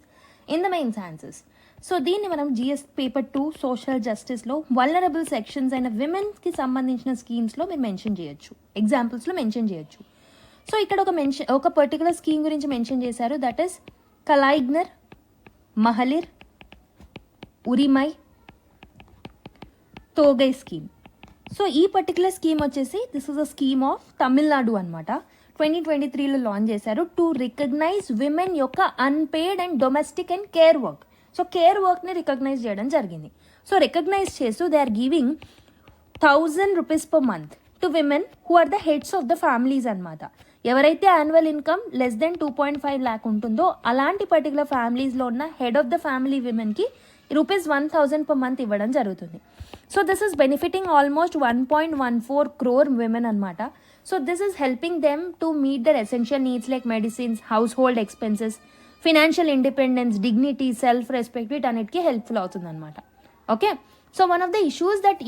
in the mains answers. So దీన్ని మనం జిఎస్ పేపర్ 2 సోషల్ జస్టిస్లో వల్నరబుల్ సెక్షన్స్ అయిన విమెన్కి సంబంధించిన స్కీమ్స్లో మీరు మెన్షన్ చేయొచ్చు, ఎగ్జాంపుల్స్లో మెన్షన్ చేయొచ్చు. సో ఇక్కడ ఒక పర్టికులర్ స్కీమ్ గురించి మెన్షన్ చేశారు, that is Kalaignar Magalir Urimai Thogai scheme. So ఈ పర్టికులర్ స్కీమ్ వచ్చేసి this is a scheme of Tamil Nadu అనమాట. 2023లో లాంచ్ చేశారు టు రికగ్నైజ్ విమెన్ యొక్క unpaid and domestic and care work. So care వర్క్ని రికగ్నైజ్ చేయడం జరిగింది. సో రికగ్నైజ్ చేస్తూ they are giving 1000 rupees per month to women who are the heads of the families అనమాట. ఎవరైతే annual income less than 2.5 lakh ఉంటుందో అలాంటి పర్టికులర్ ఫ్యామిలీస్లో ఉన్న హెడ్ ఆఫ్ ద ఫ్యామిలీ విమెన్కి ₹1000 per month ఇవ్వడం జరుగుతుంది. So this is benefiting almost 1.14 crore women అనమాట. So this is helping them to meet their essential needs like medicines, household expenses, financial independence, dignity, self respect, వీటన్నిటికీ హెల్ప్ఫుల్ అవుతుంది అనమాట. Okay, so one of the issues that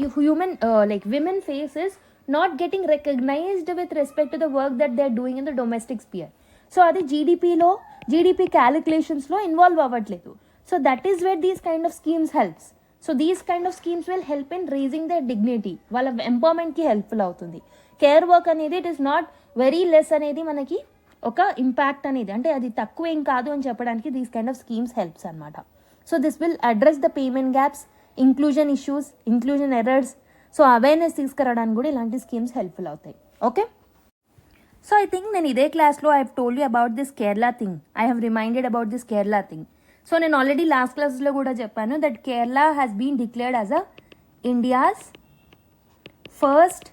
women face is not getting recognized with respect to the work that they are doing in the domestic sphere. So అది జీడిపి క్యాలిక్యులేషన్స్లో ఇన్వాల్వ్ అవ్వట్లేదు. So that is where these kind of schemes helps. So these kind of schemes will help in raising their dignity, వాళ్ళ ఎంపవర్మెంట్కి హెల్ప్ఫుల్ అవుతుంది. కేర్ వర్క్ అనేది it is not very less అనేది మనకి ఒక ఇంపాక్ట్ అనేది, అంటే అది తక్కువ ఏం కాదు అని చెప్పడానికి these kind of schemes helps అనమాట. So this will address the payment gaps, inclusion issues, inclusion errors. So awareness తీసుకురావడానికి కూడా ఇలాంటి స్కీమ్స్ హెల్ప్ఫుల్ అవుతాయి. ఓకే, సో ఐ థింక్ నేను ఇదే క్లాస్లో I have told you about this Kerala thing. I have reminded about this Kerala thing. So నేను ఆల్రెడీ లాస్ట్ క్లాస్లో కూడా చెప్పాను that Kerala has been declared as a India's first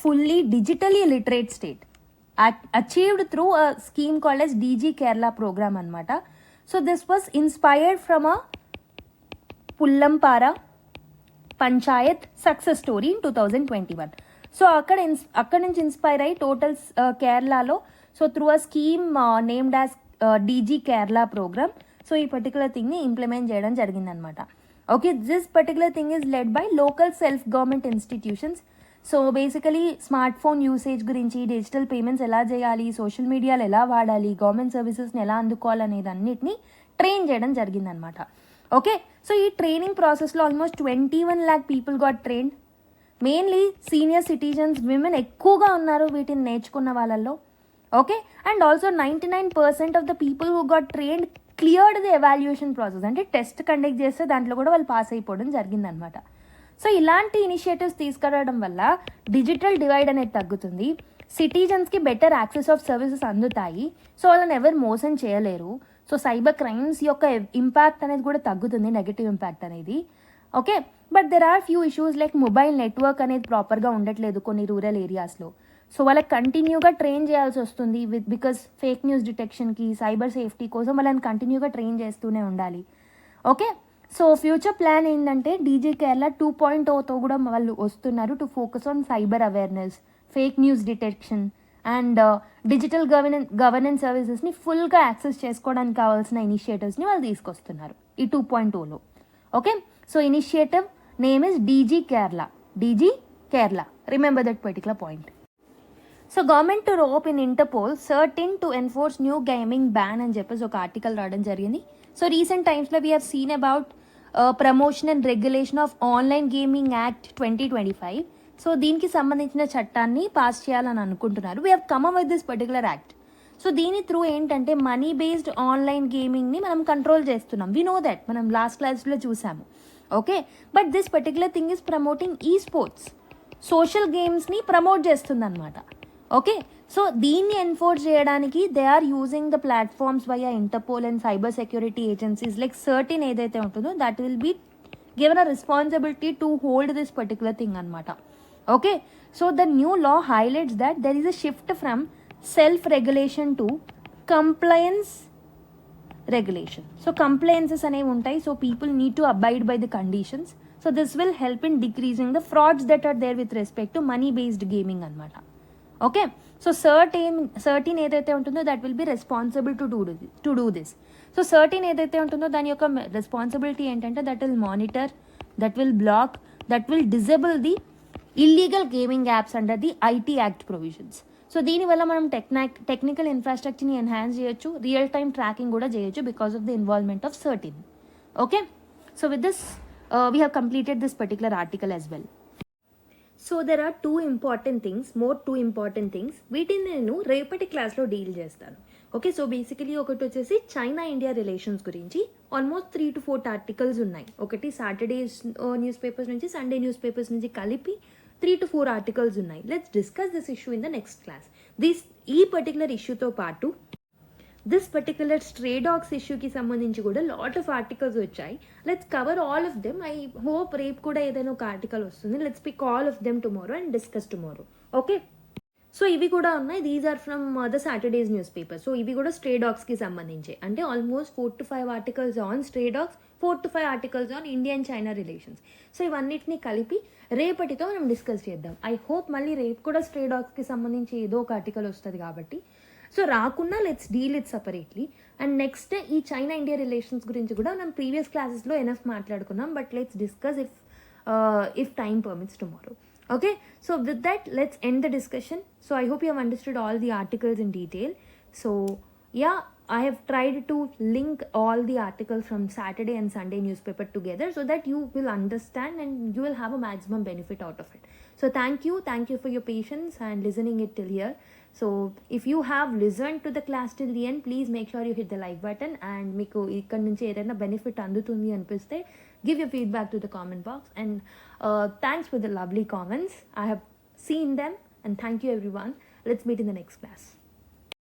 fully digitally literate state, achieved through a scheme called as DG Kerala program anamata. So this was inspired from a Pullampara Panchayat success story in 2021. So akkada nunchi inspire ayi total Kerala lo, so through a scheme named as DG Kerala program, so ee particular thing ni implement cheyadam jarigindi anamata. Okay, this particular thing is led by local self government institutions. So basically smart phone usage గురించి, డిజిటల్ పేమెంట్స్ ఎలా చేయాలి, సోషల్ మీడియాలో ఎలా వాడాలి, గవర్నమెంట్ సర్వీసెస్ని ఎలా అందుకోవాలనేది అన్నిటిని ట్రైన్ చేయడం జరిగిందనమాట. ఓకే, సో ఈ ట్రైనింగ్ ప్రాసెస్లో almost 21 lakh people got trained. Mainly senior citizens, women ఎక్కువగా ఉన్నారు వీటిని నేర్చుకున్న వాళ్ళల్లో. Okay, and also 99% of the people who got trained cleared the evaluation process, అంటే టెస్ట్ కండక్ట్ చేస్తే దాంట్లో కూడా వాళ్ళు పాస్ అయిపోవడం జరిగిందనమాట. సో ఇలాంటి ఇనిషియేటివ్స్ తీసుకురావడం వల్ల డిజిటల్ డివైడ్ అనేది తగ్గుతుంది, సిటిజన్స్కి బెటర్ యాక్సెస్ ఆఫ్ సర్వీసెస్ అందుతాయి, సో వాళ్ళని ఎవరు మోసం చేయలేరు. సో సైబర్ క్రైమ్స్ యొక్క ఇంపాక్ట్ అనేది కూడా తగ్గుతుంది, నెగటివ్ ఇంపాక్ట్ అనేది. Okay, but there are few issues like mobile network అనేది ప్రాపర్గా ఉండట్లేదు కొన్ని రూరల్ ఏరియాస్లో. సో వాళ్ళకి కంటిన్యూగా ట్రైన్ చేయాల్సి వస్తుంది బికాస్ ఫేక్ న్యూస్ డిటెక్షన్కి, సైబర్ సేఫ్టీ కోసం వాళ్ళని కంటిన్యూగా ట్రైన్ చేస్తూనే ఉండాలి. ఓకే, సో ఫ్యూచర్ ప్లాన్ ఏంటంటే డీజీ కేరళ 2.0తో కూడా వాళ్ళు వస్తున్నారు to focus on cyber awareness, fake news detection and digital governance సర్వీసెస్ని ఫుల్గా యాక్సెస్ చేసుకోవడానికి కావాల్సిన ఇనిషియేటివ్స్ని వాళ్ళు తీసుకొస్తున్నారు ఈ 2.0లో. Okay, so initiative name is Digi Kerala. Remember that particular point. So government to rope in Interpol CERT In to enforce new gaming ban అని చెప్పేసి ఒక ఆర్టికల్ రావడం జరిగింది. సో రీసెంట్ టైమ్స్లో we have scene about promotion and regulation of online gaming act 2025. So దీనికి సంబంధించిన చట్టాన్ని పాస్ చేయాలని అనుకుంటున్నారు. We have come up with this particular act. So దీని త్రూ ఏంటంటే మనీ బేస్డ్ ఆన్లైన్ గేమింగ్ని మనం కంట్రోల్ చేస్తున్నాం. వి నో దట్, మనం లాస్ట్ క్లాస్లో చూసాము. Okay, but this particular thing is promoting ఈ స్పోర్ట్స్, సోషల్ గేమ్స్ని ప్రమోట్ చేస్తుంది అనమాట. ఓకే, సో దీన్ని ఎన్ఫోర్స్ చేయడానికి they are using the platforms via Interpol and cyber security agencies like CERT In ఏదైతే ఉంటుందో that will be given a responsibility to hold this particular thing అనమాట. Okay, so the new law highlights that there is a shift from self regulation to compliance regulation. So compliances అనేవి ఉంటాయి, so people need to abide by the conditions. So this will help in decreasing the frauds that are there with respect to money based gaming అనమాట. ఓకే, సో సర్టీన్ ఏదైతే ఉంటుందో that will be responsible to do this. So CERT-In ఏదైతే ఉంటుందో దాని యొక్క రెస్పాన్సిబిలిటీ ఏంటంటే that will monitor, that will block, that will disable the illegal gaming apps under the IT act provisions. So దీనివల్ల మనం టెక్నికల్ ఇన్ఫ్రాస్ట్రక్చర్ని ఎన్హాన్స్ చేయొచ్చు, రియల్ టైమ్ ట్రాకింగ్ కూడా చేయొచ్చు because of the involvement of CERT-In. Okay, so with this we have completed this particular article as well. So there are two important things వీటిని నేను రేపటి క్లాస్లో డీల్ చేస్తాను. ఓకే, సో బేసికలీ ఒకటి వచ్చేసి చైనా ఇండియా రిలేషన్స్ గురించి ఆల్మోస్ట్ 3 to 4 ఆర్టికల్స్ ఉన్నాయి. ఒకటి సాటర్డేస్ న్యూస్ పేపర్స్ నుంచి, సండే న్యూస్ పేపర్స్ నుంచి కలిపి 3 to 4 ఆర్టికల్స్ ఉన్నాయి. Let's discuss this issue in the next class. ఈ పర్టికులర్ ఇష్యూతో పాటు దిస్ పర్టికులర్ స్ట్రే డాగ్స్ ఇష్యూకి సంబంధించి కూడా లాట్ ఆఫ్ ఆర్టికల్స్ వచ్చాయి. Let's cover all of them. I hope రేపు కూడా ఏదైనా ఒక ఆర్టికల్ వస్తుంది. Let's pick all of them tomorrow and discuss tomorrow. Okay, so ఇవి కూడా ఉన్నాయి. These are from the Saturday's news paper. So ఇవి కూడా స్ట్రే డాగ్స్కి సంబంధించి, అంటే almost 4 to 5 articles on stray dogs, 4 to 5 articles on India and China relations. So ఇవన్నిటిని కలిపి రేపటితో మనం డిస్కస్ చేద్దాం. ఐ హోప్ మళ్ళీ రేపు కూడా స్ట్రే డాగ్స్కి సంబంధించి ఏదో ఒక ఆర్టికల్ వస్తుంది కాబట్టి. సో రాకుండా let's deal it separately. And next ఈ చైనా ఇండియా రిలేషన్స్ గురించి కూడా మనం ప్రీవియస్ క్లాసెస్లో ఎనఫ్ మాట్లాడుకున్నాం, but let's discuss if time permits tomorrow. Okay, so with that, let's end the discussion. So I hope you have understood all the articles in detail. So yeah, I have tried to link all the articles from Saturday and Sunday newspaper together so that you will understand and you will have a maximum benefit out of it. So thank you for your patience and listening it till here. So if you have listened to the class till the end, please make sure you hit the like button, and మీకు ఇక్కడ నుంచి ఏదైనా బెనిఫిట్ అందుతుంది అనిపిస్తే give your feedback to the comment box. And thanks for the lovely comments. I have seen them, and thank you everyone. Let's meet in the next class.